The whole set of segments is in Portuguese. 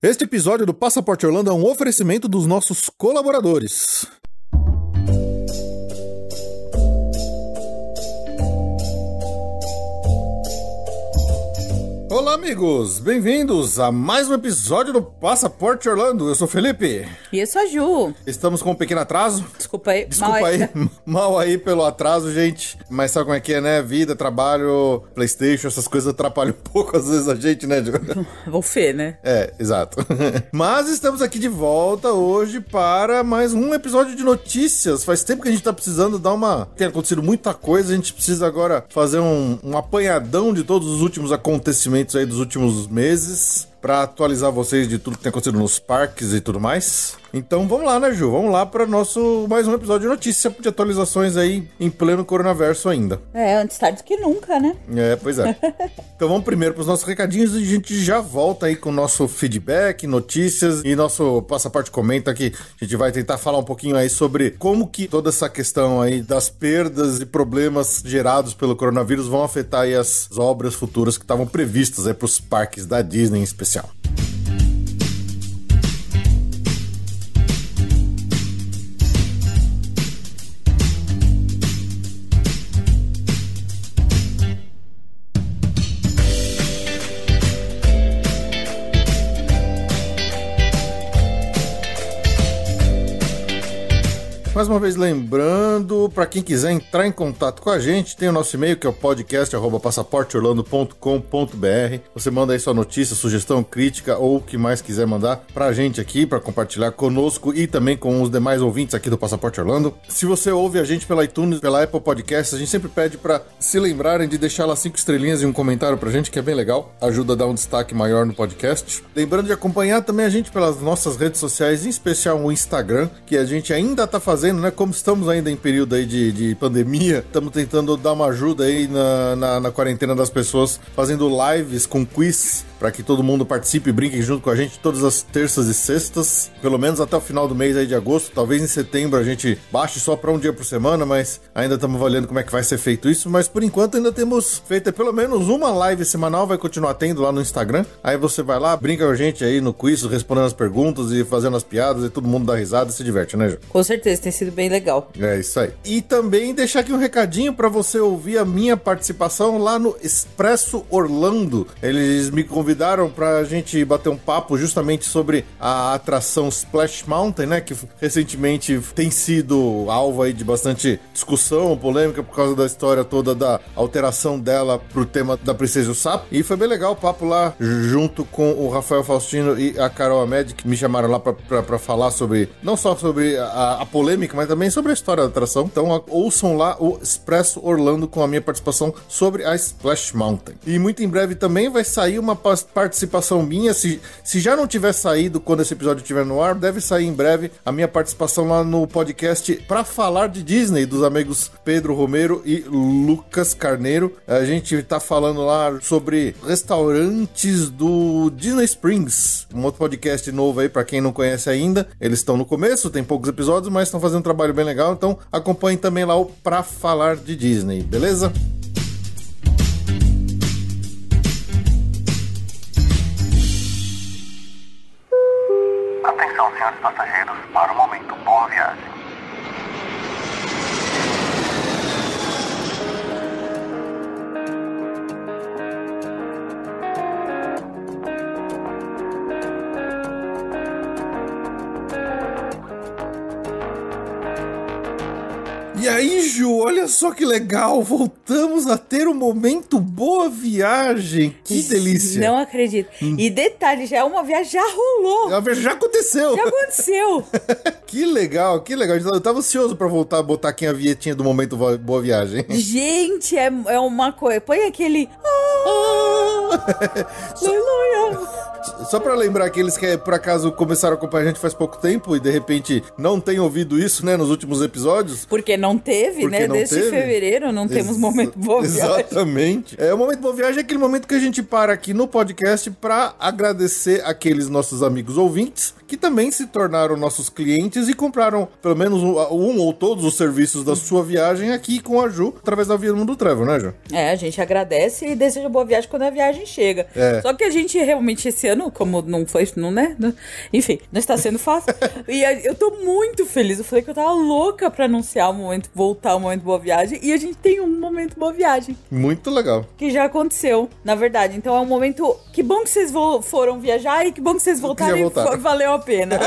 Este episódio do Passaporte Orlando é um oferecimento dos nossos colaboradores. Olá, amigos! Bem-vindos a mais um episódio do Passaporte Orlando. Eu sou o Felipe. E eu sou a Ju. Estamos com um pequeno atraso. Desculpa aí. Mal aí pelo atraso, gente. Mas sabe como é que é, né? Vida, trabalho, PlayStation, essas coisas atrapalham um pouco às vezes a gente, né, Ju? O Fê, né? É, exato. Mas estamos aqui de volta hoje para mais um episódio de notícias. Faz tempo que a gente tá precisando dar uma... Tem acontecido muita coisa, a gente precisa agora fazer um apanhadão de todos os últimos acontecimentos aí dos últimos meses, para atualizar vocês de tudo que tem acontecido nos parques e tudo mais. Então vamos lá, né, Ju? Vamos lá para nosso mais um episódio de notícia de atualizações aí em pleno coronaverso ainda. É, antes tarde do que nunca, né? É, pois é. Então vamos primeiro para os nossos recadinhos e a gente já volta aí com o nosso feedback, notícias e nosso Passaporte Comenta, que a gente vai tentar falar um pouquinho aí sobre como que toda essa questão aí das perdas e problemas gerados pelo coronavírus vão afetar aí as obras futuras que estavam previstas aí para os parques da Disney em especial. Mais uma vez lembrando, para quem quiser entrar em contato com a gente, tem o nosso e-mail que é o podcast@passaporteorlando.com.br. Você manda aí sua notícia, sugestão, crítica ou o que mais quiser mandar pra gente aqui, para compartilhar conosco e também com os demais ouvintes aqui do Passaporte Orlando. Se você ouve a gente pela iTunes, pela Apple Podcasts, a gente sempre pede para se lembrarem de deixar lá 5 estrelinhas e um comentário pra gente, que é bem legal, ajuda a dar um destaque maior no podcast. Lembrando de acompanhar também a gente pelas nossas redes sociais, em especial o Instagram, que a gente ainda tá fazendo, né? Como estamos ainda em período aí de pandemia, estamos tentando dar uma ajuda aí na quarentena das pessoas, fazendo lives com quiz, para que todo mundo participe e brinque junto com a gente todas as terças e sextas, pelo menos até o final do mês aí de agosto. Talvez em setembro a gente baixe só para um dia por semana, mas ainda estamos avaliando como é que vai ser feito isso. Mas por enquanto ainda temos feito pelo menos uma live semanal, vai continuar tendo lá no Instagram. Aí você vai lá, brinca com a gente aí no quiz, respondendo as perguntas e fazendo as piadas, e todo mundo dá risada e se diverte, né, Ju? Com certeza, tem sido bem legal. É isso aí. E também deixar aqui um recadinho para você ouvir a minha participação lá no Expresso Orlando. Eles me convidaram pra gente bater um papo justamente sobre a atração Splash Mountain, né, que recentemente tem sido alvo aí de bastante discussão, polêmica por causa da história toda da alteração dela pro tema da Princesa e o Sapo. E foi bem legal o papo lá junto com o Rafael Faustino e a Carol Ahmed, que me chamaram lá pra falar sobre, não só sobre a polêmica, mas também sobre a história da atração. Então ouçam lá o Expresso Orlando com a minha participação sobre a Splash Mountain. E muito em breve também vai sair uma participação minha, se já não tiver saído quando esse episódio estiver no ar, deve sair em breve a minha participação lá no podcast Pra Falar de Disney, dos amigos Pedro Romero e Lucas Carneiro. A gente tá falando lá sobre restaurantes do Disney Springs, um outro podcast novo aí pra quem não conhece ainda. Eles estão no começo, tem poucos episódios, mas estão fazendo um trabalho bem legal, então acompanhem também lá o Pra Falar de Disney, beleza? Atenção, senhores passageiros, para o momento boa viagem. E aí, Ju, olha só que legal, voltamos a ter um momento boa viagem, que delícia. Não acredito. E detalhe, já é uma viagem, já rolou. Já aconteceu. Já aconteceu. Que legal, que legal. Eu tava ansioso pra voltar a botar aqui a vinhetinha do momento boa viagem. Gente, é uma coisa. Põe aquele... Só pra lembrar aqueles que por acaso começaram a acompanhar a gente faz pouco tempo e de repente não têm ouvido isso, né, nos últimos episódios. Porque não teve, né? Desde fevereiro não temos momento boa viagem. Exatamente. O momento boa viagem é aquele momento que a gente para aqui no podcast pra agradecer aqueles nossos amigos ouvintes que também se tornaram nossos clientes e compraram pelo menos um ou todos os serviços da sua viagem aqui com a Ju, através da Via Mundo Travel, né, Ju? A gente agradece e deseja boa viagem quando a viagem chega. Só que a gente realmente esse ano como não foi, não, né? Enfim, não está sendo fácil. E eu tô muito feliz. Eu falei que eu tava louca pra anunciar o momento, voltar o momento Boa Viagem. E a gente tem um momento Boa Viagem. Muito legal. Que já aconteceu, na verdade. Então é um momento... Que bom que vocês foram viajar e que bom que vocês voltaram e valeu a pena.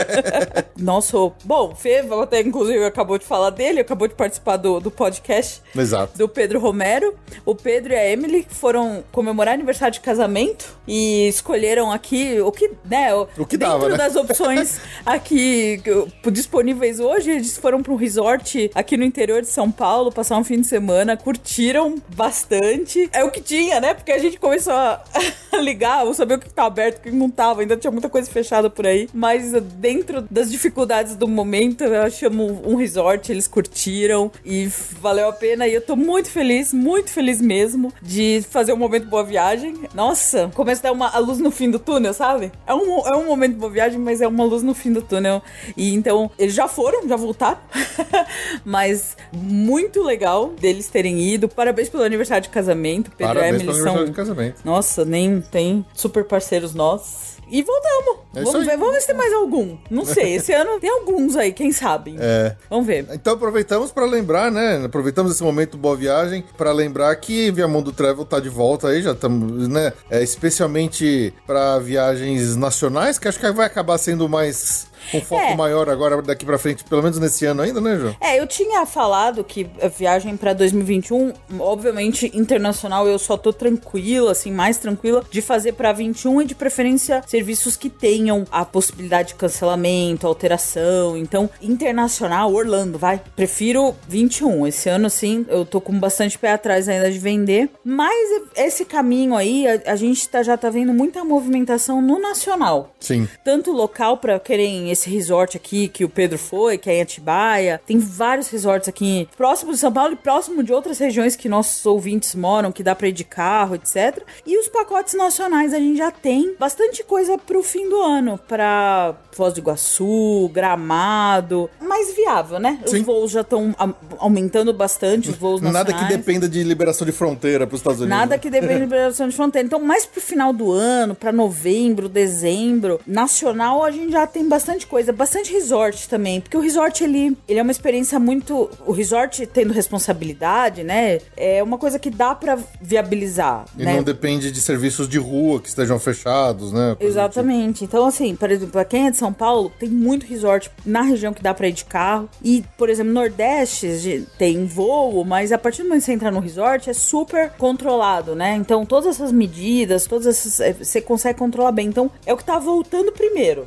Nossa, bom, Fê, até inclusive acabou de falar dele, acabou de participar do podcast. Exato. Do Pedro Romero. O Pedro e a Emily foram comemorar aniversário de casamento e escolheram aqui o que, né? O que dentro dava, né? das opções aqui disponíveis hoje, eles foram para um resort aqui no interior de São Paulo, passar um fim de semana, curtiram bastante. É o que tinha, né? Porque a gente começou a ligar, vou saber o que tá aberto, o que não tava, ainda tinha muita coisa fechada por aí, mas dentro das dificuldades do momento, eu achamos um resort, eles curtiram e valeu a pena, e eu tô muito feliz mesmo de fazer um momento Boa Viagem. Nossa, começa a dar a luz no fim do túnel, sabe? É um momento Boa Viagem, mas é uma luz no fim do túnel. E então, eles já voltaram, mas muito legal deles terem ido. Parabéns pelo aniversário de casamento. Pedro e Emily são... de casamento. Nossa, nem tem super parceiros nossos. E voltamos. Vamos ver se tem mais algum. Não sei, esse ano tem alguns aí, quem sabe. Vamos ver. Então aproveitamos pra lembrar, né? Aproveitamos esse momento Boa Viagem pra lembrar que Viamundo Travel tá de volta aí, já estamos, né? Especialmente pra viagens nacionais, que acho que vai acabar sendo mais... com foco maior agora daqui pra frente, pelo menos nesse ano ainda, né, João? Eu tinha falado que a viagem pra 2021, obviamente, internacional, eu só tô tranquila, assim, mais tranquila de fazer pra 21 e de preferência serviços que tenham a possibilidade de cancelamento, alteração. Então, internacional, Orlando, vai. Prefiro 21. Esse ano, assim, eu tô com bastante pé atrás ainda de vender. Mas esse caminho aí, a gente já tá vendo muita movimentação no nacional. Sim. Tanto local pra querem esse resort aqui que o Pedro foi, que é em Atibaia. Tem vários resorts aqui próximo de São Paulo e próximo de outras regiões que nossos ouvintes moram, que dá pra ir de carro, etc. E os pacotes nacionais, a gente já tem bastante coisa pro fim do ano, pra Foz do Iguaçu, Gramado, mais viável, né? Sim. Os voos já estão aumentando bastante, os voos nacionais. Nada que dependa de liberação de fronteira pros Estados Unidos. Nada que dependa de liberação de fronteira. Então, mais pro final do ano, pra novembro, dezembro, nacional, a gente já tem bastante coisa, bastante resort também, porque o resort, ele é uma experiência muito... O resort tendo responsabilidade, né, é uma coisa que dá pra viabilizar, E né? não depende de serviços de rua que estejam fechados, né? Exatamente. Então, assim, por exemplo, pra quem é de São Paulo, tem muito resort na região que dá pra ir de carro. E, por exemplo, Nordeste tem voo, mas a partir do momento que você entra no resort, é super controlado, né? Então, todas essas medidas, você consegue controlar bem. Então, é o que tá voltando primeiro.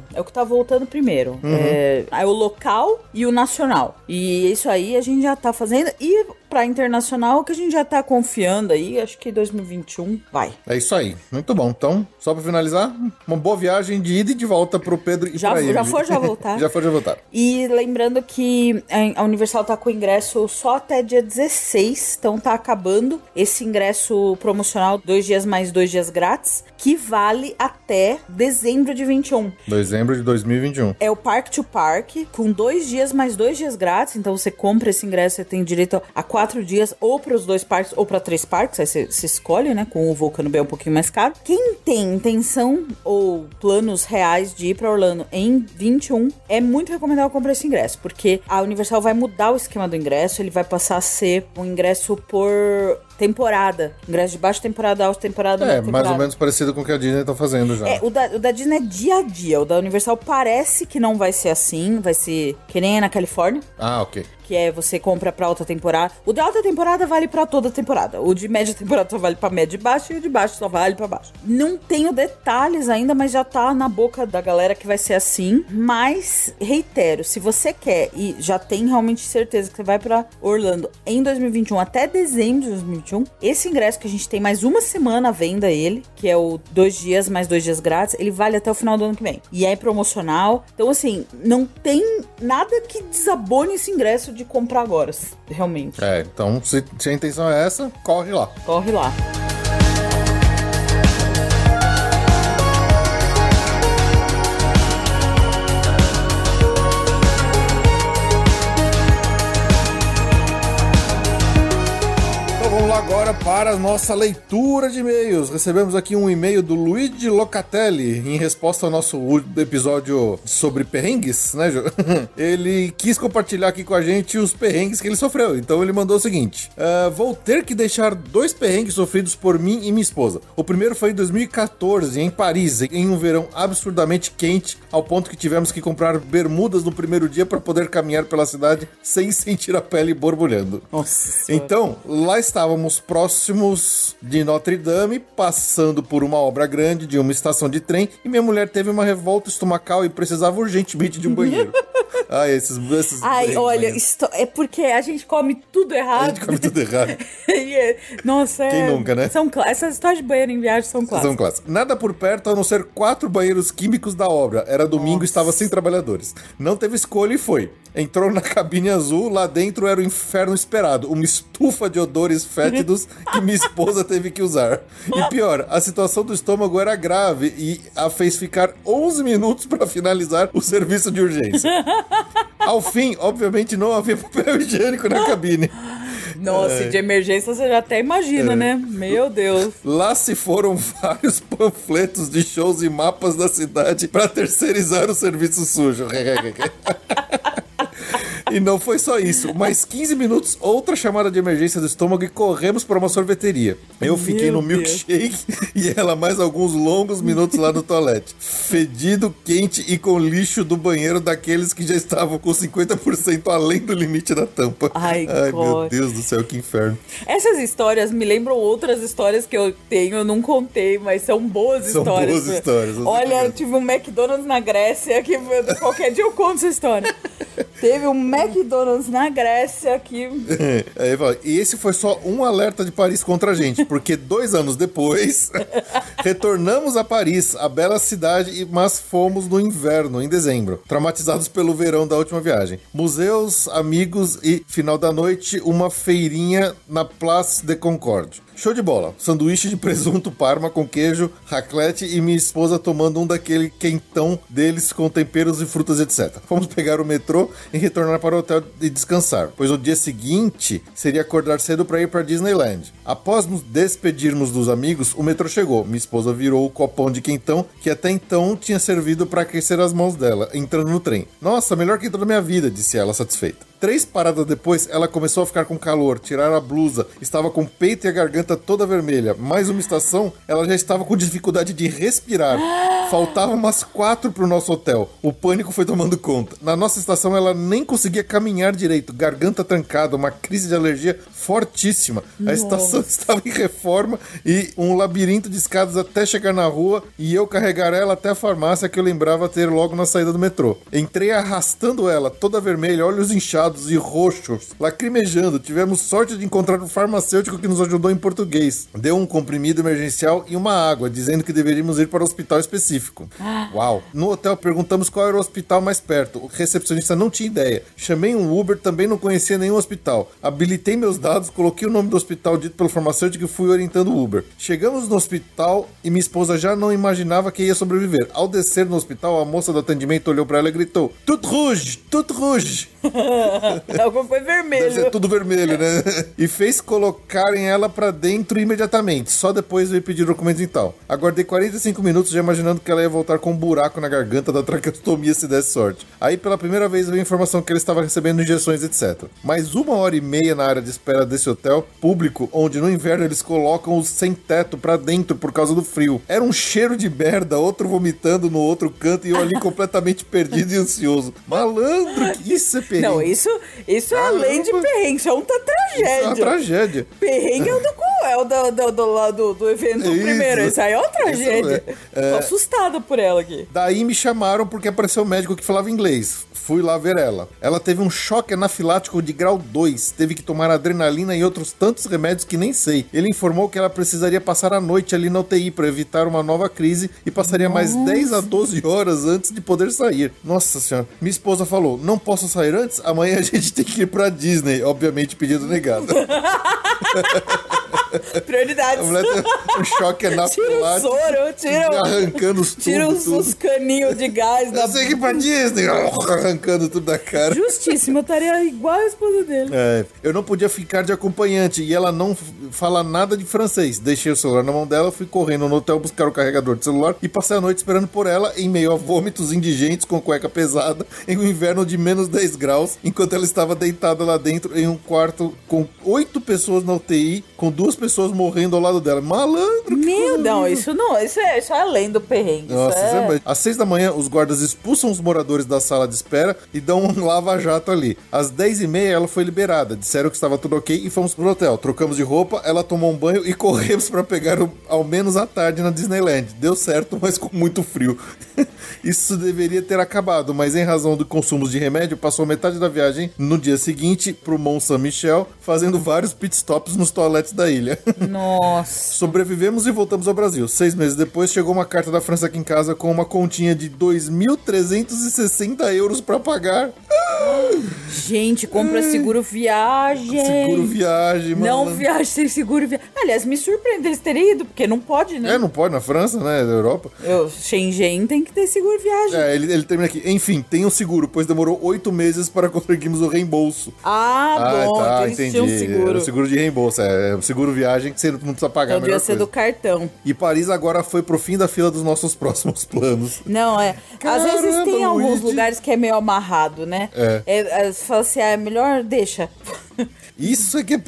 É o local e o nacional. E isso aí a gente já tá fazendo. E pra internacional, que a gente já tá confiando aí, acho que 2021 vai. É isso aí. Muito bom. Então, só pra finalizar, uma boa viagem de ida e de volta pro Pedro e pra ele. Já voltar. Já voltar. E lembrando que a Universal tá com ingresso só até dia 16, então tá acabando esse ingresso promocional 2 dias mais 2 dias grátis, que vale até dezembro de 21. Dezembro de 2021. É o Park to Park, com 2 dias mais 2 dias grátis, então você compra esse ingresso, você tem direito a 4 dias, ou para os 2 parques, ou para 3 parques, aí você escolhe, né, com o Volcano Bay um pouquinho mais caro. Quem tem intenção ou planos reais de ir para Orlando em 21, é muito recomendável comprar esse ingresso, porque a Universal vai mudar o esquema do ingresso, ele vai passar a ser um ingresso por temporada. Ingresso de baixa temporada, alta temporada, média temporada. Mais ou menos parecido com o que a Disney tá fazendo já. O da Disney é dia a dia. O da Universal parece que não vai ser assim. Vai ser que nem é na Califórnia. Ah, ok. Que é você compra pra alta temporada. O da alta temporada vale pra toda temporada. O de média temporada só vale pra média e baixo. E o de baixo só vale pra baixo. Não tenho detalhes ainda, mas já tá na boca da galera que vai ser assim. Mas, reitero, se você quer e já tem realmente certeza que você vai pra Orlando em 2021 até dezembro de 2021, esse ingresso que a gente tem mais uma semana à venda ele, que é o 2 dias mais 2 dias grátis, ele vale até o final do ano que vem. E é promocional. Então, assim, não tem nada que desabone esse ingresso de comprar agora, realmente. Então, se a intenção é essa, corre lá. Corre lá. Então vamos lá agora para para a nossa leitura de e-mails. Recebemos aqui um e-mail do Luigi Locatelli em resposta ao nosso episódio sobre perrengues, né, Ju? Ele quis compartilhar aqui com a gente os perrengues que ele sofreu. Então ele mandou o seguinte: vou ter que deixar 2 perrengues sofridos por mim e minha esposa. O primeiro foi em 2014, em Paris, em um verão absurdamente quente, ao ponto que tivemos que comprar bermudas no primeiro dia para poder caminhar pela cidade sem sentir a pele borbulhando. Nossa. Então, lá estávamos próximos de Notre Dame, passando por uma obra grande de uma estação de trem, e minha mulher teve uma revolta estomacal e precisava urgentemente de um banheiro. Esses Ai, olha, é porque a gente come tudo errado. A gente come tudo errado. Nossa, Quem nunca, né? Essas histórias de banheiro em viagem são clássicas. São clássicas. Nada por perto a não ser 4 banheiros químicos da obra. Era domingo e estava sem trabalhadores. Não teve escolha e foi. Entrou na cabine azul, lá dentro era o inferno esperado. Uma estufa de odores fétidos que minha esposa teve que usar. E pior, a situação do estômago era grave e a fez ficar 11 minutos para finalizar o serviço de urgência. Ao fim, obviamente, não havia papel higiênico na cabine. Nossa, e de emergência você já até imagina, né? Meu Deus. Lá se foram vários panfletos de shows e mapas da cidade para terceirizar o serviço sujo. E não foi só isso. Mais 15 minutos, outra chamada de emergência do estômago e corremos para uma sorveteria. Eu fiquei no milkshake e ela mais alguns longos minutos lá no toalete. Fedido, quente e com lixo do banheiro daqueles que já estavam com 50% além do limite da tampa. Ai meu Deus do céu, que inferno. Essas histórias me lembram outras histórias que eu tenho, eu não contei, mas são boas histórias. São boas histórias. Olha, eu tive um McDonald's na Grécia, que qualquer dia eu conto essa história. Teve um McDonald's na Grécia que... E esse foi só um alerta de Paris contra a gente, porque 2 anos depois, retornamos a Paris, a bela cidade, mas fomos no inverno, em dezembro, traumatizados pelo verão da última viagem. Museus, amigos e, final da noite, uma feirinha na Place de Concorde. Show de bola. Sanduíche de presunto parma com queijo, raclette e minha esposa tomando um daquele quentão deles com temperos e frutas, etc. Fomos pegar o metrô e retornar para o hotel e descansar, pois no dia seguinte seria acordar cedo para ir para Disneyland. Após nos despedirmos dos amigos, o metrô chegou. Minha esposa virou o copão de quentão que até então tinha servido para aquecer as mãos dela, entrando no trem. Nossa, melhor quentão da minha vida, disse ela satisfeita. 3 paradas depois, ela começou a ficar com calor, tirar a blusa, estava com o peito e a garganta toda vermelha. Mais uma estação, ela já estava com dificuldade de respirar. Faltavam umas 4 pro nosso hotel. O pânico foi tomando conta. Na nossa estação, ela nem conseguia caminhar direito, garganta trancada, uma crise de alergia fortíssima. A estação estava em reforma e um labirinto de escadas até chegar na rua e eu carregar ela até a farmácia que eu lembrava ter logo na saída do metrô. Entrei arrastando ela, toda vermelha, olhos inchados e roxos, lacrimejando. Tivemos sorte de encontrar um farmacêutico que nos ajudou em português. Deu um comprimido emergencial e uma água, dizendo que deveríamos ir para o hospital específico. Uau! No hotel perguntamos qual era o hospital mais perto. O recepcionista não tinha ideia. Chamei um Uber, também não conhecia nenhum hospital. Habilitei meus dados, coloquei o nome do hospital dito pelo farmacêutico e fui orientando o Uber. Chegamos no hospital e minha esposa já não imaginava que ia sobreviver. Ao descer no hospital, a moça do atendimento olhou para ela e gritou: "Tout rouge! Tout rouge!" Alguma coisa vermelha. Deve ser tudo vermelho, né? E fez colocarem ela pra dentro imediatamente. Só depois veio pedir documentos e tal. Aguardei 45 minutos já imaginando que ela ia voltar com um buraco na garganta da traqueostomia se desse sorte. Aí pela primeira vez veio a informação que ela estava recebendo injeções, etc. Mais 1h30 na área de espera desse hotel público, onde no inverno eles colocam os sem teto pra dentro por causa do frio. Era um cheiro de merda, outro vomitando no outro canto e eu ali completamente perdido e ansioso. Malandro, que isso é perigo. Não, isso é além de perrengue, isso é uma tragédia. Isso é uma tragédia. Perrengue é o do evento Isso. primeiro, isso aí é uma tragédia. Tô assustada por ela aqui. Daí me chamaram porque apareceu um médico que falava inglês. Fui lá ver ela. Ela teve um choque anafilático de grau 2. Teve que tomar adrenalina e outros tantos remédios que nem sei. Ele informou que ela precisaria passar a noite ali na UTI para evitar uma nova crise e passaria mais 10 a 12 horas antes de poder sair. Nossa senhora. Minha esposa falou: "Não posso sair antes? Amanhã a gente tem que ir pra Disney." Obviamente pedido negado. Prioridades. A mulher tem um choque Tira o anafilático. soro, Arrancando os tira tubos, os caninhos de gás. Eu sei que pra Disney. Arrancando tudo da cara. Justíssimo, eu estaria igual a esposa dele. Eu não podia ficar de acompanhante e ela não fala nada de francês. Deixei o celular na mão dela, fui correndo no hotel buscar o carregador de celular e passei a noite esperando por ela em meio a vômitos indigentes com cueca pesada em um inverno de menos 10 graus, enquanto ela estava deitada lá dentro em um quarto com 8 pessoas na UTI, com 2 pessoas morrendo ao lado dela. Malandro! Meu, não, isso é além do perrengue. Nossa, às 6 da manhã, os guardas expulsam os moradores da sala de espera e dão um lava-jato ali. Às 10h30, ela foi liberada. Disseram que estava tudo ok e fomos pro hotel. Trocamos de roupa, ela tomou um banho e corremos para pegar ao menos a tarde na Disneyland. Deu certo, mas com muito frio. Isso deveria ter acabado, mas em razão do consumo de remédio, passou metade da viagem no dia seguinte pro Mont Saint-Michel, fazendo vários pitstops nos toaletes da ilha. Nossa. Sobrevivemos e voltamos ao Brasil. 6 meses depois, chegou uma carta da França aqui em casa com uma continha de 2.360 euros pra pagar. Gente, compra seguro viagem. Seguro viagem, mano. Não viaje sem seguro viagem. Aliás, me surpreende eles terem ido, porque não pode, né? Não pode na França, né? Da Europa. Shenzhen tem que ter seguro viagem. Ele termina aqui. Enfim, tem um seguro, pois demorou 8 meses para conseguirmos o reembolso. Bom, tá, eles tinham seguro. Era o seguro de reembolso, o seguro viagem que você não precisa pagar. Então devia ser do cartão. E Paris agora foi pro fim da fila dos nossos próximos planos. Não, às vezes tem alguns Luigi. lugares que é meio amarrado, né? Você fala assim, é melhor deixa. Isso é que é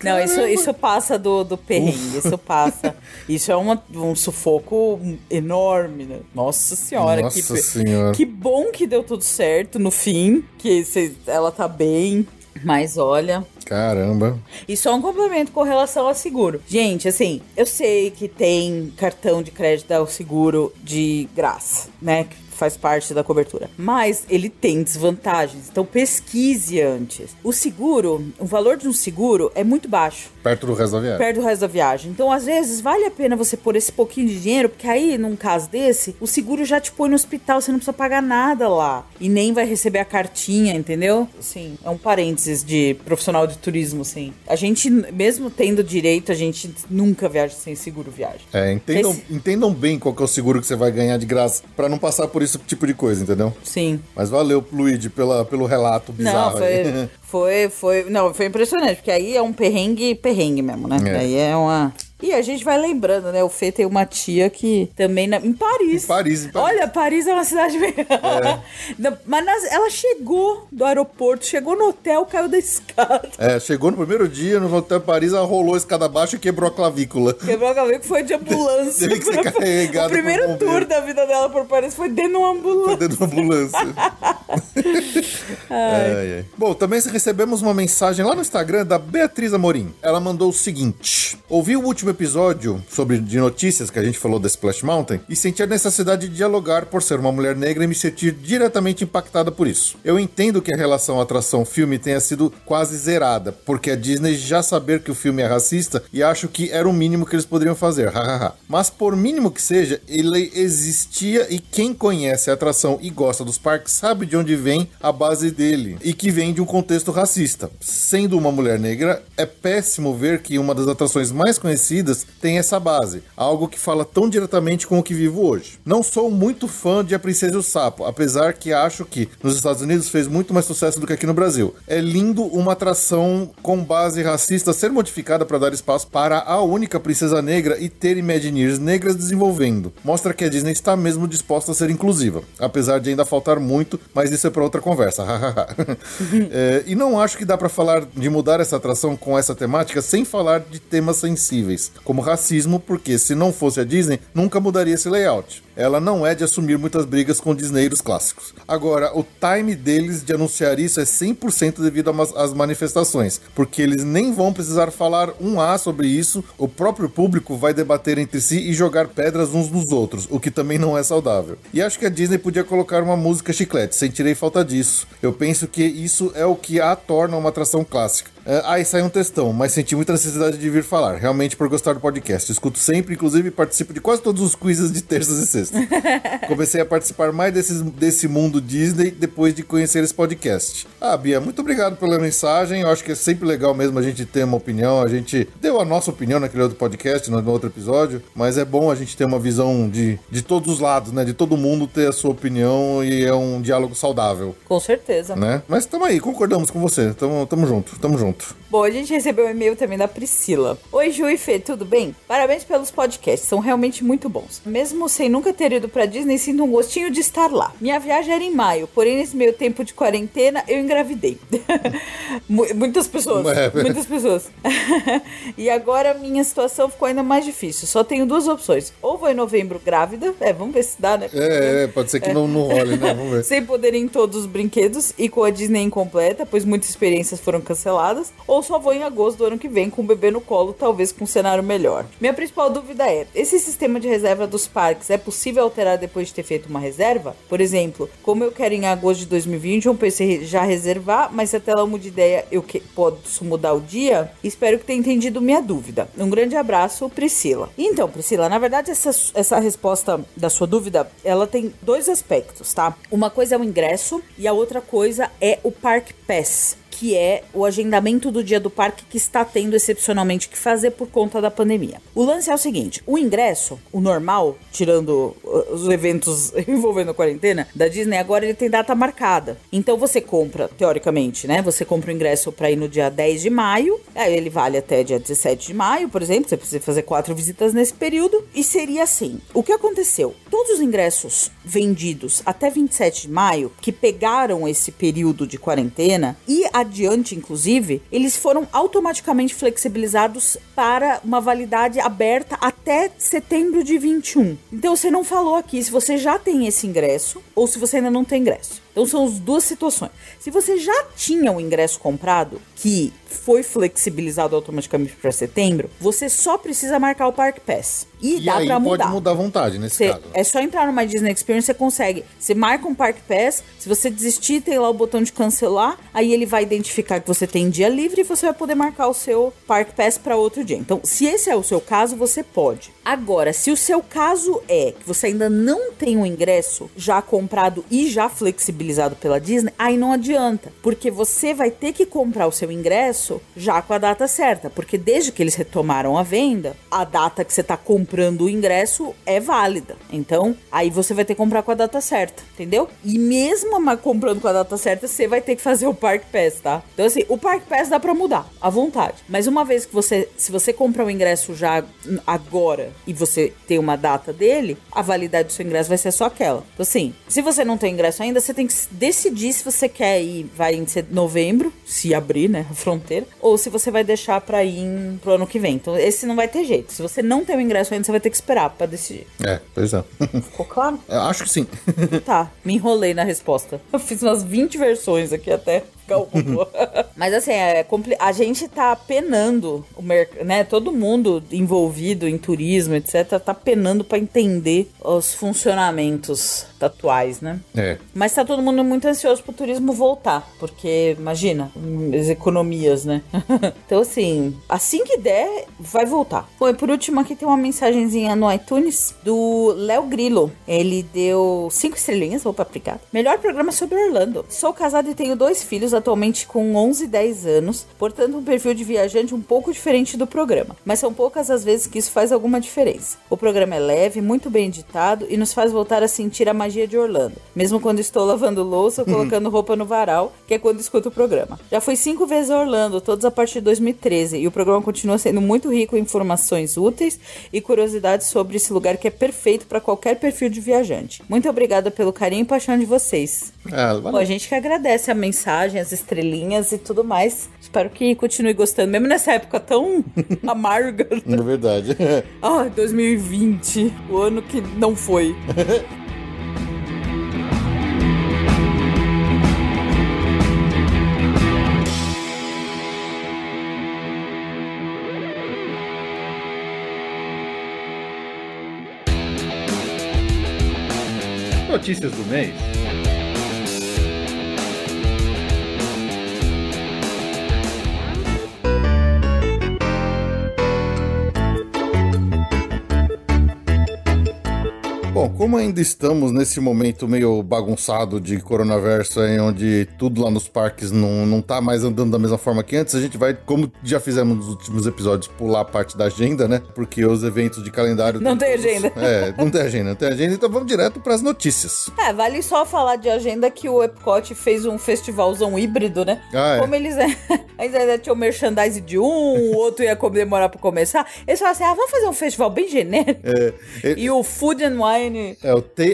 Não, isso passa do perrengue, isso passa. Isso é um sufoco enorme, né? Nossa senhora. Nossa senhora. Que bom que deu tudo certo no fim, que ela tá bem. Mas olha... Caramba. E só um complemento com relação ao seguro. Gente, assim, eu sei que tem cartão de crédito ao seguro de graça, né? Que faz parte da cobertura. Mas ele tem desvantagens. Então pesquise antes. O valor de um seguro é muito baixo. Perto do resto da viagem. Perto do resto da viagem. Então, às vezes, vale a pena você pôr esse pouquinho de dinheiro, porque aí, num caso desse, o seguro já te põe no hospital, você não precisa pagar nada lá. E nem vai receber a cartinha, entendeu? Assim, é um parênteses de profissional de turismo, assim. A gente, mesmo tendo direito, a gente nunca viaja sem seguro viagem. Entendam bem qual que é o seguro que você vai ganhar de graça, pra não passar por esse tipo de coisa, entendeu? Sim. Mas valeu, Luigi, pelo relato bizarro. Não, foi impressionante, porque aí é um perrengue mesmo, né? Aí é uma... E a gente vai lembrando, né? O Fê tem uma tia que também... Em Paris. Em Paris. Olha, Paris é uma cidade meio... Mas ela chegou do aeroporto, chegou no hotel, caiu da escada. Chegou no primeiro dia, no hotel Paris, ela rolou a escada abaixo e quebrou a clavícula. Quebrou a clavícula, foi de ambulância. Teve que ser carregada. O primeiro tour da vida dela por Paris foi dentro de uma ambulância. Foi dentro de uma ambulância. Ai. Bom, também recebemos uma mensagem lá no Instagram da Beatriz Amorim. Ela mandou o seguinte: ouvi o último episódio de notícias que a gente falou da Splash Mountain e senti a necessidade de dialogar por ser uma mulher negra e me sentir diretamente impactada por isso. Eu entendo que a relação atração-filme tenha sido quase zerada, porque a Disney já saber que o filme é racista e acho que era o mínimo que eles poderiam fazer, Mas por mínimo que seja, ele existia e quem conhece a atração e gosta dos parques sabe de onde vem a base dele e que vem de um contexto racista. Sendo uma mulher negra, é péssimo ver que uma das atrações mais conhecidas tem essa base, algo que fala tão diretamente com o que vivo hoje. Não sou muito fã de A Princesa e o Sapo, apesar que acho que nos Estados Unidos fez muito mais sucesso do que aqui no Brasil. É lindo uma atração com base racista ser modificada para dar espaço para a única princesa negra e ter Imagineers negras desenvolvendo. Mostra que a Disney está mesmo disposta a ser inclusiva, apesar de ainda faltar muito, mas isso é para outra conversa. E não acho que dá para falar de mudar essa atração com essa temática sem falar de temas sensíveis, como racismo, porque se não fosse a Disney, nunca mudaria esse layout. Ela não é de assumir muitas brigas com disneyros clássicos. Agora, o time deles de anunciar isso é 100% devido às manifestações, porque eles nem vão precisar falar um A sobre isso, o próprio público vai debater entre si e jogar pedras uns nos outros, o que também não é saudável. E acho que a Disney podia colocar uma música chiclete, sentirei falta disso. Eu penso que isso é o que a torna uma atração clássica. Aí saiu um textão, mas senti muita necessidade de vir falar. Realmente por gostar do podcast. Escuto sempre, inclusive participo de quase todos os quizzes de terças e sextas. Comecei a participar mais desse mundo Disney depois de conhecer esse podcast. Bia, muito obrigado pela mensagem. Eu acho que é sempre legal mesmo a gente ter uma opinião. A gente deu a nossa opinião naquele outro podcast, no outro episódio, mas é bom a gente ter uma visão de todos os lados, né? De todo mundo ter a sua opinião e é um diálogo saudável. Com certeza. Né? Mas tamo aí, concordamos com você. Tamo junto. Bom, a gente recebeu um e-mail também da Priscila. Oi, Ju e Fê, tudo bem? Parabéns pelos podcasts, são realmente muito bons. Mesmo sem nunca ter ido pra Disney, sinto um gostinho de estar lá. Minha viagem era em maio, porém nesse meio tempo de quarentena, eu engravidei. Muitas pessoas. E agora minha situação ficou ainda mais difícil. Só tenho duas opções. Ou vou em novembro grávida, vamos ver se dá, né? Pode ser que não role, né? Vamos ver. Sem poder ir em todos os brinquedos e com a Disney incompleta, pois muitas experiências foram canceladas. Ou só vou em agosto do ano que vem com o bebê no colo, talvez com um cenário melhor. Minha principal dúvida é, esse sistema de reserva dos parques é possível alterar depois de ter feito uma reserva? Por exemplo, como eu quero em agosto de 2021, pensei já reservar, mas se até lá muda de ideia, eu posso mudar o dia? Espero que tenha entendido minha dúvida. Um grande abraço, Priscila. Então, Priscila, na verdade, essa resposta da sua dúvida, ela tem dois aspectos, tá? Uma coisa é o ingresso e a outra coisa é o Park Pass, que é o agendamento do dia do parque que está tendo excepcionalmente que fazer por conta da pandemia. O lance é o seguinte, o ingresso, o normal, tirando os eventos envolvendo a quarentena, da Disney, agora ele tem data marcada. Então você compra, teoricamente, né? Você compra o ingresso para ir no dia 10 de maio, aí ele vale até dia 17 de maio, por exemplo, você precisa fazer 4 visitas nesse período, e seria assim. O que aconteceu? Todos os ingressos vendidos até 27 de maio, que pegaram esse período de quarentena, e adiante, inclusive, eles foram automaticamente flexibilizados para uma validade aberta até setembro de 21. Então, você não falou aqui se você já tem esse ingresso ou se você ainda não tem ingresso. Então, são as duas situações. Se você já tinha o ingresso comprado, que foi flexibilizado automaticamente para setembro, você só precisa marcar o Park Pass. E dá pra mudar. Pode mudar à vontade nesse caso. É só entrar no My Disney Experience, você consegue. Você marca um Park Pass, se você desistir, tem lá o botão de cancelar, aí ele vai identificar que você tem dia livre e você vai poder marcar o seu Park Pass para outro dia. Então, se esse é o seu caso, você pode. Agora, se o seu caso é que você ainda não tem o ingresso já comprado e já flexibilizado pela Disney, aí não adianta, porque você vai ter que comprar o seu ingresso já com a data certa, porque desde que eles retomaram a venda, a data que você tá comprando o ingresso é válida. Então, aí você vai ter que comprar com a data certa, entendeu? E mesmo comprando com a data certa, você vai ter que fazer o Park Pass, tá? Então, assim, o Park Pass dá pra mudar, à vontade. Mas uma vez que se você comprar o ingresso já agora e você tem uma data dele, a validade do seu ingresso vai ser só aquela. Então, assim, se você não tem ingresso ainda, você tem que decidir se você quer ir, vai em novembro, se abrir, né, a fronteira, ou se você vai deixar pra ir pro ano que vem. Então, esse não vai ter jeito. Se você não tem o ingresso ainda, você vai ter que esperar pra decidir. Pois é. Ficou claro? Eu acho que sim. Tá, me enrolei na resposta. Eu fiz umas 20 versões aqui até. Mas assim, a gente tá penando o mercado, né? Todo mundo envolvido em turismo, etc, tá penando pra entender os funcionamentos atuais, né? Mas tá todo mundo muito ansioso pro turismo voltar, porque imagina, as economias, né? Então assim que der, vai voltar. Bom, e por último aqui tem uma mensagenzinha no iTunes do Léo Grilo. Ele deu 5 estrelinhas, vou pra aplicar. Melhor programa sobre Orlando. Sou casado e tenho 2 filhos, atualmente com 11 e 10 anos, portanto um perfil de viajante um pouco diferente do programa, mas são poucas as vezes que isso faz alguma diferença. O programa é leve, muito bem editado e nos faz voltar a sentir a magia de Orlando, mesmo quando estou lavando louça ou colocando roupa no varal, que é quando escuto o programa. Já fui 5 vezes a Orlando, todas a partir de 2013, e o programa continua sendo muito rico em informações úteis e curiosidades sobre esse lugar que é perfeito para qualquer perfil de viajante. Muito obrigada pelo carinho e paixão de vocês. Valeu. Bom, a gente que agradece a mensagem, as estrelinhas e tudo mais. Espero que continue gostando, mesmo nessa época tão amarga. É verdade. 2020, o ano que não foi. Notícias do mês. Bom, como ainda estamos nesse momento meio bagunçado de coronaverso, em onde tudo lá nos parques não tá mais andando da mesma forma que antes, a gente vai, como já fizemos nos últimos episódios, pular a parte da agenda, né? Porque os eventos de calendário... Não tem agenda. Não tem agenda, então vamos direto pras notícias. Vale só falar de agenda que o Epcot fez um festivalzão híbrido, né? Como eles ainda tinham merchandise de o outro ia demorar pra começar, eles falaram assim, vamos fazer um festival bem genérico. E o Food and Wine...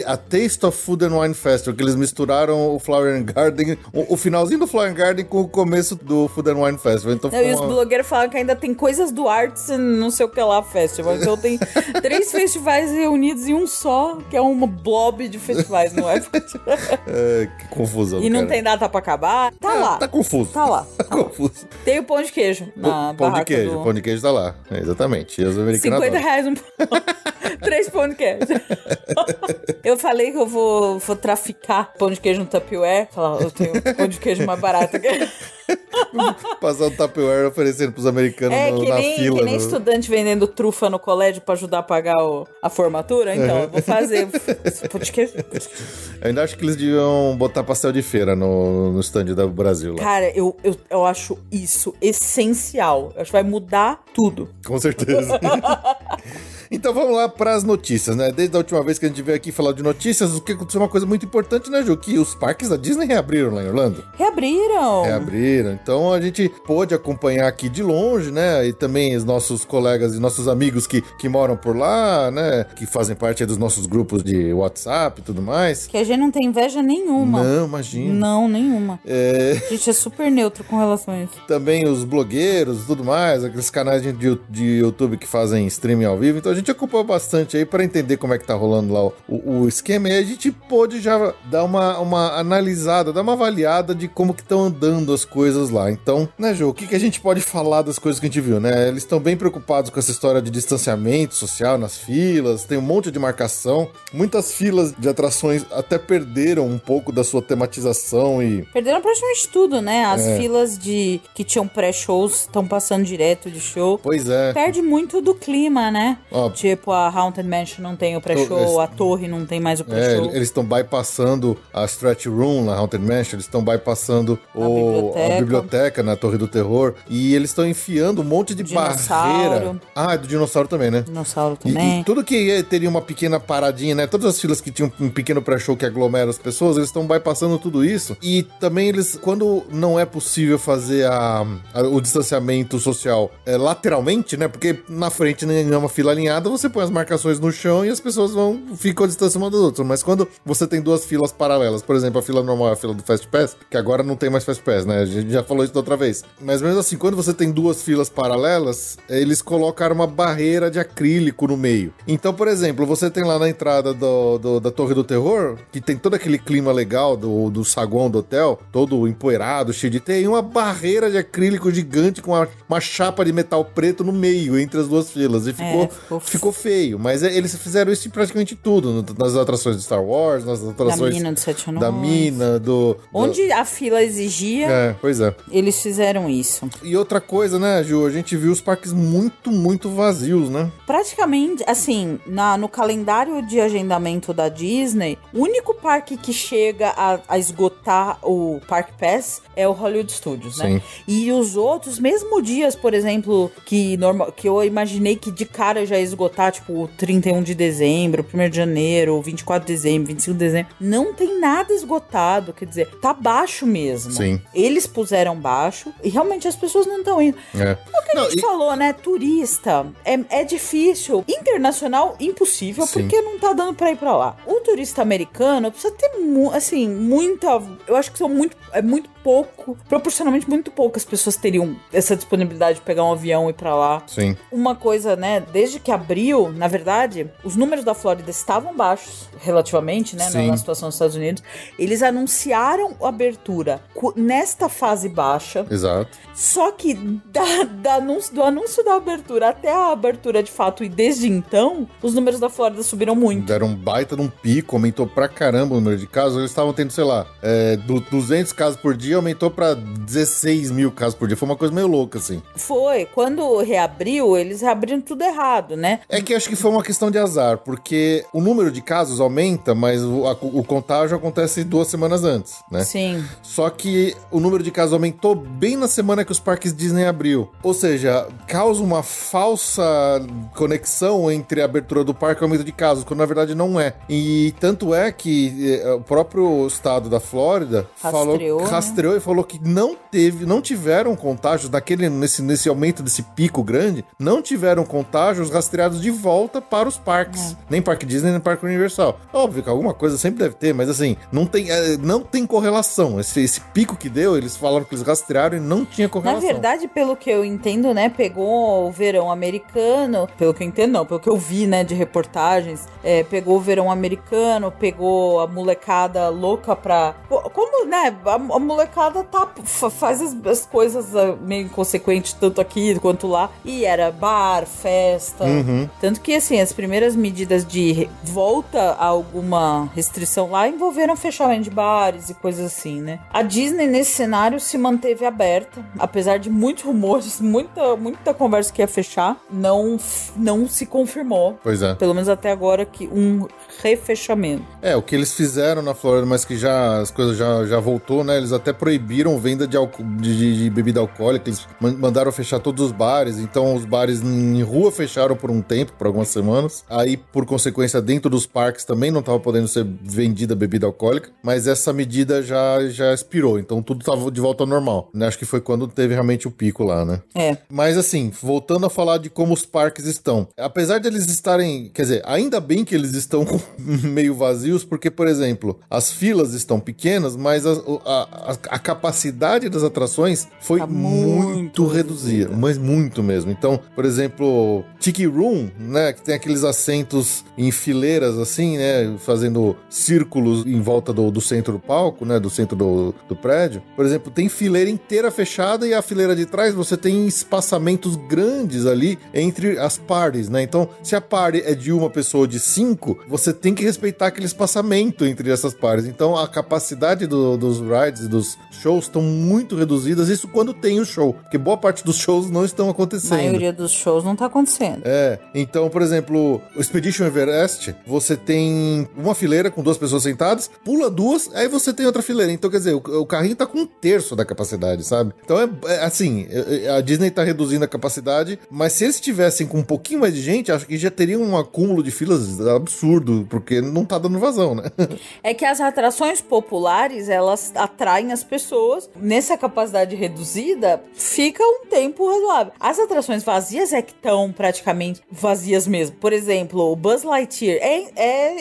a Taste of Food and Wine Festival, que eles misturaram o Flower and Garden, o finalzinho do Flower and Garden com o começo do Food and Wine Festival. Então, e os blogueiros falam que ainda tem coisas do Arts e não sei o que lá Festival. Então tem 3 festivais reunidos em um só, que é uma blob de festivais, não é? Que confusão, e não tem data pra acabar. Tá lá. Tá confuso. Tá lá. Confuso. Tem o pão de queijo na barraca O pão de queijo tá lá. Exatamente. E os americanos R$50 um pão. 3 pão de queijo. Eu falei que eu vou traficar pão de queijo no Tupperware. Falar, eu tenho pão de queijo mais barato que... Passar o Tupperware oferecendo pros americanos na fila. Que nem estudante vendendo trufa no colégio pra ajudar a pagar a formatura. Então, eu vou fazer pão de queijo. Eu ainda acho que eles deviam botar pastel de feira no stand do Brasil lá. Cara, eu acho isso essencial. Eu acho que vai mudar tudo. Com certeza. Então vamos lá para as notícias, né? Desde a última vez que a gente veio aqui falar de notícias, o que aconteceu uma coisa muito importante, né, Ju? Que os parques da Disney reabriram lá em Orlando. Reabriram. Então a gente pôde acompanhar aqui de longe, né? E também os nossos colegas e nossos amigos que moram por lá, né? Que fazem parte dos nossos grupos de WhatsApp e tudo mais. Que a gente não tem inveja nenhuma. Não, imagina. Não, nenhuma. A gente é super neutro com relação a isso. Também os blogueiros e tudo mais, aqueles canais de YouTube que fazem streaming ao vivo. Então a gente ocupou bastante aí para entender como é que tá rolando lá o esquema, e a gente pôde já dar uma analisada, dar uma avaliada de como que estão andando as coisas lá. Então, né, Jô, o que a gente pode falar das coisas que a gente viu, né? Eles estão bem preocupados com essa história de distanciamento social nas filas, tem um monte de marcação, muitas filas de atrações até perderam um pouco da sua tematização e... Perderam praticamente tudo, né? As filas que tinham pré-shows estão passando direto de show. Pois é. Perde muito do clima, né? Tipo, a Haunted Mansion não tem o pré-show, a torre não tem mais o pré-show. Eles estão bypassando a Stretch Room na Haunted Mansion, eles estão bypassando a biblioteca na Torre do Terror, e eles estão enfiando um monte de barreira. Do dinossauro também, né? Dinossauro também. E tudo que teria uma pequena paradinha, né? Todas as filas que tinham um pequeno pré-show que aglomera as pessoas, eles estão bypassando tudo isso. E também eles, quando não é possível fazer o distanciamento social lateralmente, né? Porque na frente nenhuma fila alinhada, você põe as marcações no chão e as pessoas ficam a distância uma das outras. Mas quando você tem 2 filas paralelas, por exemplo, a fila normal e a fila do Fast Pass, que agora não tem mais Fast Pass, né? A gente já falou isso da outra vez. Mas mesmo assim, quando você tem 2 filas paralelas, eles colocaram uma barreira de acrílico no meio. Então, por exemplo, você tem lá na entrada da Torre do Terror, que tem todo aquele clima legal do saguão do hotel, todo empoeirado, cheio de... Tem uma barreira de acrílico gigante com uma chapa de metal preto no meio, entre as 2 filas. E ficou feio, mas eles fizeram isso em praticamente tudo, nas atrações de Star Wars, nas atrações da mina do Sete Anões. Da mina, onde a fila exigia, pois é. Eles fizeram isso. E outra coisa, né, Ju, a gente viu os parques muito, muito vazios, né? Praticamente, assim, no calendário de agendamento da Disney, o único parque que chega a esgotar o Park Pass é o Hollywood Studios, né? Sim. E os outros, mesmo dias, por exemplo, que eu imaginei que de cara já ia esgotar, tipo, 31 de dezembro, 1º de janeiro, 24 de dezembro, 25 de dezembro, não tem nada esgotado, quer dizer, tá baixo mesmo. Sim. Eles puseram baixo e realmente as pessoas não estão indo. É o que a gente falou, né? Turista, é difícil. Internacional, impossível, sim, porque não tá dando pra ir pra lá. O turista americano precisa ter, assim, muita... Eu acho que é muito pouco, proporcionalmente muito poucas pessoas teriam essa disponibilidade de pegar um avião e ir pra lá. Sim. Uma coisa, né, desde que abriu, na verdade, os números da Flórida estavam baixos, relativamente, né, na situação dos Estados Unidos. Eles anunciaram a abertura nesta fase baixa. Exato. Só que do anúncio da abertura até a abertura de fato e desde então, os números da Flórida subiram muito. Deram um baita num pico, aumentou pra caramba o número de casos. Eles estavam tendo, sei lá, 200 casos por dia, dia aumentou pra 16 mil casos por dia. Foi uma coisa meio louca, assim. Foi. Quando reabriu, eles reabriram tudo errado, né? É que acho que foi uma questão de azar, porque o número de casos aumenta, mas o contágio acontece 2 semanas antes, né? Sim. Só que o número de casos aumentou bem na semana que os parques Disney abriu. Ou seja, causa uma falsa conexão entre a abertura do parque e o aumento de casos, quando na verdade não é. E tanto é que o próprio estado da Flórida rastreou e falou que não tiveram contágios nesse aumento desse pico grande, não tiveram contágios rastreados de volta para os parques. Nem Parque Disney, nem Parque Universal. Óbvio que alguma coisa sempre deve ter, mas assim, não tem correlação. Esse pico que deu, eles falaram que eles rastrearam e não tinha correlação. Na verdade, pelo que eu entendo, né, pegou o verão americano, pelo que eu entendo não, pelo que eu vi, né, de reportagens, pegou o verão americano, pegou a molecada louca pra... Como, né, a molecada faz as coisas meio inconsequentes, tanto aqui quanto lá, e era bar, festa, tanto que, assim, as primeiras medidas de volta a alguma restrição lá envolveram fechamento de bares e coisas assim, né. A Disney, nesse cenário, se manteve aberta, apesar de muitos rumores, muita conversa que ia fechar, não se confirmou. Pois é. Pelo menos até agora, que um refechamento. O que eles fizeram na Flórida, mas que as coisas já voltou, né? Eles até proibiram venda de bebida alcoólica, eles mandaram fechar todos os bares, então os bares em rua fecharam por um tempo, por algumas semanas. Aí, por consequência, dentro dos parques também não estava podendo ser vendida bebida alcoólica, mas essa medida já expirou, então tudo estava de volta ao normal, né? Acho que foi quando teve realmente o pico lá, né? Mas assim, voltando a falar de como os parques estão, apesar de eles estarem, quer dizer, ainda bem que eles estão meio vazios, porque, por exemplo, as filas estão pequenas, mas a capacidade das atrações foi muito reduzida, mas muito mesmo. Então, por exemplo, Tiki Room, né, que tem aqueles assentos em fileiras assim, né, fazendo círculos em volta do centro do palco, né, do centro do prédio. Por exemplo, tem fileira inteira fechada e a fileira de trás você tem espaçamentos grandes ali entre as parties, né? Então, se a party é de uma pessoa ou de 5, você tem que respeitar aquele espaçamento entre essas parties. Então, a capacidade dos rides e dos shows estão muito reduzidas, isso quando tem o show, porque boa parte dos shows não estão acontecendo. A maioria dos shows não tá acontecendo. Então, por exemplo, o Expedition Everest, você tem uma fileira com 2 pessoas sentadas, pula 2, aí você tem outra fileira. Então, quer dizer, o carrinho tá com 1/3 da capacidade, sabe? Então, assim, a Disney tá reduzindo a capacidade, mas se eles tivessem com um pouquinho mais de gente, acho que já teria um acúmulo de filas absurdo, porque não tá dando vazão, né? É que as atrações populares, elas atraem as pessoas. Nessa capacidade reduzida, fica um tempo razoável. As atrações vazias é que estão praticamente vazias mesmo. Por exemplo, o Buzz Lightyear entra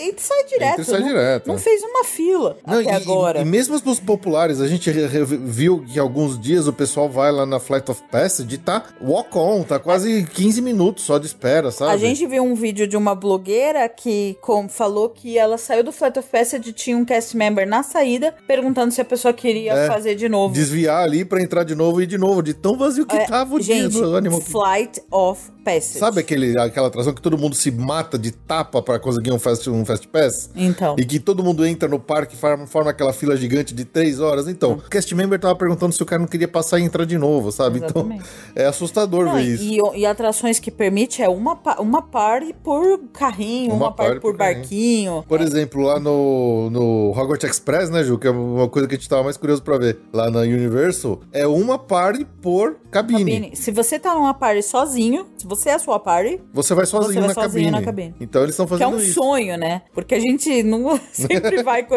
e sai direto. Não fez uma fila até agora. E mesmo os populares, a gente viu que alguns dias o pessoal vai lá na Flight of Passage e tá walk-on, tá quase 15 minutos só de espera, sabe? A gente viu um vídeo de uma blogueira que falou que ela saiu do Flight of Passage e tinha um cast member na saída perguntando se a pessoa queria fazer de novo. Desviar ali pra entrar de novo e de novo, de tão vazio que tava o dia do Animal Kingdom. Flight of Passage. Sabe aquela atração que todo mundo se mata de tapa pra conseguir um Fast Pass? Então. E que todo mundo entra no parque e forma aquela fila gigante de 3 horas. Então, o cast member tava perguntando se o cara não queria passar e entrar de novo, sabe? Exatamente. Então, é assustador ver isso. E atrações que permite uma party por carrinho, uma party por barquinho. Por exemplo, lá no Hogwarts Express, né, Ju? Que é uma coisa que a gente tava mais curioso pra ver. Lá na Universal, é uma party por cabine. Se você tá numa party sozinho, se você é a sua party, você vai sozinho, na cabine. Então eles estão fazendo isso. Que é um sonho, né? Porque a gente não sempre vai com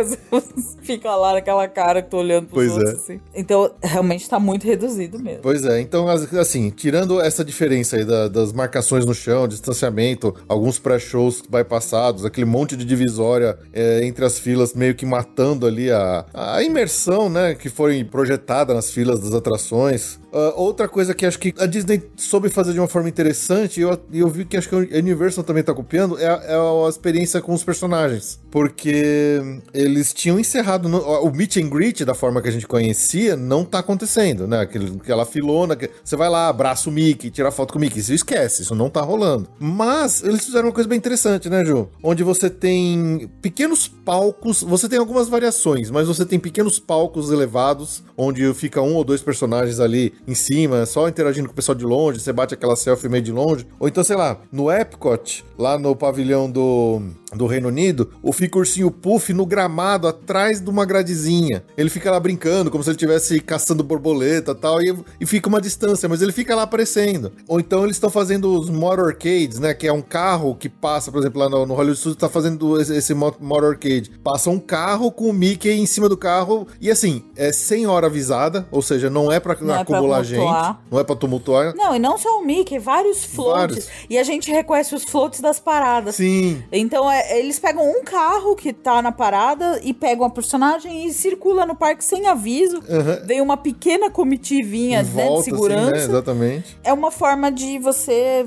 fica lá naquela cara que tô olhando pros outros, assim. Então, realmente tá muito reduzido mesmo. Pois é. Então, assim, tirando essa diferença aí das marcações no chão, distanciamento, alguns pré-shows bypassados, aquele monte de divisória entre as filas, meio que matando ali a imersão, né, que foi projetada nas filas das atrações. Outra coisa que acho que a Disney soube fazer de uma forma interessante, e eu vi que acho que a Universal também tá copiando, é a experiência com os personagens. Porque eles tinham encerrado o meet and greet da forma que a gente conhecia, não tá acontecendo, né? Aquela filona, você vai lá, abraça o Mickey, tira foto com o Mickey, isso esquece, isso não tá rolando. Mas eles fizeram uma coisa bem interessante, né, Ju? Onde você tem pequenos palcos, você tem algumas variações, mas você tem pequenos palcos elevados, onde fica um ou dois personagens ali em cima, só interagindo com o pessoal de longe, você bate aquela selfie meio de longe. Ou então, sei lá, no Epcot, lá no pavilhão do Reino Unido, fica o ursinho Puff no gramado, atrás de uma gradezinha. Ele fica lá brincando, como se ele estivesse caçando borboleta e tal, e fica uma distância, mas ele fica lá aparecendo. Ou então eles estão fazendo os motorcades, né, que é um carro que passa, por exemplo, lá no Hollywood Studios tá fazendo esse motorcade. Passa um carro com o Mickey em cima do carro, e assim, é sem hora avisada, ou seja, não é pra acumular gente, não é pra tumultuar. Não, e não só o Mickey, vários floats. E a gente reconhece os floats das paradas. Sim. Então, eles pegam um carro que tá na parada e pegam a personagem e circula no parque sem aviso. Uhum. Vem uma pequena comitivinha, né, de segurança. Assim, né? Exatamente. É uma forma de você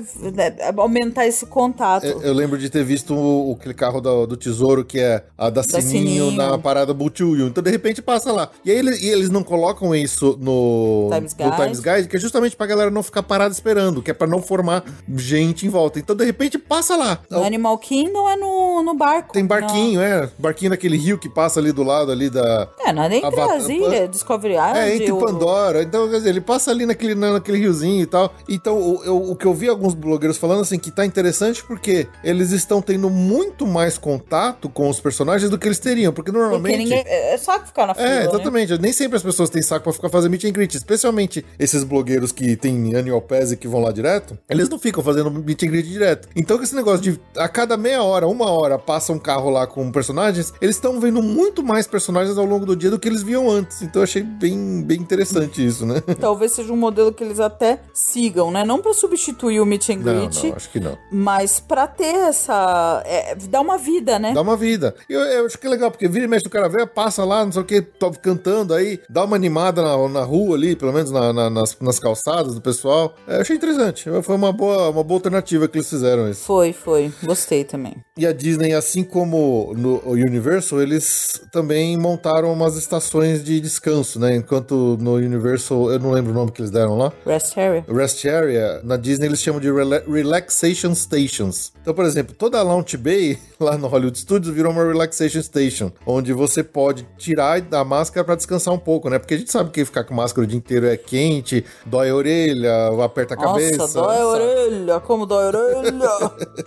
aumentar esse contato. Eu lembro de ter visto aquele carro do Tesouro, que é a da Sininho na parada Butuyu. Então, de repente, passa lá. E aí eles não colocam isso no Times Guide, que é justamente pra galera não ficar parada esperando, que é pra não formar gente em volta. Então, de repente, passa lá. No Animal Kingdom é no barco. Tem barquinho, barquinho daquele rio que passa ali do lado ali da... nada entre Brasília, Discovery Island. Entre Pandora. Então, quer dizer, ele passa ali naquele riozinho e tal. Então, o que eu vi alguns blogueiros falando, assim, que tá interessante porque eles estão tendo muito mais contato com os personagens do que eles teriam, porque normalmente... Porque ninguém... É saco ficar na fila, exatamente. Né? Nem sempre as pessoas têm saco pra ficar fazendo meet and greet, especialmente esses blogueiros que têm annual pass e que vão lá direto, eles não ficam fazendo meet and greet direto. Então, com esse negócio de a cada meia hora, uma hora, passa um carro lá com personagens, eles estão vendo muito mais personagens ao longo do dia do que eles viam antes. Então, eu achei bem interessante isso, né? Talvez seja um modelo que eles até sigam, né? Não pra substituir o meet and greet. Não, acho que não. Mas pra ter essa... dá uma vida, né? Dá uma vida. E eu acho que é legal, porque vira e mexe do cara velho, passa lá, não sei o que, cantando aí, dá uma animada na rua ali, pelo menos nas calçadas do pessoal. Eu achei interessante. Foi uma boa alternativa que eles fizeram isso. Foi. Gostei também. E a Disney, assim como no Universal, eles também montaram umas estações de descanso, né? Enquanto no Universal, eu não lembro o nome que eles deram lá. Rest Area. Na Disney eles chamam de Relaxation Stations. Então, por exemplo, toda a Launch Bay lá no Hollywood Studios virou uma Relaxation Station, onde você pode tirar a máscara pra descansar um pouco, né? Porque a gente sabe que ficar com máscara o dia inteiro é quente, dói a orelha, aperta a cabeça. Nossa, dói a orelha, como dói a orelha.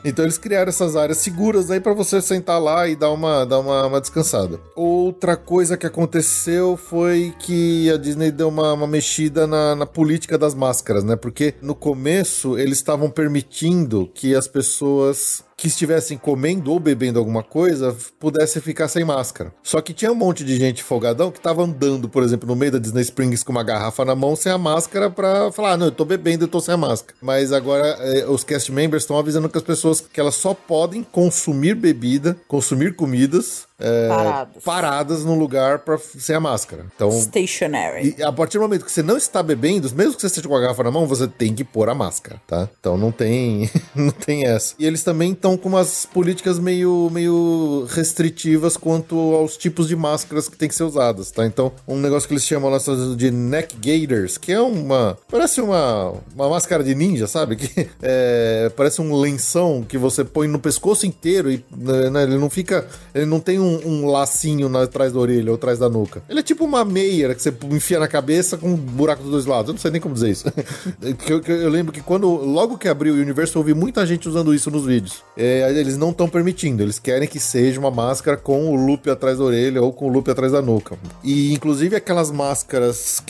Então eles criaram essas áreas seguras aí pra você sentar lá e dar uma descansada. Outra coisa que aconteceu foi que a Disney deu uma mexida na política das máscaras, né? Porque no começo eles estavam permitindo que as pessoas que estivessem comendo ou bebendo alguma coisa pudessem ficar sem máscara. Só que tinha um monte de gente folgadão que tava andando, por exemplo, no meio da Disney Springs com uma garrafa na mão sem a máscara pra falar, não, eu tô bebendo, eu tô sem a máscara. Mas agora os cast members estão avisando que as pessoas que elas só podem consumir bebida, consumir comidas paradas no lugar sem a máscara. Então, stationary. E a partir do momento que você não está bebendo, mesmo que você esteja com a garrafa na mão, você tem que pôr a máscara, tá? Então não tem essa. E eles também estão com umas políticas meio restritivas quanto aos tipos de máscaras que tem que ser usadas, tá? Então, um negócio que eles chamam lá de neck gaiters, que é parece uma máscara de ninja, sabe? Que parece um lenção que você põe no pescoço inteiro e né, ele não tem um lacinho atrás da orelha ou atrás da nuca. Ele é tipo uma meia que você enfia na cabeça com um buraco dos dois lados. Eu não sei nem como dizer isso. Eu lembro que logo que abriu o Universo, eu ouvi muita gente usando isso nos vídeos. Eles não estão permitindo. Eles querem que seja uma máscara com o loop atrás da orelha ou com o loop atrás da nuca. E, inclusive, aquelas máscaras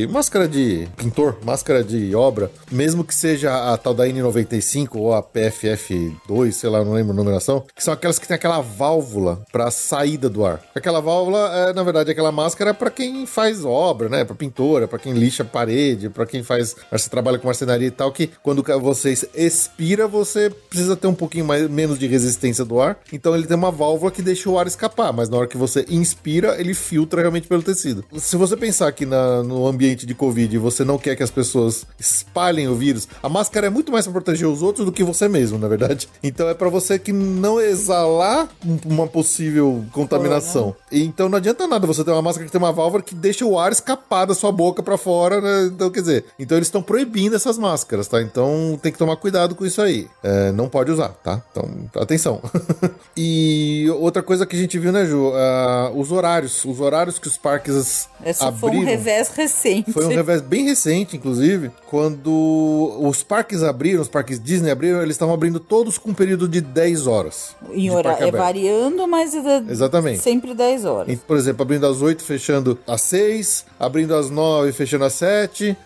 máscara de pintor, máscara de obra, mesmo que seja a tal da N95 ou a PFF2, sei lá, não lembro a numeração, que são aquelas que tem aquela válvula pra saída do ar. Aquela válvula, na verdade, aquela máscara é pra quem faz obra, né? Pra pintora, pra quem lixa a parede, pra quem você trabalha com marcenaria e tal, que quando você expira, você precisa ter um pouquinho menos de resistência do ar. Então ele tem uma válvula que deixa o ar escapar, mas na hora que você inspira, ele filtra realmente pelo tecido. Se você pensar que no ambiente de Covid você não quer que as pessoas espalhem o vírus, a máscara é muito mais pra proteger os outros do que você mesmo, na verdade. Então é pra você que não exalar uma possível contaminação. Então não adianta nada você ter uma máscara que tem uma válvula que deixa o ar escapar da sua boca pra fora, né? Então, quer dizer, então eles estão proibindo essas máscaras, tá? Então tem que tomar cuidado com isso aí. Não pode usar, tá? Então, atenção. E outra coisa que a gente viu, né, Ju? Os horários que os parques abriram. Foi um revés recente. Foi um revés bem recente, inclusive, quando os parques abriram, os parques Disney abriram, eles estavam abrindo todos com um período de 10 horas. Em horário, variando, mas exatamente. Sempre 10 horas. Por exemplo, abrindo às 8, fechando às 6, abrindo às 9, fechando às 7,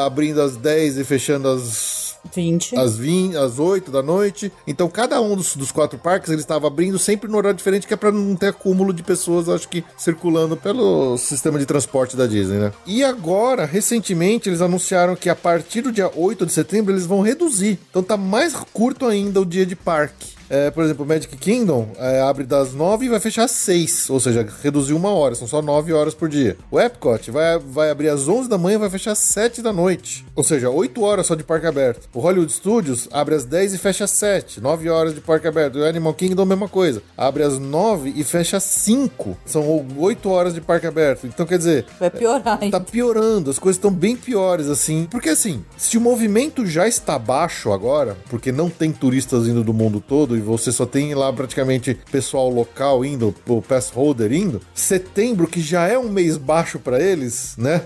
abrindo às 10 e fechando às 20. Às 8 da noite. Então, cada um dos 4 parques, ele estava abrindo sempre no horário diferente, que é pra não ter acúmulo de pessoas, acho que, circulando pelo sistema de transporte da Disney, né? E agora, recentemente, eles anunciaram que a partir do dia 8 de setembro, eles vão reduzir. Então, tá mais curto ainda o dia de parque. Por exemplo, o Magic Kingdom abre das 9 e vai fechar às 6, ou seja, reduziu 1 hora, são só 9 horas por dia. O Epcot vai abrir às 11 da manhã e vai fechar às 7 da noite, ou seja, 8 horas só de parque aberto. O Hollywood Studios abre às 10 e fecha às 7, 9 horas de parque aberto. O Animal Kingdom, mesma coisa, abre às 9 e fecha às 5, são 8 horas de parque aberto. Então, quer dizer, vai piorar ainda. Tá piorando, as coisas estão bem piores, assim, porque assim, se o movimento já está baixo agora, porque não tem turistas indo do mundo todo e você só tem lá praticamente pessoal local indo, o pass holder indo, setembro, que já é um mês baixo pra eles, né?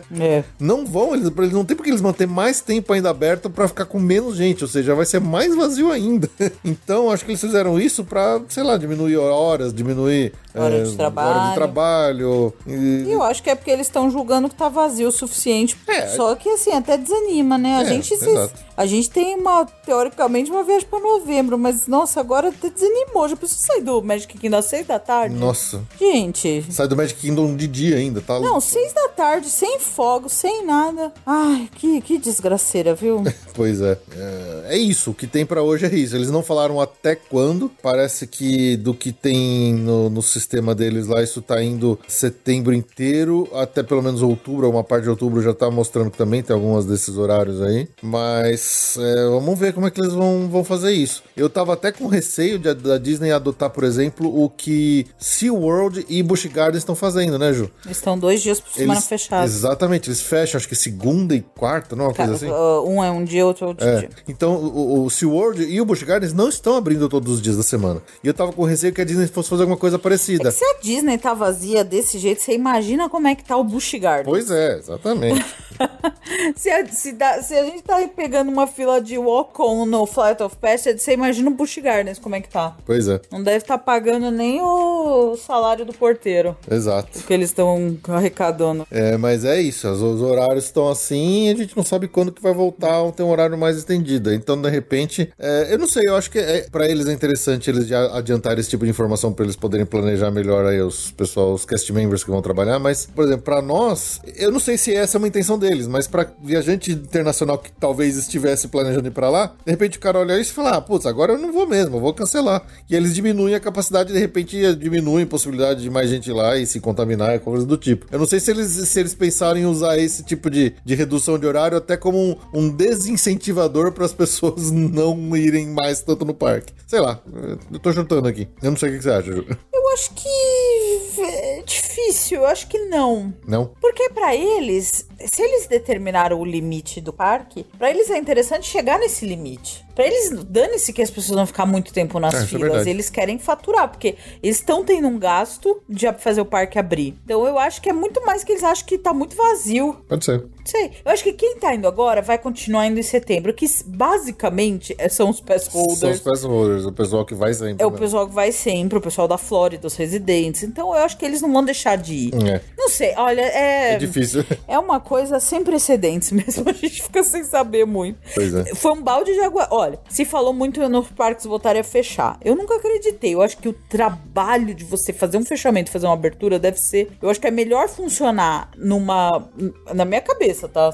Não vão, eles não tem porque eles manter mais tempo ainda aberto pra ficar com menos gente, ou seja, vai ser mais vazio ainda. Então, acho que eles fizeram isso pra, sei lá, diminuir horas, diminuir hora de trabalho. E eu acho que é porque eles estão julgando que tá vazio o suficiente. Só que, assim, até desanima, né? A gente tem teoricamente, uma viagem pra novembro, mas, nossa, agora até desanimou. Já preciso sair do Magic Kingdom às 6 da tarde. Nossa. Gente. Sai do Magic Kingdom de dia ainda, tá? Não, 6 da tarde, sem fogo, sem nada. Ai, que desgraceira, viu? Pois é. É isso. O que tem pra hoje é isso. Eles não falaram até quando. Parece que do que tem no sistema deles lá, isso tá indo setembro inteiro, até pelo menos outubro. Uma parte de outubro já tá mostrando que também tem algumas desses horários aí. Mas vamos ver como é que eles vão fazer isso. Eu tava até com receio da Disney adotar, por exemplo, o que SeaWorld e Busch Gardens estão fazendo, né, Ju? Eles estão 2 dias por semana fechados. Exatamente, eles fecham, acho que segunda e quarta, não é uma coisa assim? Um é um dia, outro é outro dia. Então, o SeaWorld e o Busch Gardens não estão abrindo todos os dias da semana. E eu tava com receio que a Disney fosse fazer alguma coisa parecida. Se a Disney tá vazia desse jeito, você imagina como é que tá o Busch Gardens. Pois é, exatamente. se a gente tá pegando uma fila de walk-on no Flight of Passage, você imagina o Busch Gardens como é que tá. Pois é. Não deve estar pagando nem o salário do porteiro. Exato. Que eles estão arrecadando. Mas é isso, os horários estão assim e a gente não sabe quando que vai voltar a ter um horário mais estendido. Então, de repente, eu não sei, eu acho que pra eles é interessante eles já adiantarem esse tipo de informação pra eles poderem planejar melhor aí os cast members que vão trabalhar, mas, por exemplo, pra nós, eu não sei se essa é uma intenção deles, mas pra viajante internacional que talvez estivesse planejando ir pra lá, de repente o cara olha isso e fala, putz, agora eu não vou mesmo, eu vou cancelar. E eles diminuem a capacidade, de repente diminuem a possibilidade de mais gente ir lá e se contaminar, coisa do tipo. Eu não sei se eles pensaram em usar esse tipo de redução de horário até como um desincentivador para as pessoas não irem mais tanto no parque. Sei lá, eu tô chutando aqui. Eu não sei o que você acha, Ju. Eu acho que é difícil, eu acho que não. Não? Porque pra eles, se eles determinaram o limite do parque, pra eles é interessante chegar nesse limite. Pra eles, dane-se que as pessoas vão ficar muito tempo nas filas. Eles querem faturar, porque eles estão tendo um gasto de fazer o parque abrir. Então eu acho que é muito mais que eles acham que tá muito vazio. Pode ser. Sei. Eu acho que quem tá indo agora vai continuar indo em setembro, que basicamente são os pass holders. São os pass holders, o pessoal que vai sempre. O pessoal que vai sempre, o pessoal da Flórida, os residentes. Então eu acho que eles não vão deixar de ir. Não sei, olha, é difícil. É uma coisa sem precedentes mesmo, a gente fica sem saber muito. Pois é. Foi um balde de água. Olha, olha, se falou muito nos parques voltarem a fechar. Eu nunca acreditei. Eu acho que o trabalho de você fazer um fechamento, fazer uma abertura, deve ser... Eu acho que é melhor funcionar na minha cabeça, tá?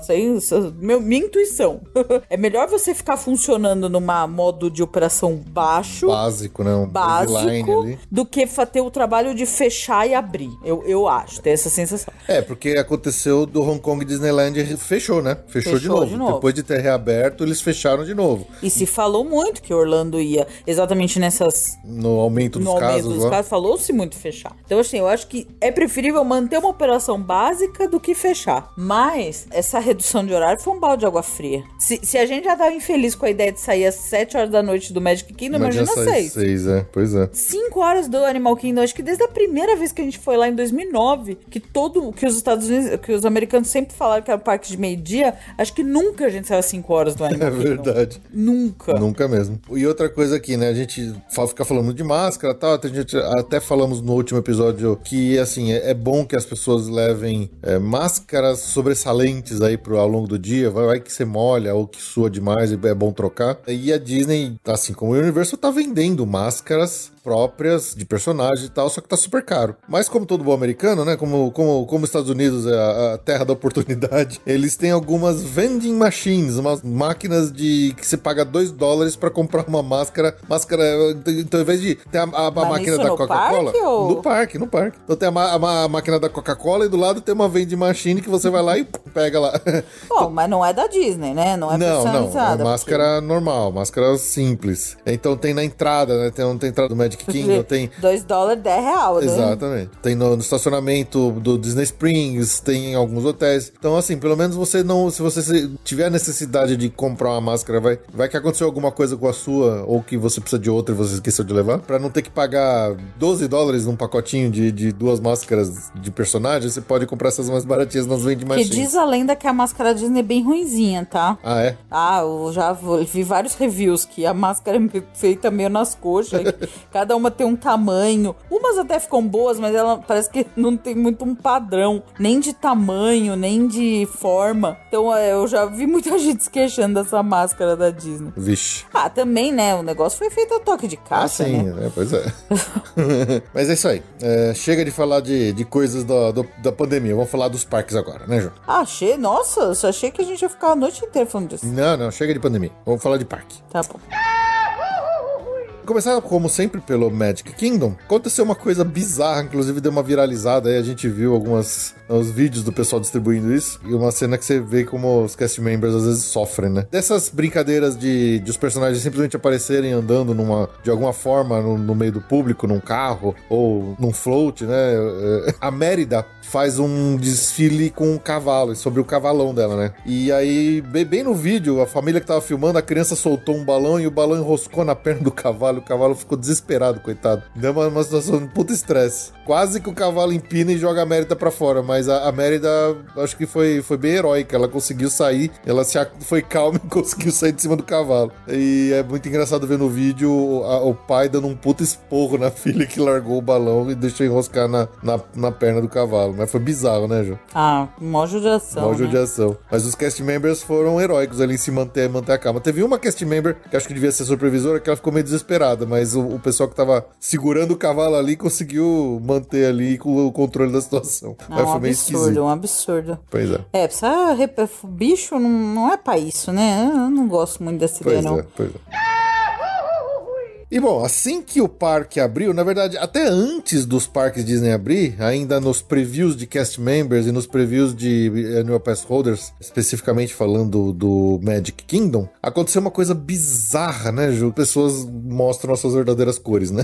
Minha intuição. É melhor você ficar funcionando numa modo de operação baixo... Básico, né? Básico, do que ter o trabalho de fechar e abrir. Eu acho, tem essa sensação. Porque aconteceu do Hong Kong Disneyland, fechou, né? Fechou de novo. Depois de ter reaberto, eles fecharam de novo. E se falou muito que Orlando ia exatamente nessas... No aumento dos casos, falou-se muito fechar. Então, assim, eu acho que é preferível manter uma operação básica do que fechar. Mas, essa redução de horário foi um balde de água fria. Se a gente já tava infeliz com a ideia de sair às 7 horas da noite do Magic Kingdom, imagina 6. 6, pois é. 5 horas do Animal Kingdom. Acho que desde a primeira vez que a gente foi lá em 2009, que os Estados Unidos, que os americanos sempre falaram que era um parque de meio-dia, acho que nunca a gente saiu às 5 horas do Animal Kingdom. É verdade. Nunca. Nunca mesmo. E outra coisa aqui, né? A gente fica falando de máscara e tal, a gente até falamos no último episódio que, assim, é bom que as pessoas levem máscaras sobressalentes aí ao longo do dia, vai que você molha ou que sua demais e é bom trocar. E a Disney, assim como o Universal, tá vendendo máscaras próprias de personagem e tal, só que tá super caro. Mas como todo bom americano, né, como os Estados Unidos é a terra da oportunidade, eles têm algumas vending machines, umas máquinas que você paga $2 pra comprar uma máscara, então ao invés de ter a máquina da Coca-Cola... No parque. Então tem a máquina da Coca-Cola e do lado tem uma vending machine que você vai lá e pega lá. Bom, mas não é da Disney, né? Não é personalizada. Não, é máscara normal, máscara simples. Então tem na entrada, né, tem entrada do Magic Kingdom, tem... $2, R$10, né? Exatamente. Tem no estacionamento do Disney Springs, tem em alguns hotéis. Então, assim, pelo menos você não... Se você tiver a necessidade de comprar uma máscara, vai que aconteceu alguma coisa com a sua, ou que você precisa de outra e você esqueceu de levar, pra não ter que pagar $12 num pacotinho de 2 máscaras de personagem, você pode comprar essas mais baratinhas nas vending machines. Que diz a lenda que a máscara Disney é bem ruinzinha, tá? Ah, é? Eu já vi vários reviews que a máscara é feita meio nas coxas, cada uma tem um tamanho. Umas até ficam boas, mas ela parece que não tem muito um padrão, nem de tamanho, nem de forma. Então eu já vi muita gente se queixando dessa máscara da Disney. Vixe. Também, né? O negócio foi feito a toque de caixa, sim, né? Pois é. Mas é isso aí. Chega de falar de coisas da pandemia. Vamos falar dos parques agora, né, João? Nossa, só achei que a gente ia ficar a noite inteira falando disso. Não, chega de pandemia. Vamos falar de parque. Tá bom. Começar, como sempre, pelo Magic Kingdom. Aconteceu uma coisa bizarra, inclusive deu uma viralizada aí, a gente viu os vídeos do pessoal distribuindo isso, e uma cena que você vê como os cast members às vezes sofrem, né? Dessas brincadeiras de os personagens simplesmente aparecerem andando de alguma forma no meio do público, num carro, ou num float, né? A Mérida faz um desfile com um cavalo, sobre o cavalão dela, né? E aí, bem no vídeo, a família que tava filmando, a criança soltou um balão e o balão enroscou na perna do cavalo. O cavalo ficou desesperado, coitado. Deu uma situação de puta estresse. Quase que o cavalo empina e joga a Mérida pra fora, mas a Mérida, acho que foi bem heróica. Ela conseguiu sair, foi calma e conseguiu sair de cima do cavalo. E é muito engraçado ver no vídeo o pai dando um puta esporro na filha que largou o balão e deixou enroscar na perna do cavalo. Mas foi bizarro, né, Ju? Mó judiação. Mó judiação. Mas os cast members foram heróicos ali em se manter a calma. Teve uma cast member, que acho que devia ser supervisora, que ela ficou meio desesperada, mas o pessoal que tava segurando o cavalo ali conseguiu manter ali com o controle da situação. Mas foi meio esquisito. Um absurdo. Pois é. Bicho não é pra isso, né? Eu não gosto muito dessa ideia, não. Pois é. E bom, assim que o parque abriu, na verdade, até antes dos parques Disney abrir, ainda nos previews de cast members e nos previews de Annual Pass Holders, especificamente falando do Magic Kingdom, aconteceu uma coisa bizarra, né, Ju? Pessoas mostram as suas verdadeiras cores, né?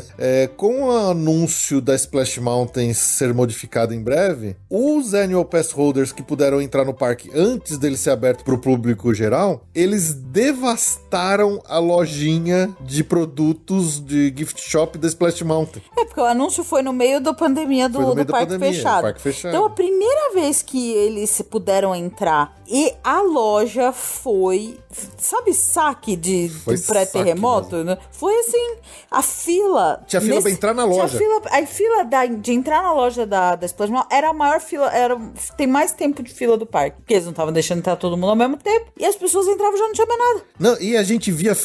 Com o anúncio da Splash Mountain ser modificado em breve, os Annual Pass Holders que puderam entrar no parque antes dele ser aberto para o público geral, eles devastaram a lojinha de produtos anúncios de gift shop da Splash Mountain. Porque o anúncio foi no meio da pandemia do parque fechado. Parque fechado. Então, a primeira vez que eles puderam entrar e a loja foi... Sabe saque de pré-terremoto? Né? Foi assim, a fila... Tinha fila pra entrar na loja. A fila de entrar na loja da Splash Mountain era a maior fila, tem mais tempo de fila do parque. Porque eles não estavam deixando entrar todo mundo ao mesmo tempo. E as pessoas entravam e já não tinha mais nada. Não, e a gente via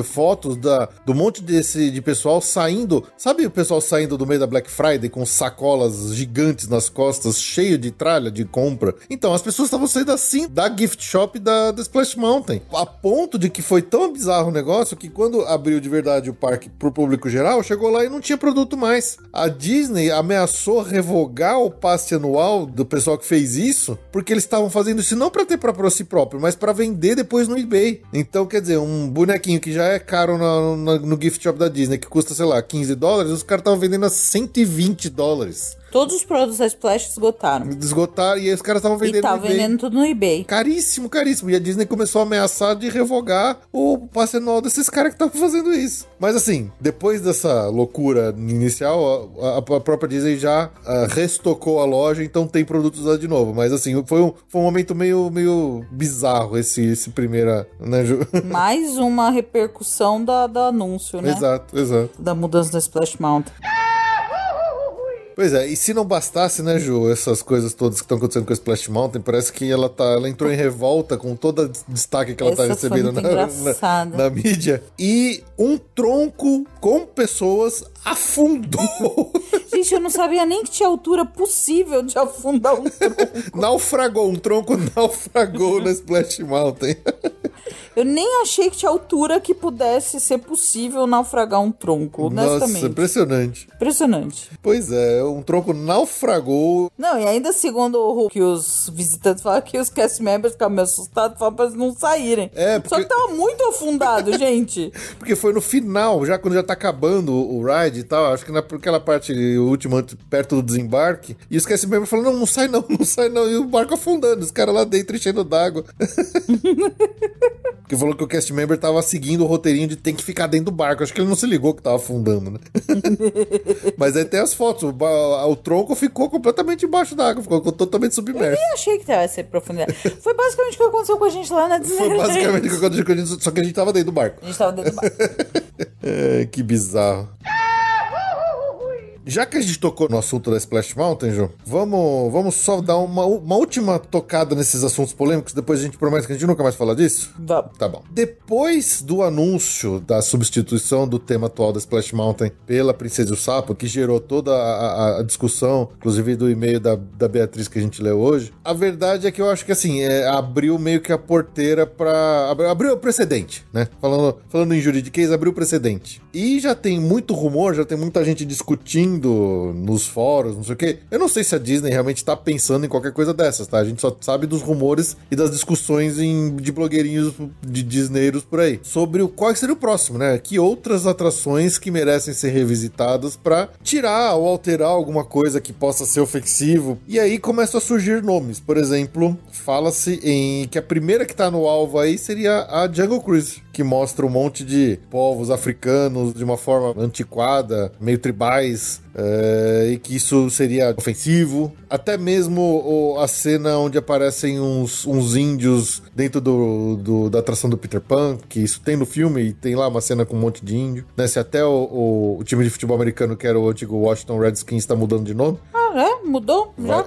fotos do monte de pessoal saindo. Sabe o pessoal saindo do meio da Black Friday com sacolas gigantes nas costas, cheio de tralha de compra? Então, as pessoas estavam saindo assim da gift shop da Splash Mountain. A ponto de que foi tão bizarro o negócio que quando abriu de verdade o parque pro público geral, chegou lá e não tinha produto mais. A Disney ameaçou revogar o passe anual do pessoal que fez isso, porque eles estavam fazendo isso não pra ter pra si próprio, mas pra vender depois no eBay. Então, quer dizer, um bonequinho que já é caro no gift shop da Disney, que custa, sei lá, $15, os caras estavam vendendo a $120. Todos os produtos da Splash esgotaram. Esgotaram e aí os caras estavam vendendo no eBay. E vendendo tudo no eBay. Caríssimo, caríssimo. E a Disney começou a ameaçar de revogar o passe anual desses caras que estavam fazendo isso. Mas assim, depois dessa loucura inicial, a própria Disney já restocou a loja, então tem produtos lá de novo. Mas assim, foi um momento meio bizarro esse primeira, né, Ju? Mais uma repercussão do anúncio, né? Exato. Da mudança da Splash Mountain. Pois é, e se não bastasse, né, Ju, essas coisas todas que estão acontecendo com a Splash Mountain, parece que ela entrou em revolta com todo o destaque que ela tá recebendo na mídia. E um tronco com pessoas afundou. Gente, eu não sabia nem que tinha altura possível de afundar um tronco. Um tronco naufragou na Splash Mountain. Eu nem achei que tinha altura que pudesse ser possível naufragar um tronco, honestamente. Nossa, impressionante. Impressionante. Pois é, um tronco naufragou. Não, e ainda segundo o que os visitantes falam, que os cast members ficaram meio assustados, falaram pra eles não saírem. Só que tava muito afundado, gente. Porque foi no final, já quando já tá acabando o ride e tal, acho que naquela parte última, perto do desembarque, e os cast members falaram, não sai não, e o barco afundando, os caras lá dentro enchendo d'água. Porque falou que o cast member tava seguindo o roteirinho de tem que ficar dentro do barco. Acho que ele não se ligou que tava afundando, né? Mas aí tem as fotos. O tronco ficou completamente embaixo d'água. Ficou totalmente submerso. Eu nem achei que tivesse profundidade. Foi basicamente o que aconteceu com a gente lá na Disney. Foi basicamente o que aconteceu com a gente, só que a gente tava dentro do barco. A gente tava dentro do barco. Que bizarro. Já que a gente tocou no assunto da Splash Mountain, João, vamos só dar uma última tocada nesses assuntos polêmicos, depois a gente promete que a gente nunca mais fala disso? Vamos. Tá bom. Depois do anúncio da substituição do tema atual da Splash Mountain pela Princesa e o Sapo, que gerou toda a discussão, inclusive do e-mail da Beatriz que a gente leu hoje, a verdade é que eu acho que assim, abriu meio que a porteira pra... Abriu o precedente, né? Falando em juridiquês, abriu o precedente. E já tem muito rumor, já tem muita gente discutindo nos fóruns, não sei o que. Eu não sei se a Disney realmente tá pensando em qualquer coisa dessas, tá? A gente só sabe dos rumores e das discussões de blogueirinhos de Disneyros por aí. Sobre qual seria o próximo, né? Que outras atrações que merecem ser revisitadas pra tirar ou alterar alguma coisa que possa ser ofensivo. E aí começam a surgir nomes. Por exemplo, fala-se em que a primeira que tá no alvo aí seria a Jungle Cruise, que mostra um monte de povos africanos de uma forma antiquada, meio tribais, e que isso seria ofensivo. Até mesmo a cena onde aparecem uns índios dentro da atração do Peter Pan, que isso tem no filme, e tem lá uma cena com um monte de índio, né? Se até o time de futebol americano, que era o antigo Washington Redskins, está mudando de nome. Mudou? Já?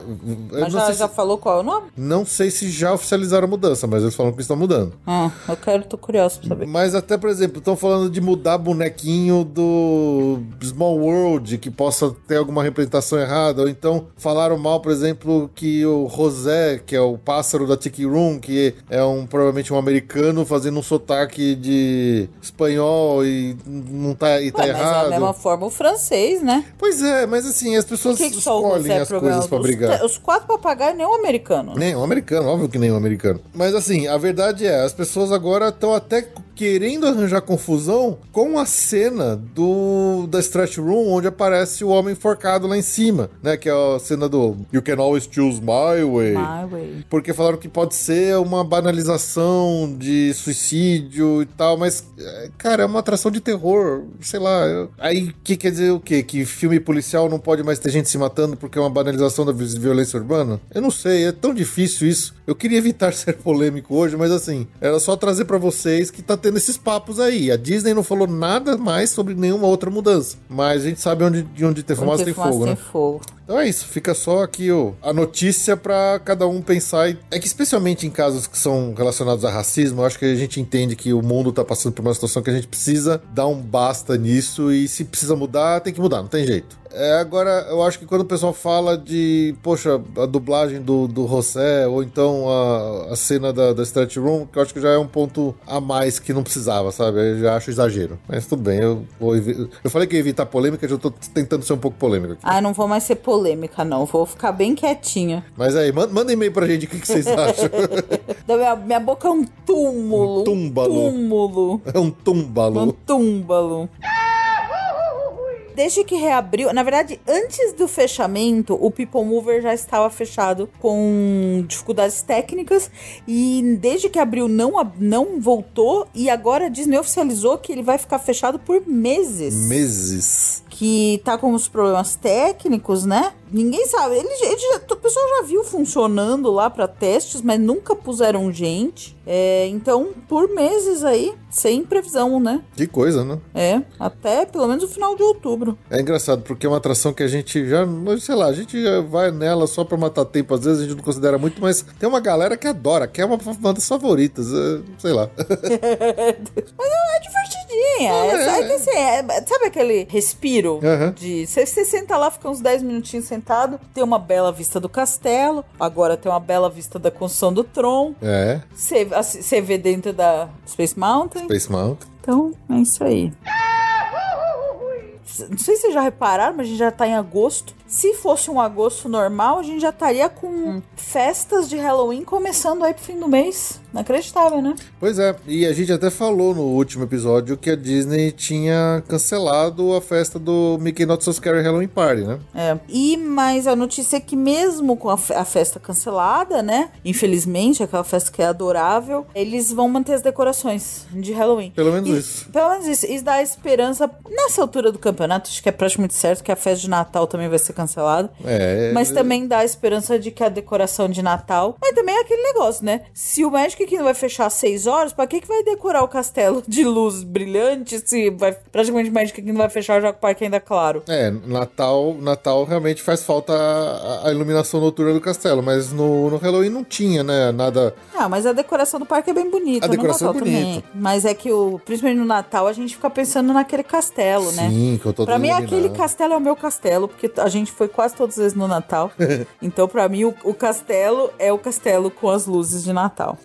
Mas já falou qual é o nome? Não sei se já oficializaram a mudança, mas eles falam que estão mudando. Tô curioso pra saber. Mas até, por exemplo, estão falando de mudar bonequinho do Small World, que possa ter alguma representação errada, ou então falaram mal, por exemplo, que o José, que é o pássaro da Tiki Room, que é provavelmente um americano fazendo um sotaque de espanhol e não tá, e tá errado. Mas da mesma forma o francês, né? Pois é, mas assim, as pessoas escolhem as coisas pra brigar. Os 4 papagaios nem um americano. Nem um americano, óbvio que nem um americano. Mas assim, a verdade é, as pessoas agora estão até querendo arranjar confusão com a cena da Stretch Room, onde aparece o homem enforcado lá em cima, né? Que é a cena do You Can Always Choose My Way. My Way. Porque falaram que pode ser uma banalização de suicídio e tal, mas, cara, é uma atração de terror, sei lá. Aí, que quer dizer o quê? Que filme policial não pode mais ter gente se matando porque é uma banalização da violência urbana? Eu não sei, é tão difícil isso. Eu queria evitar ser polêmico hoje, mas assim, era só trazer pra vocês que tá tendo esses papos aí. A Disney não falou nada mais sobre nenhuma outra mudança, mas a gente sabe de onde tem fumaça tem fogo, né? Então é isso, fica só aqui a notícia pra cada um pensar. É que especialmente em casos que são relacionados a racismo, eu acho que a gente entende que o mundo tá passando por uma situação que a gente precisa dar um basta nisso, e se precisa mudar, tem que mudar, não tem jeito. Agora, eu acho que quando o pessoal fala de, poxa, a dublagem do José, ou então a cena da Stretch Room, que eu acho que já é um ponto a mais que não precisava, sabe? Eu já acho exagero. Mas tudo bem, eu falei que ia evitar polêmica, já tô tentando ser um pouco polêmico aqui. Ah, não vou mais ser polêmica, não. Vou ficar bem quietinha. Mas aí, manda e-mail pra gente o que vocês acham. Minha boca é um túmulo. Um túmbalo. É um túmbalo. Um túmbalo. Desde que reabriu, na verdade, antes do fechamento, o People Mover já estava fechado com dificuldades técnicas, e desde que abriu não voltou, e agora a Disney oficializou que ele vai ficar fechado por meses. Que tá com os problemas técnicos, né? Ninguém sabe. O pessoal já viu funcionando lá pra testes, mas nunca puseram gente. Então, por meses aí, sem previsão, né? Que coisa, né? Até pelo menos o final de outubro. É engraçado, porque é uma atração que a gente já, sei lá, a gente já vai nela só pra matar tempo. Às vezes a gente não considera muito, mas tem uma galera que adora, que é uma das favoritas, sei lá. Mas é divertidinha. Sabe aquele respiro? Uhum. Você senta lá, fica uns 10 minutinhos sentado, tem uma bela vista do castelo, agora tem uma bela vista da construção do Tron. Você vê dentro da Space Mountain. Então, é isso aí. Não sei se vocês já repararam, mas a gente já tá em agosto. Se fosse um agosto normal, a gente já estaria com festas de Halloween começando aí pro fim do mês. Inacreditável, né? Pois é, e a gente até falou no último episódio que a Disney tinha cancelado a festa do Mickey Not So Scary Halloween Party, né? Mas a notícia é que mesmo com a festa cancelada, né? Infelizmente, aquela festa que é adorável, eles vão manter as decorações de Halloween. Pelo menos isso. Pelo menos isso. Isso dá esperança nessa altura do campeonato. Acho que é praticamente certo que a festa de Natal também vai ser cancelada. Mas também dá a esperança de que a decoração de Natal... Mas também é aquele negócio, né? Se o Magic Kingdom vai fechar às 6 horas, pra que vai decorar o castelo de luz brilhante se praticamente o Magic Kingdom vai fechar já com o parque ainda claro? Natal realmente faz falta a iluminação noturna do castelo, mas no Halloween não tinha, né? Nada... mas a decoração do parque é bem bonita. A decoração é bonita. Também. Mas é que, principalmente no Natal, a gente fica pensando naquele castelo, né? Sim, que eu tô pra mim, aquele castelo é o meu castelo, porque a gente foi quase todas as vezes no Natal. Então, pra mim, o castelo é o castelo com as luzes de Natal.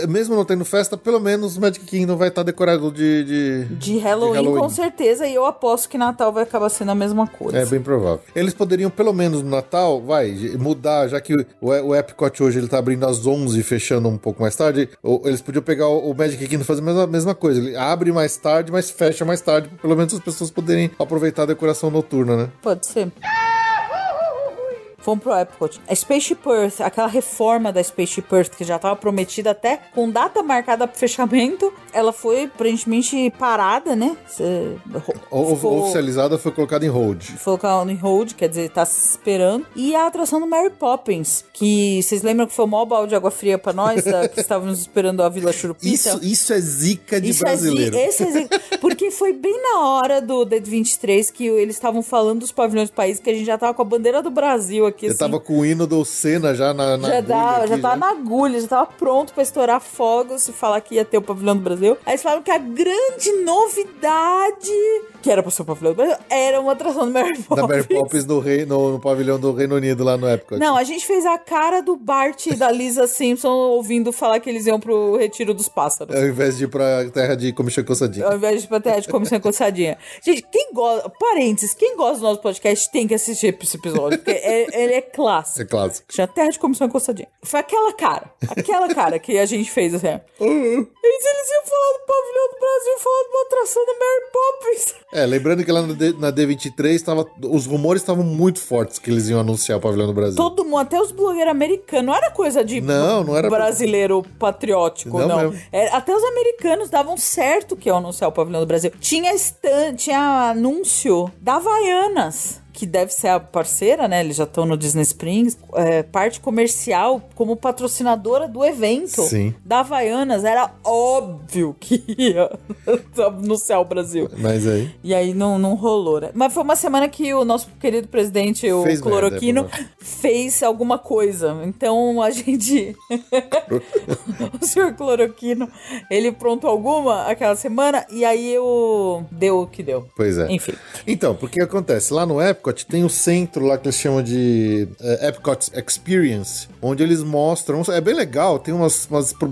Mesmo não tendo festa, pelo menos o Magic Kingdom vai estar decorado de Halloween, com certeza, e eu aposto que Natal vai acabar sendo a mesma coisa. É bem provável. Eles poderiam, pelo menos no Natal, mudar, já que o Epcot hoje ele tá abrindo às 11 e fechando um pouco mais tarde, eles podiam pegar o Magic Kingdom e fazer a mesma coisa. Ele abre mais tarde, mas fecha mais tarde, pra pelo menos as pessoas poderem aproveitar a decoração noturna, né? Pode ser. Vamos pro Epcot. A Spaceship Earth, aquela reforma da Spaceship Earth que já estava prometida até com data marcada pro fechamento, ela foi aparentemente parada, né? Oficializada, foi colocada em hold. Foi colocada em hold, quer dizer, tá se esperando. E a atração do Mary Poppins, que vocês lembram que foi o maior balde de água fria pra nós, que estávamos esperando a Vila Churupita? Isso é zica de brasileiro. Esse é zica, porque foi bem na hora do D23 que eles estavam falando dos pavilhões do país, que a gente já tava com a bandeira do Brasil aqui. Eu tava com o hino do Senna já na agulha. Já tava na agulha, já tava pronto pra estourar fogos e falar que ia ter o pavilhão do Brasil. Aí eles falaram que a grande novidade, que era pro seu pavilhão do Brasil, era uma atração do Mary Poppins. Da Mary Poppins no pavilhão do Reino Unido, lá no Epcot. Não, a gente fez a cara do Bart e da Lisa Simpson ouvindo falar que eles iam pro Retiro dos Pássaros. Ao invés de ir pra terra de comissão coçadinha. Ao invés de ir pra terra de comissão coçadinha. Gente, quem gosta do nosso podcast tem que assistir esse episódio, porque é ele é clássico. É clássico. Tinha terra de comissão encostadinha. Foi aquela cara que a gente fez assim. Eles iam falar do pavilhão do Brasil, falar de uma atração da Mary Poppins. Lembrando que lá na D23 os rumores estavam muito fortes que eles iam anunciar o pavilhão do Brasil. Todo mundo, até os blogueiros americanos, não era coisa de não era brasileiro patriótico, não. Até os americanos davam certo que iam anunciar o pavilhão do Brasil. Tinha anúncio da Havaianas, que deve ser a parceira, né? Eles já estão no Disney Springs, parte comercial, como patrocinadora do evento. Sim. Da Havaianas. Era óbvio que ia anunciar o Brasil. Mas aí... E aí não rolou, né? Mas foi uma semana que o nosso querido presidente, o Cloroquino, fez alguma coisa. Então a gente... o senhor Cloroquino, ele prontou alguma aquela semana e aí deu o que deu. Pois é. Enfim. Então, porque acontece? Lá no Epcot tem o centro lá que eles chamam de Epcot Experience, onde eles mostram... É bem legal, tem umas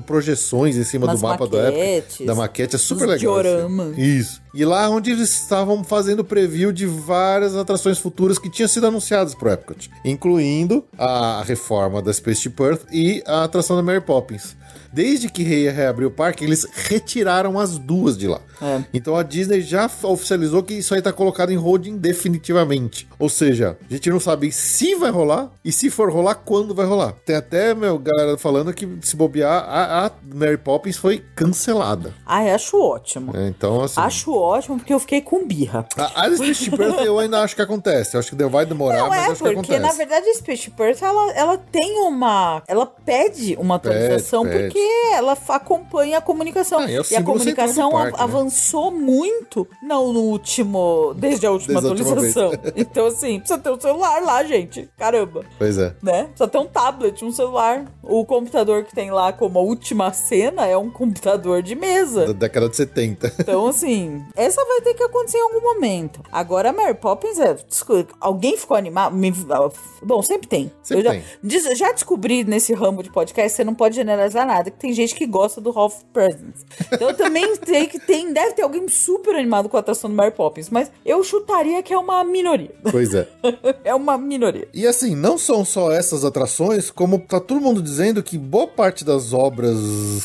projeções em cima do mapa do Epcot. Da maquete, é super legal. Diorama. Assim. Isso. E lá onde eles estavam fazendo preview de várias atrações futuras que tinham sido anunciadas pro Epcot, incluindo a reforma da Spaceship Earth e a atração da Mary Poppins. Desde que reabriu o parque, eles retiraram as duas de lá. Então a Disney já oficializou que isso aí tá colocado em holding definitivamente. Ou seja, a gente não sabe se vai rolar e se for rolar, quando vai rolar. Tem até, galera falando que se bobear, a Mary Poppins foi cancelada. Acho ótimo. Então, assim... Acho ótimo porque eu fiquei com birra. A Spaceship Earth eu ainda acho que acontece. Eu acho que vai demorar, mas acho que acontece. Porque, na verdade, a Spaceship Earth, ela tem ela pede uma atualização porque ela acompanha a comunicação. E a comunicação avançou muito desde a última atualização. Então, assim, precisa ter um celular lá, gente. Caramba. Pois é. Né? Precisa ter um tablet, um celular. O computador que tem lá como a última cena é um computador de mesa. Da década de 70. Então, assim, essa vai ter que acontecer em algum momento. Agora, a Mary Poppins alguém ficou animado? Bom, sempre tem. Já descobri nesse ramo de podcast, você não pode generalizar nada, que tem gente que gosta do Hall of Presidents. Então, eu também sei que deve ter alguém super animado com a atração do Mary Poppins, mas eu chutaria que é uma minoria. Pois é. É uma minoria. E assim, não são só essas atrações, como tá todo mundo dizendo que boa parte das obras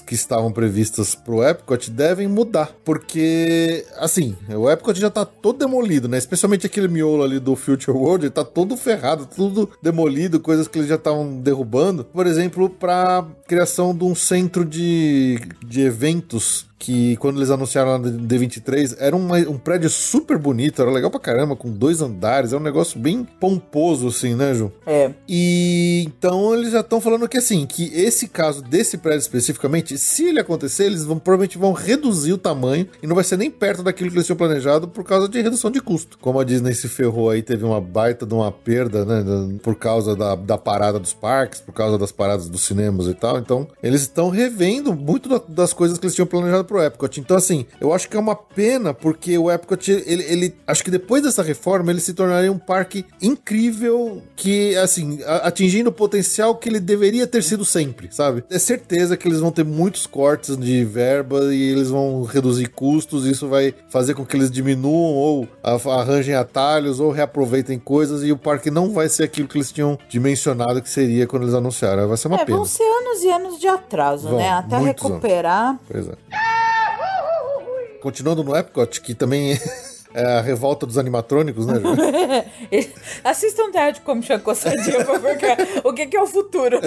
que estavam previstas pro Epcot devem mudar, porque, assim, o Epcot já tá todo demolido, né? Especialmente aquele miolo ali do Future World, ele tá todo ferrado, tudo demolido, coisas que eles já estavam derrubando. Por exemplo, pra criação de um centro de eventos, que quando eles anunciaram lá no D23, era um prédio super bonito, era legal pra caramba, com 2 andares, é um negócio bem pomposo, assim, né, Ju? E então eles já estão falando que, assim, que esse caso desse prédio especificamente, se ele acontecer, eles provavelmente vão reduzir o tamanho e não vai ser nem perto daquilo que eles tinham planejado por causa de redução de custo. Como a Disney se ferrou aí, teve uma baita de uma perda, né, por causa da parada dos parques, por causa das paradas dos cinemas e tal, então eles estão revendo muito das coisas que eles tinham planejado pro Epcot. Então, assim, eu acho que é uma pena, porque o Epcot, ele acho que depois dessa reforma, ele se tornaria um parque incrível, que, assim, atingindo o potencial que ele deveria ter sido sempre, sabe? É certeza que eles vão ter muitos cortes de verba e eles vão reduzir custos, e isso vai fazer com que eles diminuam ou arranjem atalhos ou reaproveitem coisas, e o parque não vai ser aquilo que eles tinham dimensionado que seria quando eles anunciaram. Vai ser uma pena. Vão ser anos e anos de atraso, né? Até recuperar. Anos. Pois é. Continuando no Epcot, que também é a revolta dos animatrônicos, né, Ju? Assistam tarde como Chão Coçadinha pra ver o que é o futuro.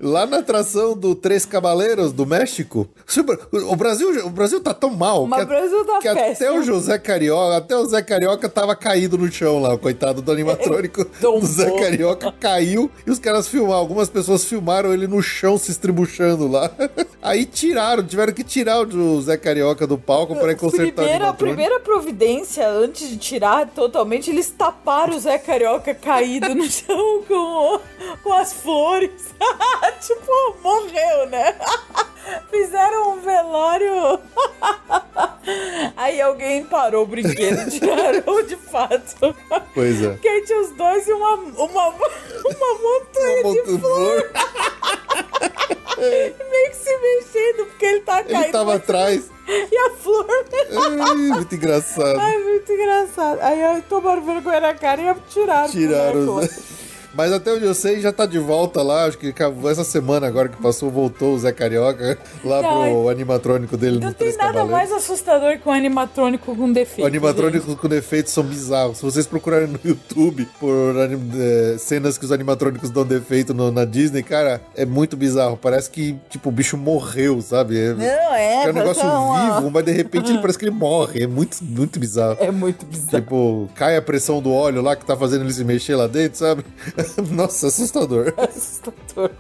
Lá na atração do Três Cavaleiros do México, o Brasil tá tão mal que até o Zé Carioca tava caído no chão lá, o coitado do animatrônico do Zé Carioca caiu e os caras filmaram, algumas pessoas filmaram ele no chão se estribuchando lá. Aí tiveram que tirar o Zé Carioca do palco para consertar o animatrônico. A primeira providência, antes de tirar totalmente, eles taparam o Zé Carioca caído no chão com as flores. Tipo, morreu, né? Fizeram um velório. Aí alguém parou o brinquedo, tiraram de fato. Pois é. Porque aí tinha os dois e uma montanha de flor. Meio que se mexendo, porque ele tava caído. Ele tava atrás. E a flor. Ai, muito engraçado. Ai, muito engraçado. Aí tomaram vergonha na cara e tiraram. Mas até onde eu sei, já tá de volta lá. Acho que acabou essa semana agora que passou, voltou o Zé Carioca lá pro animatrônico dele. Não tem nada mais assustador que um animatrônico com defeito. Animatrônicos com defeitos são bizarros. Se vocês procurarem no YouTube por cenas que os animatrônicos dão defeito na Disney, cara, é muito bizarro. Parece que, tipo, o bicho morreu, sabe? É um negócio vivo, mas de repente ele parece que ele morre. É muito, muito bizarro. É muito bizarro. Tipo, cai a pressão do óleo lá que tá fazendo ele se mexer lá dentro, sabe? Nossa, assustador. Assustador.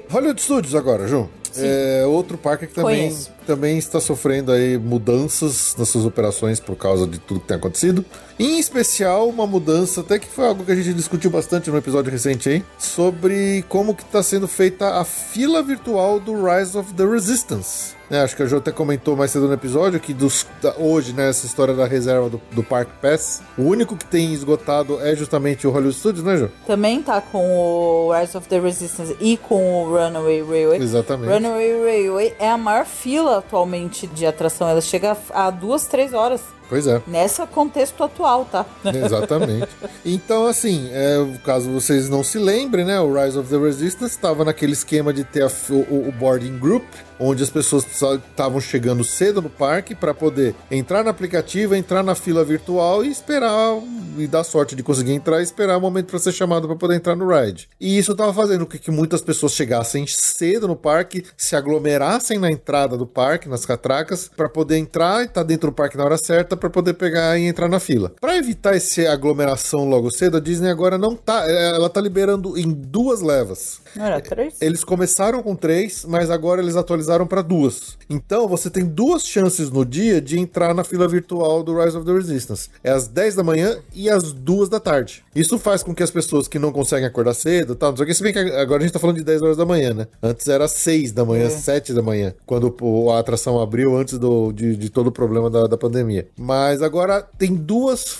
Hollywood Studios agora, João. É outro parque que também está sofrendo aí mudanças nas suas operações por causa de tudo que tem acontecido. Em especial, uma mudança, até que foi algo que a gente discutiu bastante no episódio recente aí, sobre como que está sendo feita a fila virtual do Rise of the Resistance. Acho que a Jo até comentou mais cedo no episódio que hoje, né, essa história da reserva do Park Pass, o único que tem esgotado é justamente o Hollywood Studios, né, Jo? Também tá com o Rise of the Resistance e com o Runaway Railway. Exatamente. Runaway Railway é a maior fila atualmente de atração, ela chega a 2-3 horas. Pois é. Nesse contexto atual, tá? Exatamente. Então, assim, caso vocês não se lembrem, né? O Rise of the Resistance estava naquele esquema de ter o boarding group, onde as pessoas estavam chegando cedo no parque para poder entrar no aplicativo, entrar na fila virtual e esperar, e dar sorte de conseguir entrar e esperar o momento para ser chamado para poder entrar no ride. E isso estava fazendo com que muitas pessoas chegassem cedo no parque, se aglomerassem na entrada do parque, nas catracas, para poder entrar e estar dentro do parque na hora certa para poder pegar e entrar na fila. Para evitar essa aglomeração logo cedo, a Disney agora não tá, ela tá liberando em 2 levas. Não era 3? Eles começaram com 3, mas agora eles atualizaram para 2. Então você tem 2 chances no dia de entrar na fila virtual do Rise of the Resistance. É às 10 da manhã e às 2 da tarde. Isso faz com que as pessoas que não conseguem acordar cedo, tá, não sei o que, se bem que agora a gente tá falando de 10 horas da manhã, né? Antes era 6 da manhã, 7 da manhã, quando a atração abriu antes de todo o problema da pandemia. Mas agora tem duas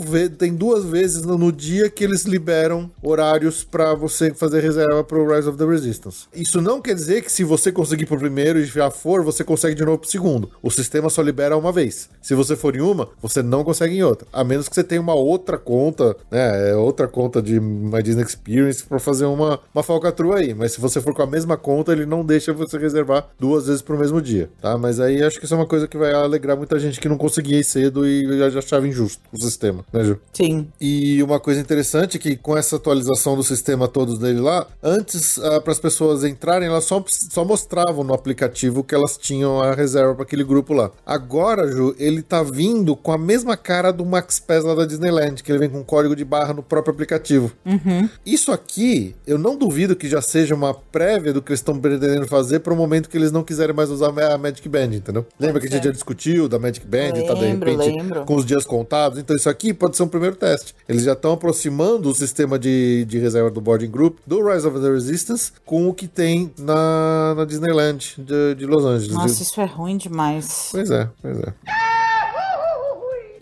vezes no dia que eles liberam horários para você fazer reserva pro Rise of the Resistance. Isso não quer dizer que se você conseguir pro primeiro e já for, você consegue de novo pro segundo. O sistema só libera uma vez. Se você for em uma, você não consegue em outra. A menos que você tenha uma outra conta, né? Outra conta de My Disney Experience para fazer uma falcatrua aí. Mas se você for com a mesma conta, ele não deixa você reservar 2 vezes pro mesmo dia, tá? Mas aí acho que isso é uma coisa que vai alegrar muita gente que não conseguia ir cedo e já achava injusto o sistema, né, Ju? Sim. E uma coisa interessante é que com essa atualização do sistema todos dele lá, antes, para as pessoas entrarem, elas só mostravam no aplicativo que elas tinham a reserva para aquele grupo lá. Agora, Ju, ele tá vindo com a mesma cara do Max Pass lá da Disneyland, que ele vem com código de barra no próprio aplicativo. Isso aqui, eu não duvido que já seja uma prévia do que eles estão pretendendo fazer para o momento que eles não quiserem mais usar a Magic Band, entendeu? Lembra que a gente já discutiu da Magic Band e tá, de repente, com os dias contados? Então isso aqui pode ser um primeiro teste. Eles já estão aproximando o sistema de reserva do boarding group do Rise of the Resistance com o que tem na Disneyland de Los Angeles. Nossa, isso é ruim demais. Pois é.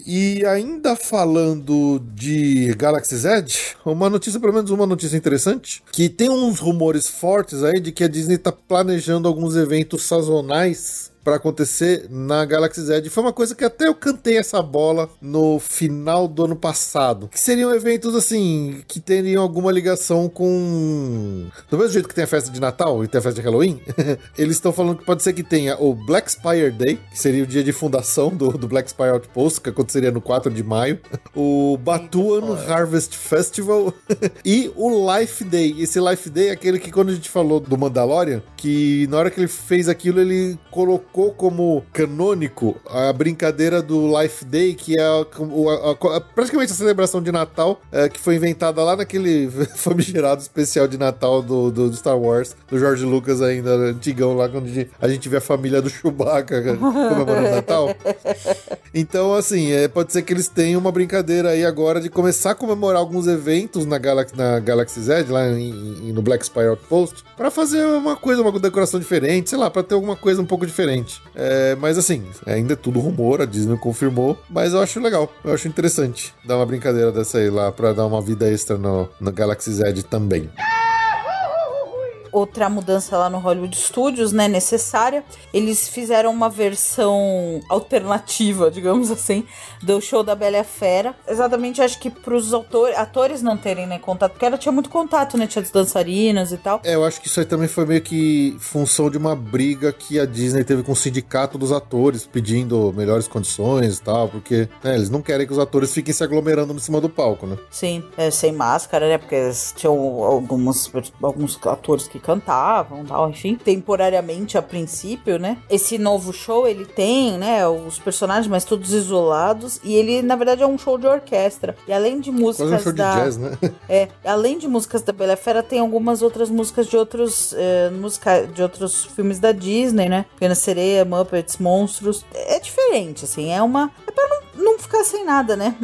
E ainda falando de Galaxy's Edge, pelo menos uma notícia interessante, que tem uns rumores fortes aí de que a Disney tá planejando alguns eventos sazonais para acontecer na Galaxy's Edge. Foi uma coisa que até eu cantei essa bola no final do ano passado. Que seriam eventos, assim, que teriam alguma ligação com... Do mesmo jeito que tem a festa de Natal e tem a festa de Halloween, eles estão falando que pode ser que tenha o Black Spire Day, que seria o dia de fundação do Black Spire Outpost, que aconteceria no 4 de maio, o Batuan Harvest Festival e o Life Day. Esse Life Day é aquele que, quando a gente falou do Mandalorian, que na hora que ele fez aquilo, ele colocou como canônico a brincadeira do Life Day, que é praticamente a celebração de Natal, que foi inventada lá naquele famigerado especial de Natal do Star Wars, do George Lucas ainda, antigão lá, quando a gente vê a família do Chewbacca comemorando Natal. Então, assim, pode ser que eles tenham uma brincadeira aí agora de começar a comemorar alguns eventos na Galaxy's Edge, lá no Black Spire Outpost, pra fazer uma decoração diferente, sei lá, pra ter alguma coisa um pouco diferente. Mas assim, ainda é tudo rumor, a Disney não confirmou, mas eu acho legal, eu acho interessante dar uma brincadeira dessa aí lá pra dar uma vida extra no Galaxy's Edge também. outra mudança lá no Hollywood Studios, né, necessária. Eles fizeram uma versão alternativa, digamos assim, do show da Bela e a Fera. Exatamente, acho que pros atores não terem, né, contato, porque ela tinha muito contato, né, tinha as dançarinas e tal. Eu acho que isso aí também foi meio que função de uma briga que a Disney teve com o sindicato dos atores, pedindo melhores condições e tal, porque né, eles não querem que os atores fiquem se aglomerando em cima do palco, né? Sim, sem máscara, né, porque tinham alguns atores que cantavam e tal, enfim, temporariamente a princípio, né. Esse novo show, ele tem, né, os personagens, mas todos isolados, e ele, na verdade, é um show de orquestra. E além de músicas quase um show de jazz, né? Além de músicas da Bela e a Fera, tem algumas outras músicas de outros filmes da Disney, né? Pequena Sereia, Muppets, Monstros. É diferente, assim, é pra não ficar sem nada, né?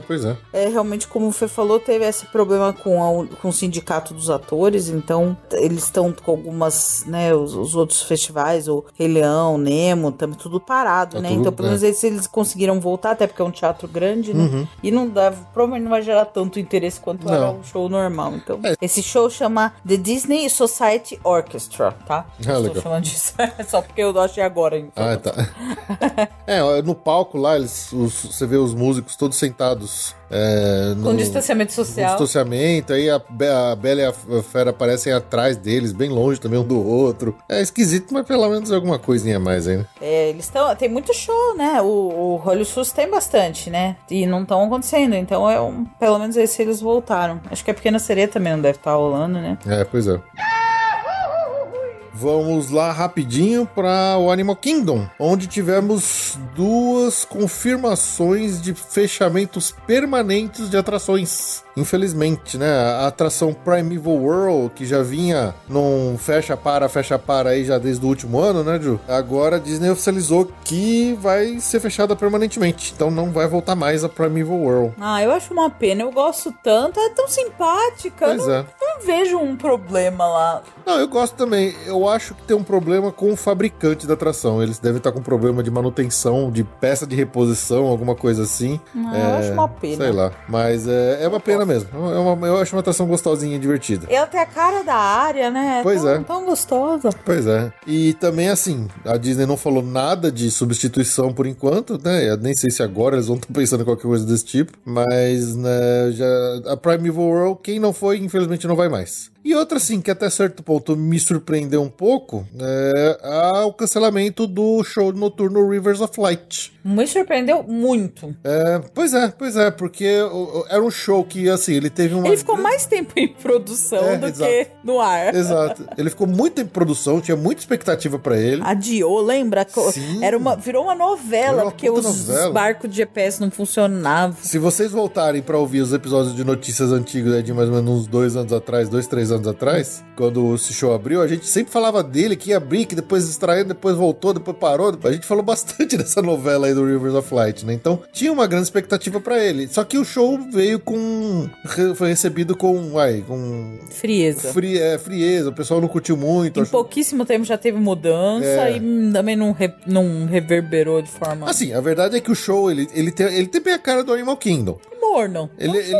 Pois é. Realmente, como o Fê falou, teve esse problema com o sindicato dos atores, então eles estão com algumas, né, os outros festivais, o Rei Leão, Nemo, também tudo parado, né? Então, pelo menos eles conseguiram voltar, até porque é um teatro grande, né? E provavelmente não vai gerar tanto interesse quanto era o show normal. Então, esse show chama The Disney Society Orchestra, tá? Estou chamando disso. Só porque eu achei agora. Então. Tá. No palco lá, você vê os músicos todos sentados com distanciamento social. Com distanciamento, aí a Bela e a Fera aparecem atrás deles, bem longe também um do outro. É esquisito, mas pelo menos é alguma coisinha a mais aí, né? Eles tem muito show, né? O Hollywood Studios tem bastante, né? E não estão acontecendo, então pelo menos esse eles voltaram. Acho que a Pequena Sereia também não deve estar rolando, né? Pois é. Vamos lá rapidinho para o Animal Kingdom, onde tivemos 2 confirmações de fechamentos permanentes de atrações. Infelizmente, né? A atração Primeval World, que já vinha num fecha-para aí já desde o último ano, né, Ju? Agora a Disney oficializou que vai ser fechada permanentemente. Então não vai voltar mais a Primeval World. Eu acho uma pena. Eu gosto tanto. É tão simpática. Pois não vejo um problema lá. Não, eu gosto também. Eu acho que tem um problema com o fabricante da atração. Eles devem estar com problema de manutenção, de peça de reposição, alguma coisa assim. Eu acho uma pena. Sei lá. Mas é uma pena mesmo. Eu acho uma atração gostosinha e divertida. Ela tem a cara da área, né? Tão gostosa. Pois é. E também, assim, a Disney não falou nada de substituição por enquanto, né? Eu nem sei se agora eles vão estar pensando em qualquer coisa desse tipo. Mas, né, a Primeval World, quem não foi, infelizmente não vai mais. E outra, assim, que até certo ponto me surpreendeu um pouco, o cancelamento do show noturno Rivers of Light. Me surpreendeu muito. Pois é, porque era um show que, assim, ele teve uma... Ele ficou mais tempo em produção do que no ar. Exato. Ele ficou muito tempo em produção, tinha muita expectativa pra ele. Adiou, lembra? Sim. Virou uma novela, porque os barcos de GPS não funcionavam. Se vocês voltarem pra ouvir os episódios de notícias antigos, de mais ou menos uns 2 anos atrás, 2, 3 anos atrás, quando esse show abriu, a gente sempre falava dele, que ia abrir, que depois extraiu, depois voltou, depois parou. A gente falou bastante dessa novela aí do Rivers of Light, né? Então, tinha uma grande expectativa pra ele. Só que o show veio foi recebido com frieza. Frieza. O pessoal não curtiu muito. Em pouquíssimo tempo já teve mudança e também não reverberou de forma... Assim, a verdade é que o show, ele tem bem a cara do Animal Kingdom. Morno.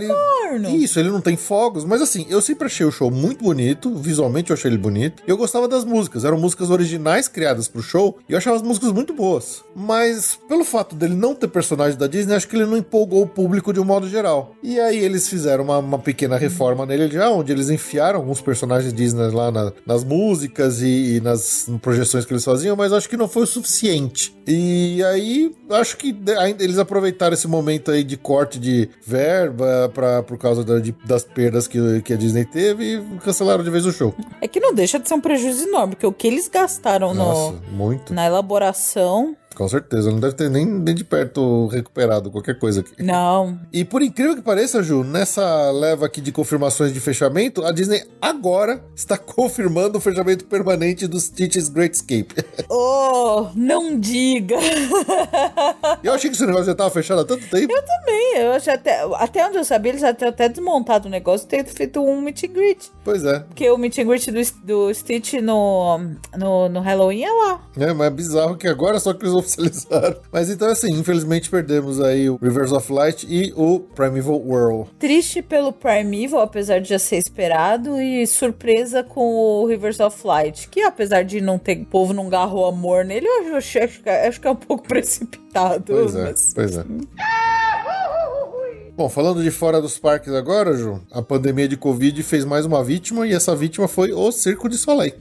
Morno. Isso, ele não tem fogos, mas assim, eu sempre achei o show muito bonito, visualmente eu achei ele bonito, e eu gostava das músicas, eram músicas originais criadas pro show, e eu achava as músicas muito boas. Mas, pelo fato dele não ter personagem da Disney, acho que ele não empolgou o público de um modo geral. E aí eles fizeram uma pequena reforma nele já, onde eles enfiaram alguns personagens Disney lá nas músicas e nas projeções que eles faziam, mas acho que não foi o suficiente. E aí, acho que eles aproveitaram esse momento aí de corte de verba por causa das perdas que a Disney teve e cancelaram de vez o show. É que não deixa de ser um prejuízo enorme, porque o que eles gastaram muito. Na elaboração... Com certeza, não deve ter nem de perto recuperado qualquer coisa aqui. Não. E por incrível que pareça, Ju, nessa leva aqui de confirmações de fechamento, a Disney agora está confirmando o fechamento permanente dos Stitch's Great Escape. Oh, não diga! Eu achei que esse negócio já estava fechado há tanto tempo. Eu também, eu achei até onde eu sabia, eles até desmontado o negócio e ter feito um meet and greet. Pois é. Porque o meet and greet do Stitch no Halloween é lá. Mas é bizarro que agora só que eles vão oficializaram. Mas então, assim, infelizmente perdemos aí o Rivers of Light e o Primeval Whirl. Triste pelo Primeval, apesar de já ser esperado, e surpresa com o Rivers of Light, que apesar de não ter, o povo não garrou amor nele, eu acho que é um pouco precipitado. Pois é. Bom, falando de fora dos parques agora, Ju, a pandemia de Covid fez mais uma vítima, e essa vítima foi o Cirque du Soleil,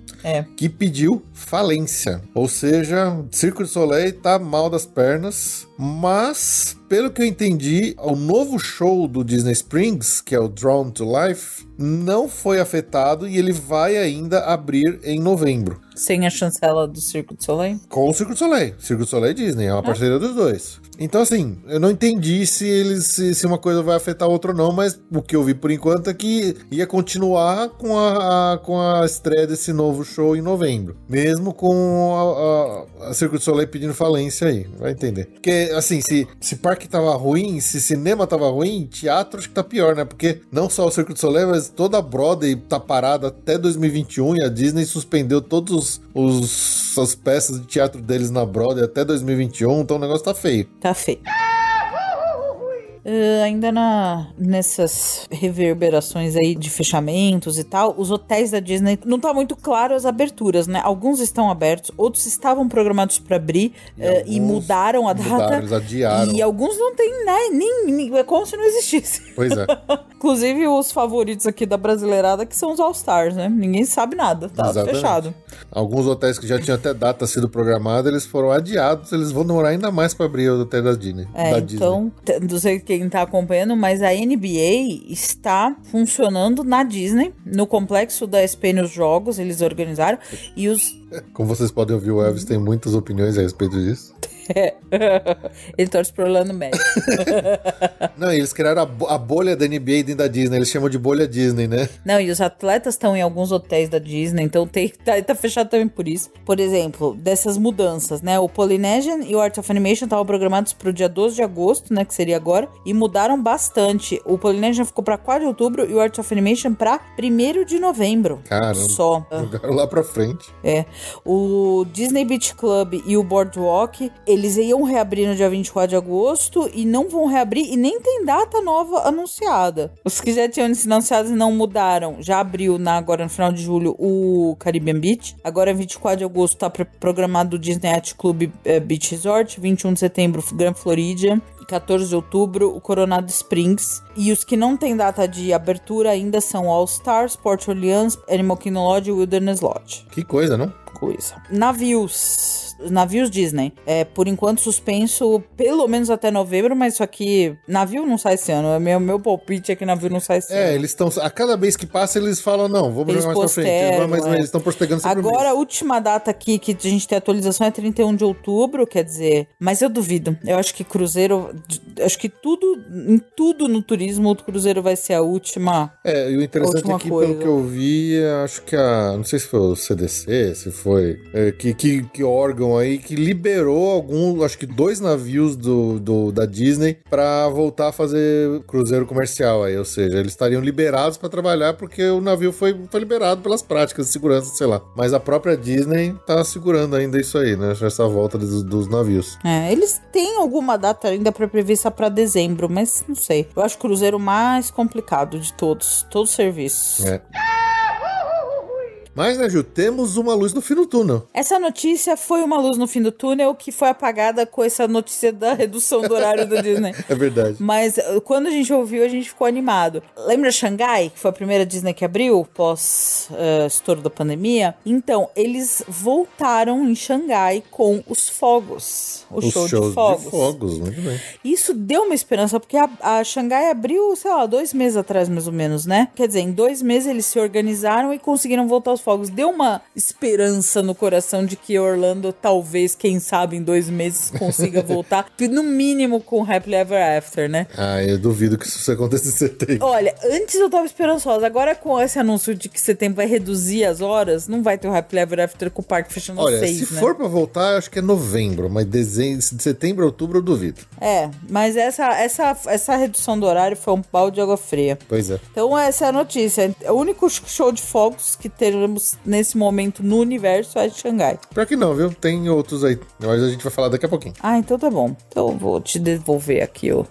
que pediu falência. Ou seja, o Cirque du Soleil tá mal das pernas, mas, pelo que eu entendi, o novo show do Disney Springs, que é o Drawn to Life, não foi afetado e ele vai ainda abrir em novembro. Sem a chancela do Cirque du Soleil? Com o Cirque du Soleil. Cirque du Soleil e Disney, é uma parceria dos dois. Então, assim, eu não entendi se uma coisa vai afetar a outra ou não, mas o que eu vi por enquanto é que ia continuar com a estreia desse novo show em novembro. Mesmo com a Cirque du Soleil pedindo falência aí, vai entender. Porque, assim, se parque tava ruim, se cinema tava ruim, teatro acho que tá pior, né? Porque não só o Cirque du Soleil, mas toda a Broadway tá parada até 2021 e a Disney suspendeu todas as peças de teatro deles na Broadway até 2021, então o negócio tá feio. Tá feio. Ainda nessas reverberações aí de fechamentos e tal, os hotéis da Disney, não tá muito claro as aberturas, né? Alguns estão abertos, outros estavam programados pra abrir e mudaram a data. Eles adiaram. E alguns não tem, né? Nem é como se não existisse. Pois é. Inclusive os favoritos aqui da brasileirada, que são os All Stars, né? Ninguém sabe nada, tá fechado. Alguns hotéis que já tinham até data sido programada, eles foram adiados, eles vão demorar ainda mais pra abrir o hotel da Disney. Então, não sei quem tá acompanhando, mas a NBA está funcionando na Disney, no complexo da SP nos jogos, eles organizaram, e os... Como vocês podem ouvir, o Elvis tem muitas opiniões a respeito disso. Ele torce pro Orlando Magic. Não, eles criaram a bolha da NBA dentro da Disney, eles chamam de bolha Disney, né? Não, e os atletas estão em alguns hotéis da Disney, então tá fechado também por isso. Por exemplo, dessas mudanças, né? O Polynesian e o Art of Animation estavam programados pro dia 12 de agosto, né? Que seria agora, e mudaram bastante. O Polynesian ficou pra 4 de outubro e o Art of Animation pra 1º de novembro. Caramba. Só. Jogaram lá pra frente. O Disney Beach Club e o Boardwalk, eles iam reabrir no dia 24 de agosto e não vão reabrir e nem tem data nova anunciada. Os que já tinham sido anunciados e não mudaram, já abriu agora no final de julho o Caribbean Beach. Agora 24 de agosto tá programado o Disney Yacht Club Beach Resort, 21 de setembro Grand Floridian, 14 de outubro o Coronado Springs. E os que não tem data de abertura ainda são All Stars, Port Orleans, Animal Kingdom Lodge e Wilderness Lodge. Que coisa, não? Navios Disney. Por enquanto suspenso pelo menos até novembro, mas isso aqui, navio não sai esse ano. Meu palpite é que navio não sai esse ano. Eles estão, a cada mês que passa eles falam, não, vamos jogar mais pra frente. Mas eles estão postergando sempre agora, o mês. A última data aqui que a gente tem atualização é 31 de outubro, quer dizer, mas eu duvido. Eu acho que cruzeiro, acho que tudo no turismo, o cruzeiro vai ser a última. E o interessante aqui, pelo que eu vi, acho que não sei se foi o CDC, se foi, que órgão aí que liberou acho que 2 navios da Disney pra voltar a fazer cruzeiro comercial aí, ou seja, eles estariam liberados pra trabalhar porque o navio foi liberado pelas práticas de segurança, sei lá. Mas a própria Disney tá segurando ainda isso aí, né? Essa volta dos navios. Eles têm alguma data ainda prevista pra dezembro, mas não sei. Eu acho o cruzeiro mais complicado de todos os serviços. Mas, né, Ju, temos uma luz no fim do túnel. Essa notícia foi uma luz no fim do túnel que foi apagada com essa notícia da redução do horário do Disney. É verdade. Mas quando a gente ouviu, a gente ficou animado. Lembra Xangai, que foi a primeira Disney que abriu pós estouro da pandemia? Então, eles voltaram em Xangai com os fogos. Os shows de fogos. Muito bem. Isso deu uma esperança, porque a Xangai abriu, sei lá, 2 meses atrás, mais ou menos, né? Quer dizer, em 2 meses eles se organizaram e conseguiram voltar aos fogos. Deu uma esperança no coração de que Orlando, talvez, quem sabe, em 2 meses consiga voltar, no mínimo com Happily Ever After, né? Eu duvido que isso aconteça em setembro. Olha, antes eu tava esperançosa, agora com esse anúncio de que setembro vai reduzir as horas, não vai ter o Happily Ever After com o parque fechando às 6, se for pra voltar, eu acho que é novembro, mas de setembro a outubro eu duvido. Mas essa redução do horário foi um balde de água fria. Pois é. Então essa é a notícia. O único show de fogos que teremos temos nesse momento no universo é de Xangai. Pior que não, viu? Tem outros aí, mas a gente vai falar daqui a pouquinho. Ah, então tá bom. Então eu vou te devolver aqui, ó.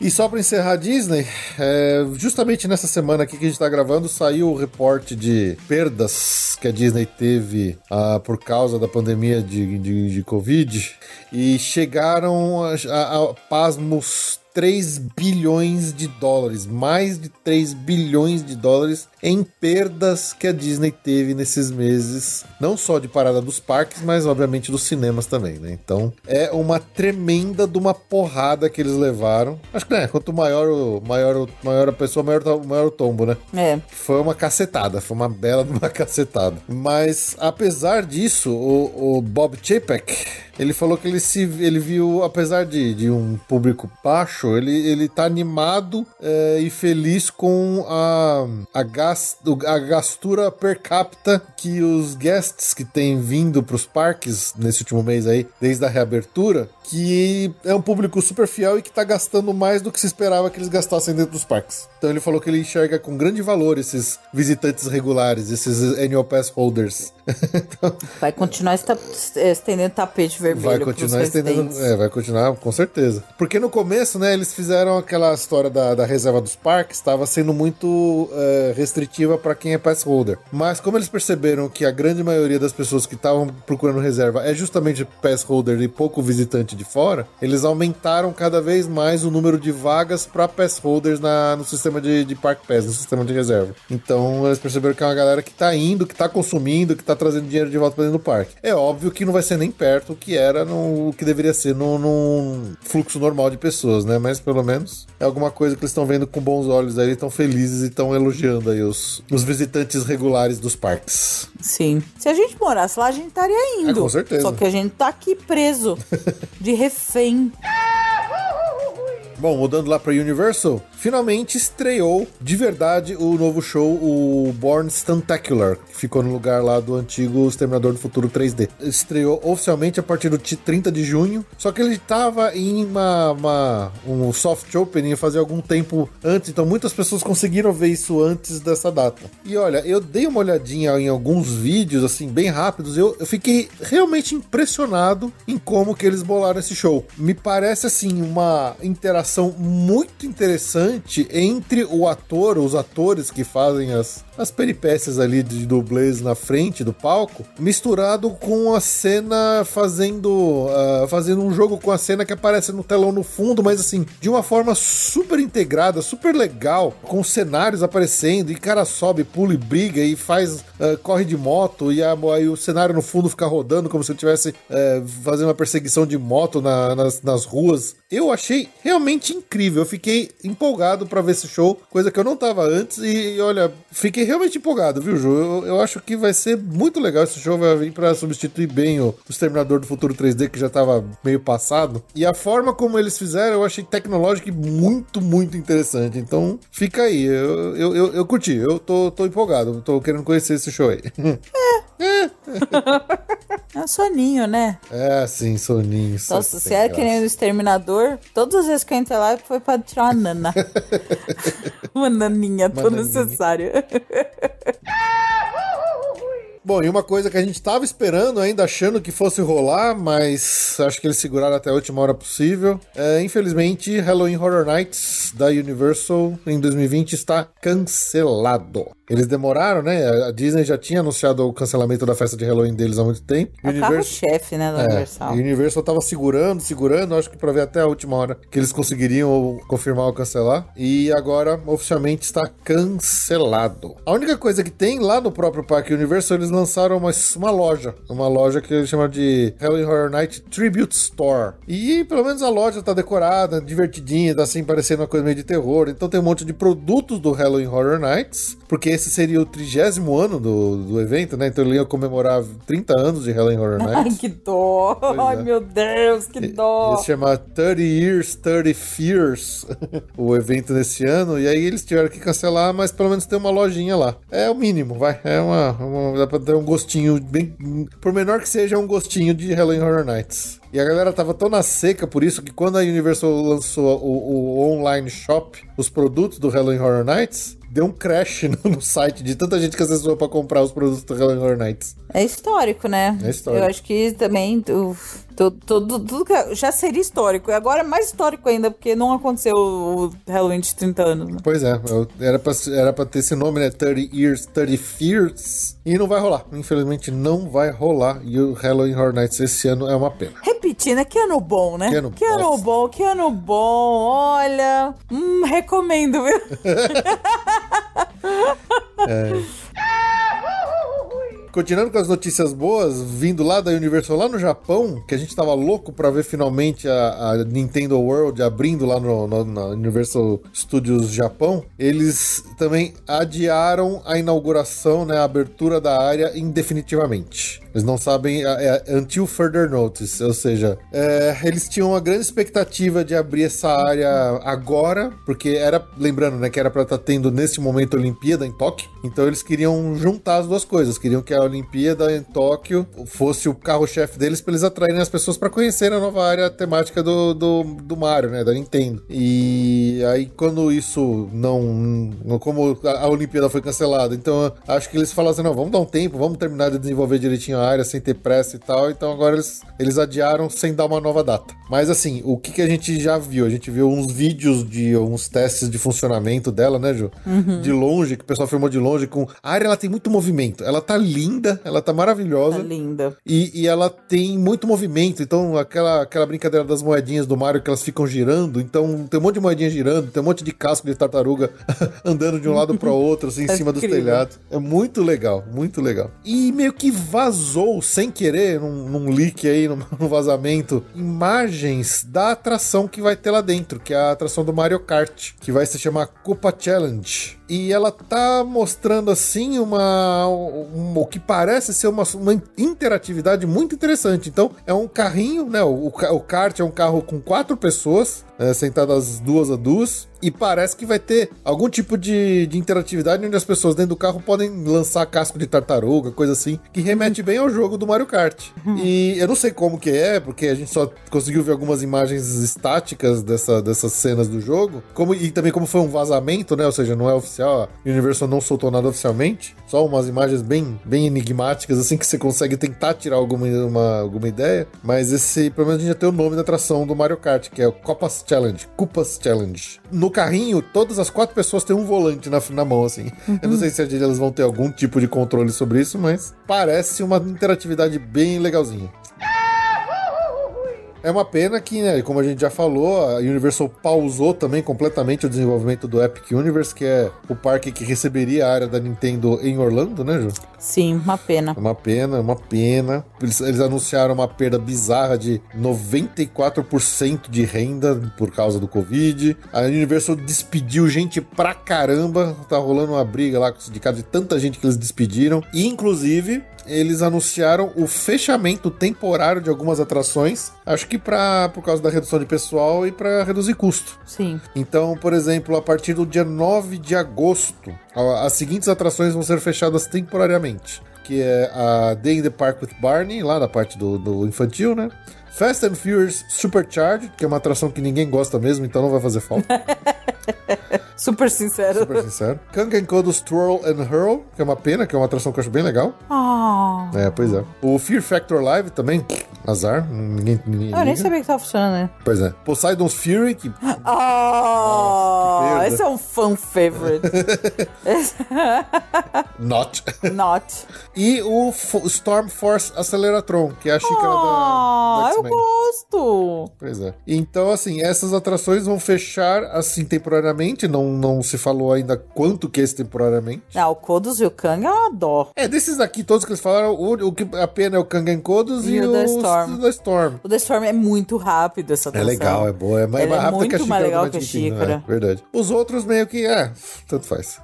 E só pra encerrar a Disney, justamente nessa semana aqui que a gente tá gravando, saiu o reporte de perdas que a Disney teve por causa da pandemia de Covid, e chegaram a pasmos 3 bilhões de dólares, mais de 3 bilhões de dólares em perdas que a Disney teve nesses meses, não só de parada dos parques, mas obviamente dos cinemas também, né? Então é uma tremenda de uma porrada que eles levaram. Acho que, né, quanto maior a pessoa, maior o tombo, né? É. Foi uma cacetada, foi uma bela de uma cacetada. Mas apesar disso, o Bob Chapek, ele falou que ele viu, apesar de um público baixo, ele tá animado e feliz com a gastura per capita que os guests que têm vindo pros parques nesse último mês aí, desde a reabertura, que é um público super fiel e que tá gastando mais do que se esperava que eles gastassem dentro dos parques. Então ele falou que ele enxerga com grande valor esses visitantes regulares, esses annual pass holders. Então, vai continuar estendendo tapete vermelho. Vai continuar estendendo, vai continuar, com certeza. Porque no começo, né, eles fizeram aquela história da reserva dos parques, estava sendo muito restritiva para quem é pass holder. Mas como eles perceberam que a grande maioria das pessoas que estavam procurando reserva é justamente pass holder e pouco visitante de fora, eles aumentaram cada vez mais o número de vagas para pass holders no sistema de Park Pass, no sistema de reserva. Então eles perceberam que é uma galera que tá indo, que tá consumindo, que tá trazendo dinheiro de volta para dentro do parque. É óbvio que não vai ser nem perto o que era o que deveria ser num fluxo normal de pessoas, né? Mas pelo menos é alguma coisa que eles estão vendo com bons olhos aí, estão felizes e estão elogiando aí os visitantes regulares dos parques. Sim. Se a gente morasse lá, a gente estaria indo. Com certeza. Só que a gente tá aqui preso, de refém. Bom, mudando lá pra Universal, finalmente estreou de verdade o novo show, o Bourne Stuntacular, que ficou no lugar lá do antigo Exterminador do Futuro 3D. Estreou oficialmente a partir do 30 de junho, só que ele tava em um soft opening fazia algum tempo antes, então muitas pessoas conseguiram ver isso antes dessa data. E olha, eu dei uma olhadinha em alguns vídeos, assim, bem rápidos, eu fiquei realmente impressionado em como que eles bolaram esse show. Me parece, assim, uma interação muito interessante entre os atores que fazem as peripécias ali de dublês na frente do palco, misturado com a cena fazendo um jogo com a cena que aparece no telão no fundo, mas assim, de uma forma super integrada, super legal, com os cenários aparecendo, e cara sobe, pula e briga, e corre de moto, e aí o cenário no fundo fica rodando como se eu estivesse fazendo uma perseguição de moto nas ruas. Eu achei realmente incrível, eu fiquei empolgado pra ver esse show, coisa que eu não tava antes, e olha, fiquei realmente empolgado, viu, Ju? Eu acho que vai ser muito legal esse show, vai vir pra substituir bem o Exterminador do Futuro 3D, que já tava meio passado, e a forma como eles fizeram, eu achei tecnológico e muito, muito interessante, então fica aí, eu curti, eu tô empolgado, tô querendo conhecer esse show aí. É um soninho, né? É, sim, soninho. Nossa, se era que nem o Exterminador, todas as vezes que eu entrei lá foi pra tirar uma nana. Uma naninha, tão necessária. Bom, e uma coisa que a gente tava esperando ainda, achando que fosse rolar, mas acho que eles seguraram até a última hora possível. Infelizmente, Halloween Horror Nights da Universal em 2020 está cancelado. Eles demoraram, né? A Disney já tinha anunciado o cancelamento da festa de Halloween deles há muito tempo. É o carro-chefe, né, da Universal. A Universal tava segurando, acho que pra ver até a última hora que eles conseguiriam confirmar ou cancelar. E agora, oficialmente, está cancelado. A única coisa que tem lá no próprio Parque Universal, eles lançaram uma loja que eles chamam de Halloween Horror Night Tribute Store. E pelo menos a loja tá decorada, divertidinha, tá assim, parecendo uma coisa meio de terror. Então tem um monte de produtos do Halloween Horror Nights, porque esse seria o 30º ano do evento, né? Então ele ia comemorar 30 anos de Halloween Horror Nights. Ai, que dó! Ai, meu Deus, que dó! Ia se chamar 30 Years, 30 Fears, o evento nesse ano, e aí eles tiveram que cancelar, mas pelo menos tem uma lojinha lá. É o mínimo, vai. Dá pra ter um gostinho bem... Por menor que seja, um gostinho de Halloween Horror Nights. E a galera tava tão na seca por isso que quando a Universal lançou o online shop, os produtos do Halloween Horror Nights, deu um crash no site de tanta gente que acessou pra comprar os produtos do Halloween Horror Nights. É histórico, né? É histórico. Eu acho que também tudo que já seria histórico. E agora é mais histórico ainda, porque não aconteceu o Halloween de 30 anos, né? Pois é, era pra ter esse nome, né? 30 Years, 30 Fears. E não vai rolar. Infelizmente não vai rolar. E o Halloween Horror Nights esse ano é uma pena. Repetindo, que ano bom, né? Que ano bom. Olha, recomendo, viu? Continuando com as notícias boas, vindo lá da Universal, lá no Japão, que a gente tava louco pra ver finalmente a Nintendo World abrindo lá na Universal Studios Japão, eles também adiaram a inauguração, né, a abertura da área indefinitivamente. Eles não sabem, until further notice, ou seja, eles tinham uma grande expectativa de abrir essa área agora, porque lembrando, né, que era pra estar tendo nesse momento a Olimpíada em Tóquio, então eles queriam juntar as duas coisas, queriam que a Olimpíada em Tóquio fosse o carro-chefe deles pra eles atraírem as pessoas pra conhecerem a nova área temática do Mario, né, da Nintendo. E aí quando isso como a Olimpíada foi cancelada, então acho que eles falaram assim, não, vamos dar um tempo, vamos terminar de desenvolver direitinho a área sem ter pressa e tal, então agora eles adiaram sem dar uma nova data. Mas assim, o que a gente já viu? A gente viu uns vídeos de uns testes de funcionamento dela, né, Ju? Uhum. De longe, que o pessoal filmou de longe, a área ela tem muito movimento, ela tá linda, ela tá maravilhosa. Tá linda. E ela tem muito movimento, então aquela brincadeira das moedinhas do Mario que elas ficam girando, então tem um monte de moedinha girando, tem um monte de casco de tartaruga andando de um lado para outro, assim, em cima dos telhados. É muito legal, muito legal. E meio que vazou sem querer, num leak aí, num vazamento, imagens da atração que vai ter lá dentro, que é a atração do Mario Kart, que vai se chamar Koopa Challenge. E ela tá mostrando, assim, o que parece ser uma interatividade muito interessante. Então, é um carrinho, né? O kart é um carro com 4 pessoas, sentadas 2 a 2. E parece que vai ter algum tipo de interatividade onde as pessoas dentro do carro podem lançar casco de tartaruga, coisa assim, que remete bem ao jogo do Mario Kart. E eu não sei como que é, porque a gente só conseguiu ver algumas imagens estáticas dessas cenas do jogo, e também como foi um vazamento, né? Ou seja, não é oficial, a Universal não soltou nada oficialmente, só umas imagens bem enigmáticas, assim, que você consegue tentar tirar alguma ideia. Mas pelo menos a gente já tem o nome da atração do Mario Kart, que é o Koopa's Challenge. No carrinho, todas as 4 pessoas têm um volante na mão, assim. Eu não sei se elas vão ter algum tipo de controle sobre isso, mas parece uma interatividade bem legalzinha. É uma pena que, né, como a gente já falou, a Universal pausou também completamente o desenvolvimento do Epic Universe, que é o parque que receberia a área da Nintendo em Orlando, né, Ju? Sim, uma pena. Uma pena. Eles anunciaram uma perda bizarra de 94% de renda por causa do Covid. A Universal despediu gente pra caramba. Tá rolando uma briga lá com o sindicato de tanta gente que eles despediram. E, inclusive, eles anunciaram o fechamento temporário de algumas atrações, acho que por causa da redução de pessoal e para reduzir custo. Sim. Então, por exemplo, a partir do dia 9 de agosto, as seguintes atrações vão ser fechadas temporariamente, que é a Day in the Park with Barney, lá na parte do infantil, né? Fast and Furious Supercharged, que é uma atração que ninguém gosta mesmo, então não vai fazer falta. Super sincero. Kangen Kodos Twirl and Hurl, que é uma pena, que é uma atração que eu acho bem legal. Oh. Pois é. O Fear Factor Live também, azar. Ninguém eu nem sabia que tava funcionando, né? Pois é. Poseidon's Fury, que... Nossa, esse é um fan favorite. Not. E o Storm Force Acceleratron, que é a xícara da X-Men. Eu gosto. Pois é. Então, assim, essas atrações vão fechar, assim, temporariamente. Não se falou ainda quanto que é esse temporariamente. O Kodos e o Kang é uma dó. Desses daqui, todos que eles falaram, o que a pena é o Kangen Kodos e o da Storm. O da Storm é muito rápido, essa atração. É legal, é boa. É mais rápido que a xícara. Muito mais legal que a xícara. Verdade. Os outros meio que, tanto faz.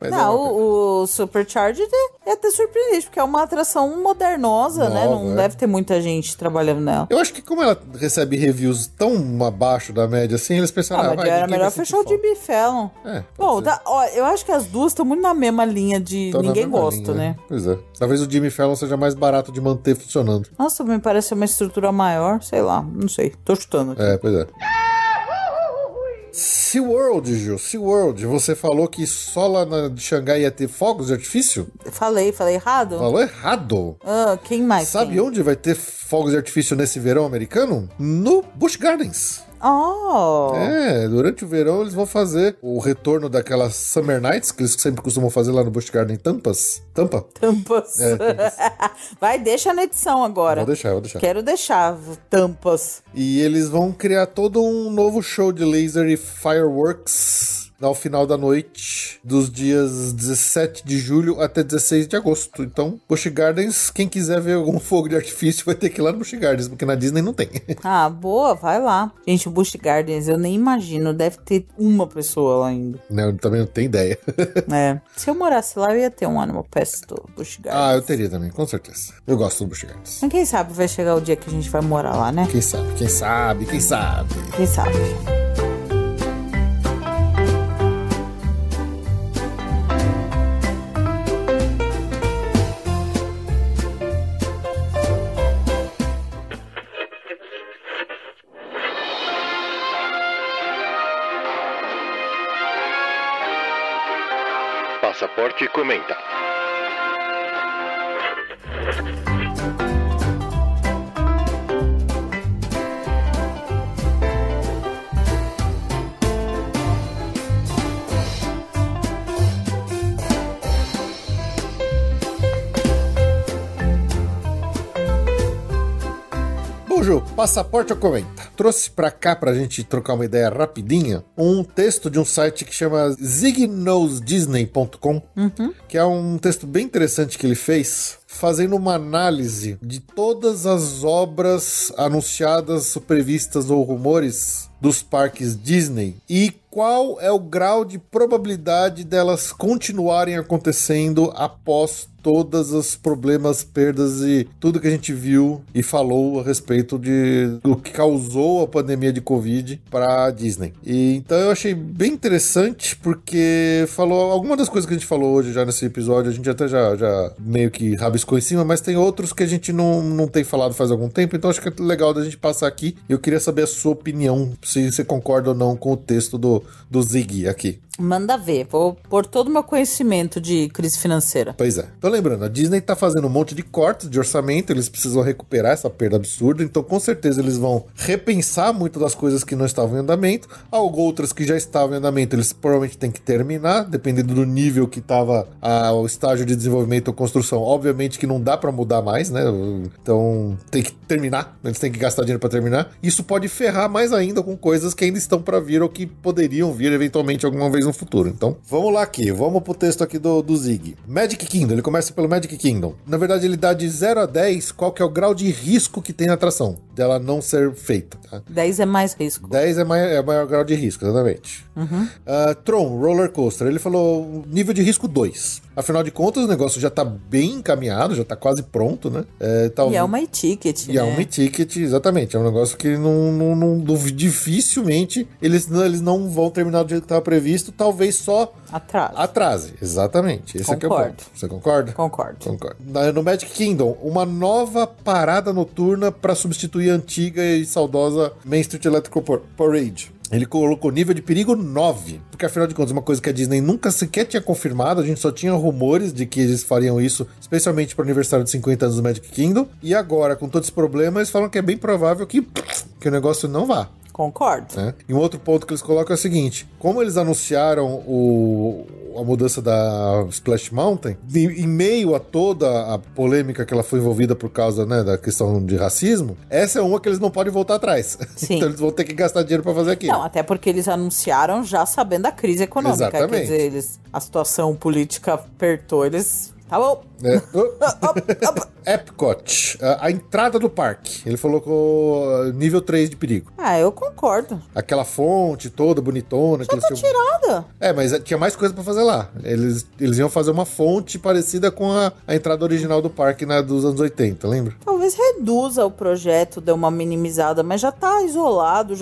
Mas o Supercharged é até surpreendente, porque é uma atração modernosa, né? Não deve ter muita gente trabalhando nela. Eu acho que como ela recebe reviews tão abaixo da média assim, eles pensaram, mas era melhor fechar o Jimmy Fallon. Bom, eu acho que as duas estão muito na mesma linha de ninguém gosta, né? Pois é. Talvez o Jimmy Fallon seja mais barato de manter funcionando. Nossa, me parece uma estrutura maior, sei lá, não sei. Tô chutando aqui. Pois é. SeaWorld, Ju, SeaWorld. Você falou que só lá de Xangai ia ter fogos de artifício? Falei errado? Falou errado. Quem mais? Sabe onde vai ter fogos de artifício nesse verão americano? No Busch Gardens. Oh! Durante o verão eles vão fazer o retorno daquelas Summer Nights, que eles sempre costumam fazer lá no Busch Garden Tampa? Tampas. Tampas. Vai, deixa na edição agora. Vou deixar. Quero deixar tampas. E eles vão criar todo um novo show de laser e fireworks ao final da noite, dos dias 17 de julho até 16 de agosto. Então, Busch Gardens, quem quiser ver algum fogo de artifício vai ter que ir lá no Busch Gardens, porque na Disney não tem. Boa, vai lá. Gente, o Busch Gardens, eu nem imagino, deve ter uma pessoa lá ainda. Eu também não tenho ideia. Se eu morasse lá, eu ia ter um Animal Pass do Busch Gardens. Eu teria também, com certeza. Eu gosto do Busch Gardens. Mas quem sabe vai chegar o dia que a gente vai morar lá, né? Quem sabe. Quem sabe? Passaporte comenta. Bom, Ju, Passaporte ou Comenta? Trouxe pra cá, pra gente trocar uma ideia rapidinha, um texto de um site que chama zigknowsdisney.com, que é um texto bem interessante que ele fez, fazendo uma análise de todas as obras anunciadas, previstas ou rumores dos parques Disney e qual é o grau de probabilidade delas continuarem acontecendo após todos os problemas, perdas e tudo que a gente viu e falou a respeito do que causou a pandemia de Covid para a Disney. E então eu achei bem interessante porque falou algumas das coisas que a gente falou hoje já nesse episódio, a gente até já meio que rabiscou em cima, mas tem outros que a gente não tem falado faz algum tempo, então acho que é legal da gente passar aqui. Eu queria saber a sua opinião, se você concorda ou não com o texto do Zig aqui. Manda ver, vou pôr todo o meu conhecimento de crise financeira. Pois é. Então lembrando, a Disney tá fazendo um monte de cortes de orçamento, eles precisam recuperar essa perda absurda, então com certeza eles vão repensar muitas das coisas que não estavam em andamento, outras que já estavam em andamento eles provavelmente têm que terminar, dependendo do nível que tava o estágio de desenvolvimento ou construção, obviamente que não dá pra mudar mais, né? Então tem que terminar, eles têm que gastar dinheiro pra terminar. Isso pode ferrar mais ainda com coisas que ainda estão pra vir ou que poderiam vir eventualmente alguma vez no futuro. Então, vamos lá aqui, vamos pro texto aqui do Zig. Magic Kingdom, ele começa pelo Magic Kingdom. Na verdade, ele dá de 0 a 10 qual que é o grau de risco que tem na atração, dela não ser feita. Tá? 10 é mais risco. 10 é maior grau de risco, exatamente. Tron, Roller Coaster, ele falou nível de risco 2. Afinal de contas, o negócio já tá bem encaminhado, já tá quase pronto, né? E é uma e-ticket, né? E é uma e-ticket, exatamente. É um negócio que dificilmente eles não vão terminar do jeito que estava previsto, talvez só atrase. Exatamente. Esse aqui é o ponto. Você concorda? Concordo. No Magic Kingdom, uma nova parada noturna para substituir a antiga e saudosa Main Street Electrical Parade. Ele colocou nível de perigo 9, porque afinal de contas, uma coisa que a Disney nunca sequer tinha confirmado, a gente só tinha rumores de que eles fariam isso, especialmente para o aniversário de 50 anos do Magic Kingdom, e agora, com todos os problemas, eles falam que é bem provável que o negócio não vá. Concordo. Né? E um outro ponto que eles colocam é o seguinte, como eles anunciaram a mudança da Splash Mountain, em meio a toda a polêmica que ela foi envolvida por causa, né, da questão de racismo, essa é uma que eles não podem voltar atrás. Sim. Então eles vão ter que gastar dinheiro para fazer aquilo. Não, até porque eles anunciaram já sabendo da crise econômica. Exatamente. Quer dizer, a situação política apertou, eles... Tá bom. Epcot, a entrada do parque, ele colocou nível 3 de perigo. Eu concordo. Aquela fonte toda bonitona. Já tá tirada. Mas tinha mais coisa pra fazer lá. Eles iam fazer uma fonte parecida com a entrada original do parque dos anos 80, lembra? Talvez reduza o projeto, dê uma minimizada, mas já tá isolado,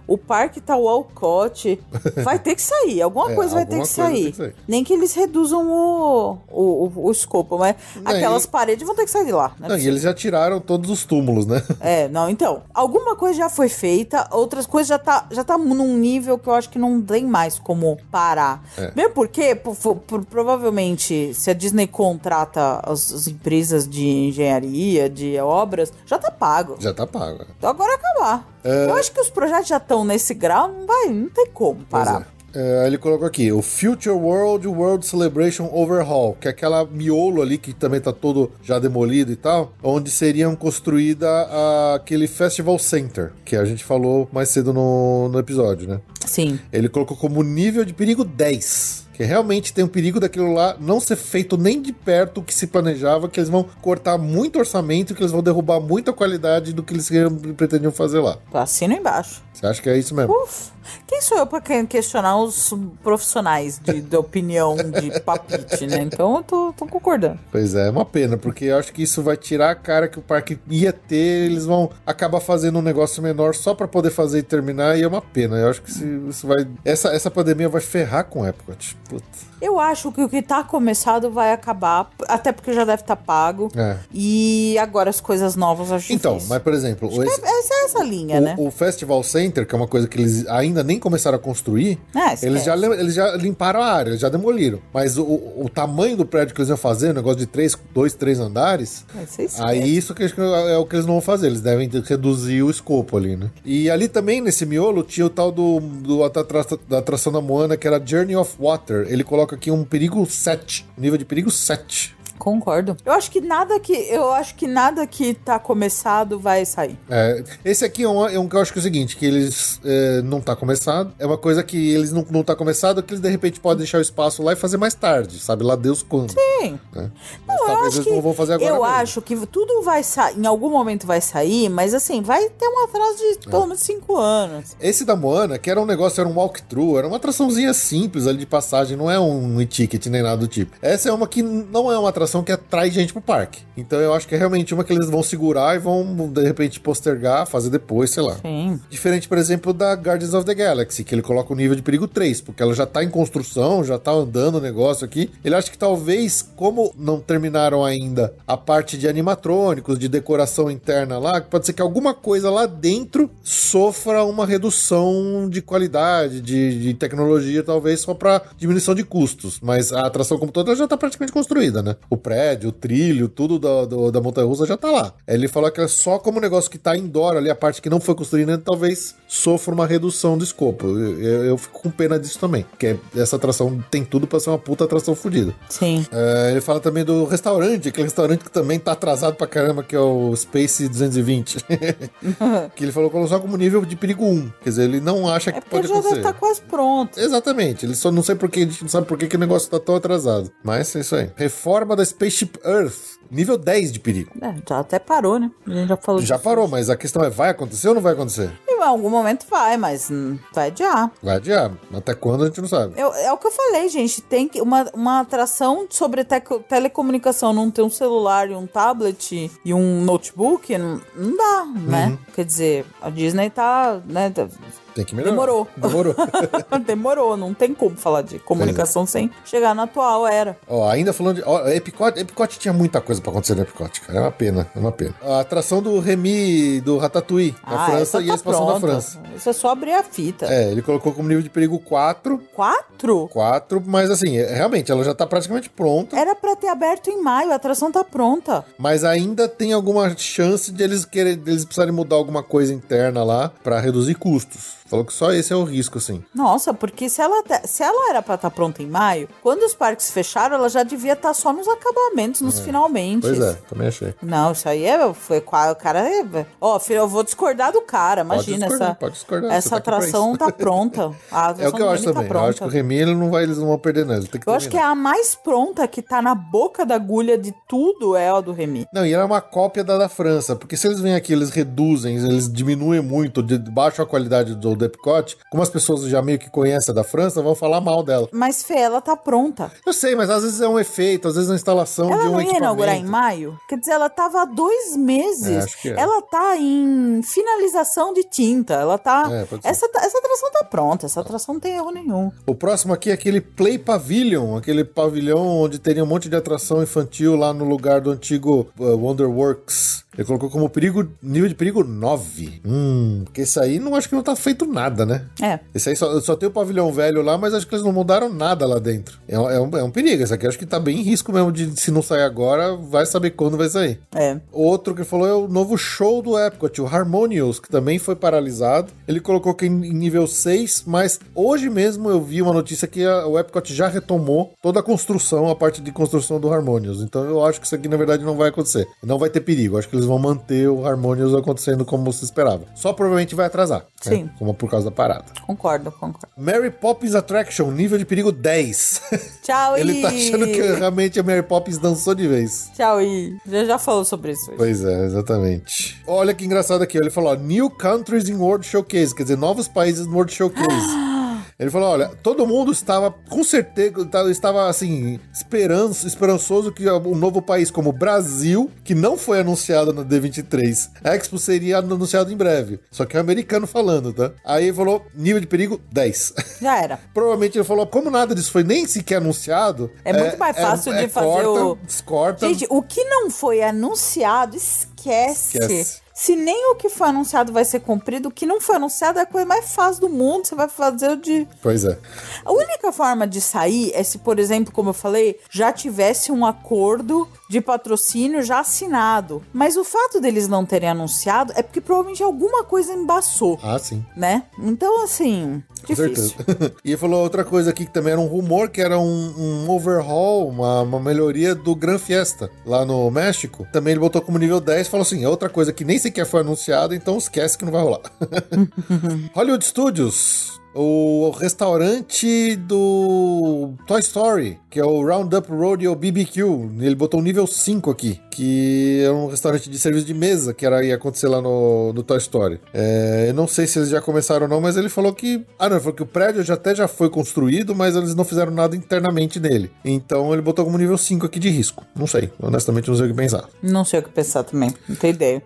o parque tá Walcott. Vai ter que sair, alguma coisa vai ter que sair. Nem que eles reduzam o escopo, mas aquelas paredes vão ter que sair sai de lá. Não, e eles já tiraram todos os túmulos, né? Não, então, alguma coisa já foi feita, outras coisas já tá num nível que eu acho que não tem mais como parar. Mesmo porque, provavelmente, se a Disney contrata as empresas de engenharia, de obras, já tá pago. Já tá pago. Então agora é acabar. Eu acho que os projetos já estão nesse grau, não tem como parar. Ele colocou aqui, o Future World Celebration Overhaul, que é aquela miolo ali que também tá todo já demolido e tal, onde seriam construída aquele Festival Center, que a gente falou mais cedo no episódio, né? Sim. Ele colocou como nível de perigo 10. Que realmente tem um perigo daquilo lá não ser feito nem de perto o que se planejava, que eles vão cortar muito orçamento, que eles vão derrubar muita qualidade do que eles pretendiam fazer lá. Assina embaixo. Você acha que é isso mesmo? Quem sou eu pra questionar os profissionais de opinião, de palpite, né? Então eu tô concordando. Pois é uma pena, porque eu acho que isso vai tirar a cara que o parque ia ter, eles vão acabar fazendo um negócio menor só pra poder fazer e terminar, e é uma pena. Eu acho que isso vai... Essa pandemia vai ferrar com o Epcot. Puta. Eu acho que o que tá começado vai acabar, até porque já deve estar pago. E agora as coisas novas eu acho então, difícil. mas por exemplo... Essa é essa linha, né? O Festival Center, que é uma coisa que eles ainda nem começaram a construir, eles já limparam a área, eles já demoliram. Mas o tamanho do prédio que eles iam fazer, um negócio de 2, 3 andares, aí isso que é o que eles não vão fazer. Eles devem reduzir o escopo ali, né? E ali também, nesse miolo, tinha o tal da atração da Moana, que era Journey of Water. Ele coloca aqui um perigo 7, nível de perigo 7. Concordo. Eu acho que nada que tá começado vai sair. Esse aqui é um que eu acho que é o seguinte, que eles não tá começado. É uma coisa que eles não tá começado, que eles de repente podem deixar o espaço lá e fazer mais tarde, sabe? Lá Deus quando. Sim. Né? Não, mas talvez eles não vão fazer agora mesmo. Acho que tudo vai sair, em algum momento vai sair, mas assim, vai ter um atraso de pelo menos 5 anos. Esse da Moana, que era um negócio, era um walkthrough, era uma atraçãozinha simples ali de passagem, não é um e-ticket nem nada do tipo. Essa é uma que não é uma atração que atrai gente pro parque. Então eu acho que é realmente uma que eles vão segurar e vão, de repente, postergar, fazer depois, sei lá. Sim. Diferente, por exemplo, da Guardians of the Galaxy, que ele coloca o nível de perigo 3, porque ela já tá em construção, já tá andando o negócio aqui. Ele acha que talvez, como não terminaram ainda a parte de animatrônicos, de decoração interna lá, pode ser que alguma coisa lá dentro sofra uma redução de qualidade, de tecnologia, talvez só pra diminuição de custos. Mas a atração como toda já tá praticamente construída, né? O prédio, o trilho, tudo da montanha-russa já tá lá. Ele falou que é só como negócio que tá indoor ali, a parte que não foi construída, talvez sofra uma redução de escopo. Eu fico com pena disso também, porque essa atração tem tudo pra ser uma puta atração fodida. Sim. Ele fala também do restaurante, aquele restaurante que também tá atrasado pra caramba, que é o Space 220. Que ele falou só como nível de perigo 1. Quer dizer, ele não acha que pode acontecer. Já deve estar quase pronto. Exatamente. Ele só não sei porque, a gente não sabe por que o negócio tá tão atrasado. Mas é isso aí. Reforma da Spaceship Earth. Nível 10 de perigo. Já até parou, né? A gente já falou Já disso. Parou, mas a questão é, vai acontecer ou não vai acontecer? Em algum momento vai, mas vai adiar. Vai adiar. Até quando a gente não sabe. É o que eu falei, gente. Tem que uma atração sobre telecomunicação, não ter um celular e um tablet e um notebook, não dá, né? Quer dizer, a Disney tá, né? Tem que melhorar. Demorou. Demorou, não tem como falar de comunicação sem chegar na atual era. Ainda falando de... Epcot tinha muita coisa pra acontecer no Epcot, cara. É uma pena. A atração do Remy, do Ratatouille, na França, e a expansão da França. Isso é só abrir a fita. Ele colocou como nível de perigo 4. 4? 4, mas assim, realmente, ela já tá praticamente pronta. Era pra ter aberto em maio, a atração tá pronta. Mas ainda tem alguma chance de eles precisarem mudar alguma coisa interna lá pra reduzir custos. Falou que só esse é o risco, assim. Nossa, porque se ela era pra estar pronta em maio, quando os parques fecharam, ela já devia estar só nos acabamentos, nos finalmente. Pois é, também achei. Não, isso aí foi o cara... filho, eu vou discordar do cara, imagina. Pode discordar. Essa atração tá pronta. A atração é o que eu acho também. Tá, eu acho que o Remy, eles não vão perder nada. Eu acho que é a mais pronta, que tá na boca da agulha de tudo, é a do Remy. Não, e ela é uma cópia da França, porque se eles vêm aqui, eles reduzem, eles diminuem muito, baixam a qualidade do do Epcot, como as pessoas já meio que conhecem a da França, vão falar mal dela. Mas, Fê, ela tá pronta. Eu sei, mas às vezes é um efeito, às vezes é uma instalação de Ela um não ia equipamento. inaugurar em maio? Quer dizer, ela tava há 2 meses. Acho que é. Ela tá em finalização de tinta. Ela tá... Pode ser. Essa atração tá pronta. Essa atração não tem erro nenhum. O próximo aqui é aquele Play Pavilion, aquele pavilhão onde teria um monte de atração infantil lá no lugar do antigo Wonderworks. Ele colocou como nível de perigo 9. Porque esse aí não acho que não tá feito nada, né? É. Esse aí só tem o pavilhão velho lá, mas acho que eles não mudaram nada lá dentro. É um perigo. Esse aqui acho que tá bem em risco mesmo de, se não sair agora, vai saber quando vai sair. É. Outro que ele falou é o novo show do Epcot, o Harmonious, que também foi paralisado. Ele colocou que em nível 6, mas hoje mesmo eu vi uma notícia que o Epcot já retomou toda a construção, a parte de construção do Harmonious. Então eu acho que isso aqui na verdade não vai acontecer. Não vai ter perigo. Acho que eles vão manter o Harmonious acontecendo como se esperava. Só provavelmente vai atrasar. Sim. Né? Como por causa da parada. Concordo. Mary Poppins Attraction, nível de perigo 10. Tchau, Ele tá achando que realmente a Mary Poppins dançou de vez. Tchau, I. Já falou sobre isso hoje. Pois é, exatamente. Olha que engraçado aqui. Ele falou, ó, New Countries in World Showcase. Quer dizer, novos países no World Showcase. Ele falou, olha, todo mundo estava, com certeza, estava assim, esperançoso que um novo país como o Brasil, que não foi anunciado na D23, a Expo seria anunciado em breve. Só que é americano falando, tá? Aí ele falou, nível de perigo 10. Já era. Provavelmente ele falou, como nada disso foi nem sequer anunciado... É muito mais fácil de fazer descorta. Gente, o que não foi anunciado, esquece. Se nem o que foi anunciado vai ser cumprido, o que não foi anunciado é a coisa mais fácil do mundo. Você vai fazer o de... Pois é. A única forma de sair é se, por exemplo, como eu falei, já tivesse um acordo de patrocínio já assinado. Mas o fato deles não terem anunciado é porque provavelmente alguma coisa embaçou. Ah, sim. Né? Então, assim... difícil. E ele falou outra coisa aqui que também era um rumor, que era um overhaul, uma melhoria do Gran Fiesta lá no México. Também ele botou como nível 10 e falou assim, é outra coisa que nem sequer foi anunciada, então esquece que não vai rolar. Hollywood Studios, o restaurante do Toy Story, que é o Roundup Rodeo BBQ, ele botou um nível 5 aqui, que é um restaurante de serviço de mesa que ia acontecer lá no Toy Story. Eu não sei se eles já começaram ou não, mas ele falou que... ele falou que o prédio já foi construído, mas eles não fizeram nada internamente nele. Então ele botou como nível 5 aqui de risco. Não sei, honestamente não sei o que pensar. Não sei o que pensar também, não tenho ideia.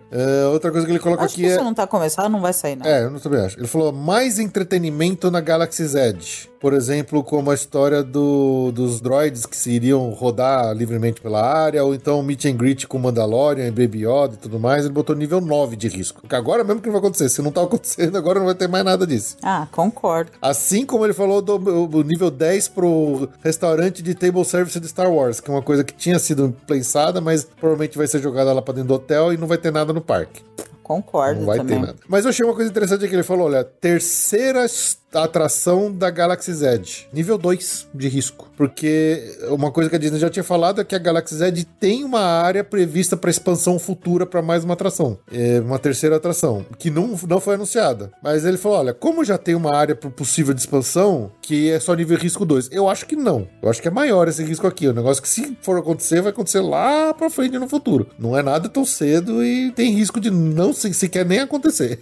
Outra coisa que ele coloca acho aqui que se não tá começado, não vai sair, não. eu não também acho. Ele falou mais entretenimento na Galaxy's Edge. Por exemplo, como a história dos droids que se iriam rodar livremente pela área, ou então meet and greet com Mandalorian e Baby Yoda e tudo mais, ele botou nível 9 de risco. Porque agora mesmo que não vai acontecer. Se não tá acontecendo, agora não vai ter mais nada disso. Ah, concordo. Assim como ele falou do nível 10 pro restaurante de table service de Star Wars, que é uma coisa que tinha sido pensada, mas provavelmente vai ser jogada lá pra dentro do hotel e não vai ter nada no parque. Concordo. Não vai também ter nada. Mas eu achei uma coisa interessante que ele falou, olha, terceira atração da Galaxy's Edge, nível 2 de risco. Porque uma coisa que a Disney já tinha falado é que a Galaxy's Edge tem uma área prevista para expansão futura para mais uma atração. Uma terceira atração, que não foi anunciada. Mas ele falou, olha, como já tem uma área possível de expansão, que é só nível risco 2, eu acho que não. Eu acho que é maior esse risco aqui. O negócio que se for acontecer, vai acontecer lá pra frente no futuro. Não é nada tão cedo e tem risco de não sequer nem acontecer.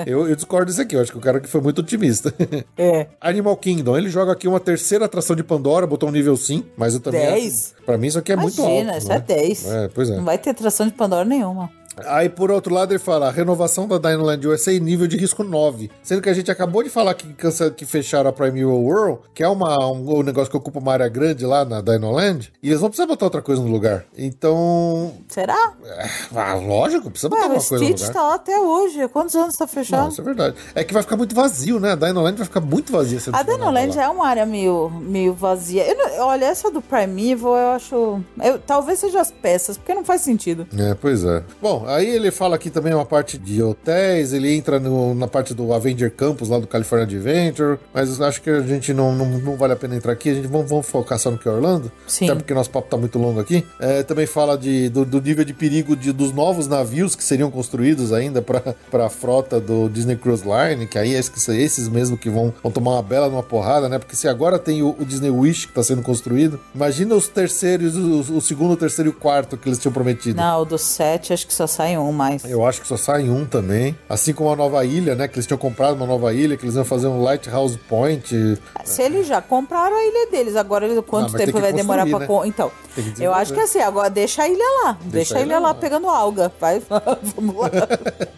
eu discordo disso aqui. Eu acho que o cara aqui foi muito otimista. Animal Kingdom, ele joga aqui uma terceira atração de Pandora, botou um nível 5, mas eu também 10? acho, pra mim isso aqui é muito alto. Imagina, isso é 10. Pois é. Não vai ter atração de Pandora nenhuma. Aí, por outro lado, ele fala, a renovação da Dinoland USA nível de risco 9. Sendo que a gente acabou de falar que fecharam a Primeval World, que é um negócio que ocupa uma área grande lá na Dinoland, e eles vão precisar botar outra coisa no lugar. Então... será? Lógico, precisa botar uma coisa no lugar. O Stitch tá lá até hoje. Quantos anos tá fechado? Não, isso é verdade. É que vai ficar muito vazio, né? A Dinoland vai ficar muito vazia. A Dinoland é uma área meio vazia. Olha, essa do Primeval, eu acho... talvez seja as peças, porque não faz sentido. Pois é. Bom, aí ele fala aqui também uma parte de hotéis, ele entra na parte do Avenger Campus lá do California Adventure, mas acho que a gente não vale a pena entrar aqui, a gente vamos focar só no que é Orlando, sim, até porque nosso papo tá muito longo aqui. Também fala do nível de perigo dos novos navios que seriam construídos ainda pra frota do Disney Cruise Line, que aí esses mesmo que vão tomar uma bela numa porrada, né, porque se agora tem o Disney Wish que tá sendo construído, imagina os terceiros, o segundo, o terceiro e o quarto que eles tinham prometido. Não, o do 7 acho que só sai um mais. Eu acho que só sai um também. Assim como a nova ilha, né? Que eles tinham comprado uma nova ilha, que eles iam fazer um Lighthouse Point. Se eles já compraram a ilha deles, agora quanto tempo vai demorar pra... Né? Então, eu acho que assim, agora deixa a ilha lá. Deixa a ilha lá pegando alga. Vai, vamos lá.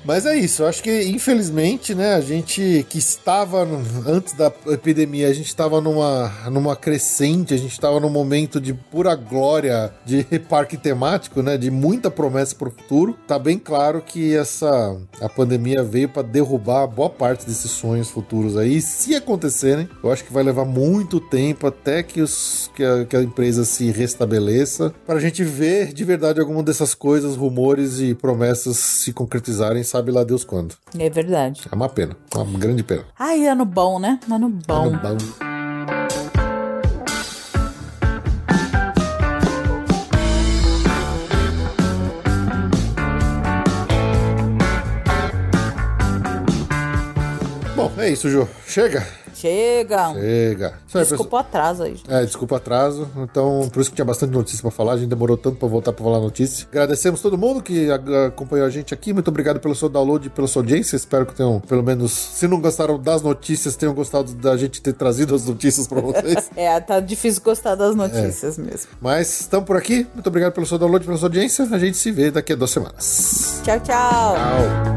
Mas é isso, eu acho que infelizmente, né, a gente que estava antes da epidemia, a gente estava numa crescente, a gente estava num momento de pura glória de parque temático, né, de muita promessa pro futuro. Tá bem claro que a pandemia veio para derrubar boa parte desses sonhos futuros aí. E se acontecerem, eu acho que vai levar muito tempo até que a empresa se restabeleça, pra gente ver de verdade alguma dessas coisas, rumores e promessas se concretizarem, sabe lá Deus quando. É verdade. É uma pena, uma grande pena. Ai, ano bom, né? Ano bom. Ano bom. Bom, é isso, Ju. Chega? Chega. Desculpa o pessoal. atraso aí. Desculpa o atraso. Então, por isso que tinha bastante notícia pra falar. A gente demorou tanto pra voltar pra falar notícia. Agradecemos todo mundo que acompanhou a gente aqui. Muito obrigado pelo seu download e pela sua audiência. Espero que tenham, pelo menos, se não gostaram das notícias, tenham gostado da gente ter trazido as notícias pra vocês. Tá difícil gostar das notícias mesmo. Mas estamos por aqui. Muito obrigado pelo seu download e pela sua audiência. A gente se vê daqui a 2 semanas. Tchau, tchau. Tchau.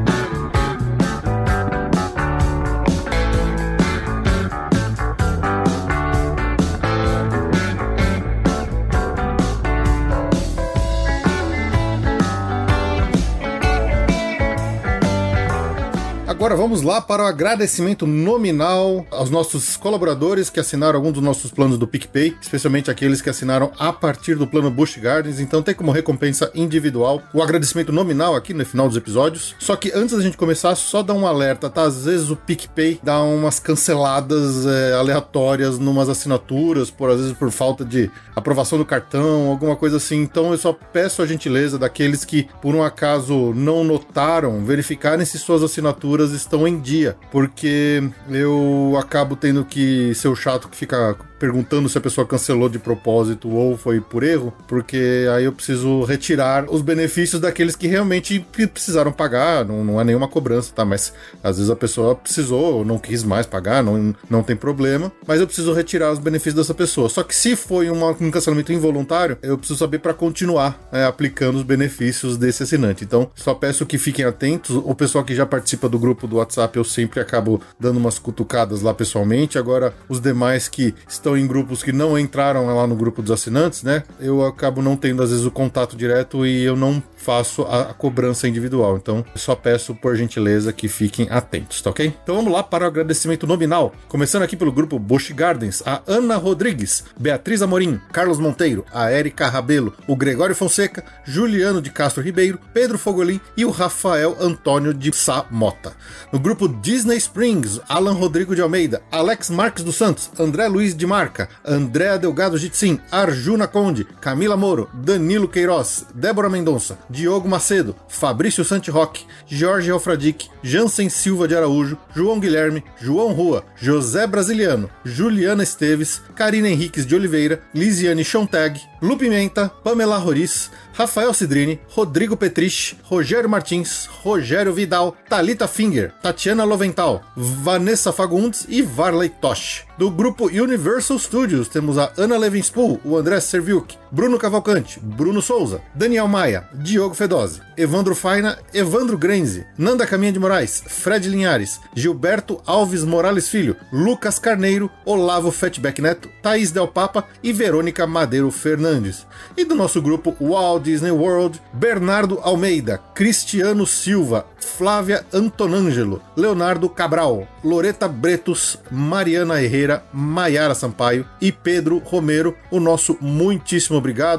Agora vamos lá para o agradecimento nominal aos nossos colaboradores que assinaram algum dos nossos planos do PicPay, especialmente aqueles que assinaram a partir do plano Busch Gardens. Então tem como recompensa individual o agradecimento nominal aqui no final dos episódios. Só que antes da gente começar, só dá um alerta, tá? Às vezes o PicPay dá umas canceladas aleatórias numas assinaturas, às vezes por falta de aprovação do cartão, alguma coisa assim. Então eu só peço a gentileza daqueles que por um acaso não notaram, verificarem se suas assinaturas estão em dia, porque eu acabo tendo que ser o chato que fica perguntando se a pessoa cancelou de propósito ou foi por erro, porque aí eu preciso retirar os benefícios daqueles que realmente precisaram pagar, não é nenhuma cobrança, tá? Mas às vezes a pessoa precisou, não quis mais pagar, não tem problema, mas eu preciso retirar os benefícios dessa pessoa. Só que se foi um cancelamento involuntário, eu preciso saber para continuar aplicando os benefícios desse assinante. Então, só peço que fiquem atentos. O pessoal que já participa do grupo do WhatsApp, eu sempre acabo dando umas cutucadas lá pessoalmente. Agora, os demais que estão em grupos que não entraram lá no grupo dos assinantes, né? Eu acabo não tendo, às vezes, o contato direto e eu não faço a cobrança individual. Então, só peço, por gentileza, que fiquem atentos, tá ok? Então, vamos lá para o agradecimento nominal. Começando aqui pelo grupo Busch Gardens, a Ana Rodrigues, Beatriz Amorim, Carlos Monteiro, a Érica Rabelo, o Gregório Fonseca, Juliano de Castro Ribeiro, Pedro Fogolin e o Rafael Antônio de Sá Mota. No grupo Disney Springs, Alan Rodrigo de Almeida, Alex Marques dos Santos, André Luiz de Marca, Andréa Delgado Jitsin, Arjuna Conde, Camila Moro, Danilo Queiroz, Débora Mendonça, Diogo Macedo, Fabrício Santiroque, Jorge Alfradique, Jansen Silva de Araújo, João Guilherme, João Rua, José Brasiliano, Juliana Esteves, Karina Henriques de Oliveira, Lisiane Chontag, Lu Pimenta, Pamela Roriz, Rafael Cidrini, Rodrigo Petrich, Rogério Martins, Rogério Vidal, Thalita Finger, Tatiana Lovental, Vanessa Fagundes e Varley Tosh. Do grupo Universal Studios temos a Ana Levinspool, o André Serviuk, Bruno Cavalcante, Bruno Souza, Daniel Maia, Diogo Fedose, Evandro Faina, Evandro Grenze, Nanda Caminha de Moraes, Fred Linhares, Gilberto Alves Morales Filho, Lucas Carneiro, Olavo Fatback Neto, Thaís Del Papa e Verônica Madeiro Fernandes. E do nosso grupo Walt Disney World, Bernardo Almeida, Cristiano Silva, Flávia Antonângelo, Leonardo Cabral, Loreta Bretos, Mariana Herrera, Maiara Sampaio e Pedro Romero. O nosso muitíssimo obrigado.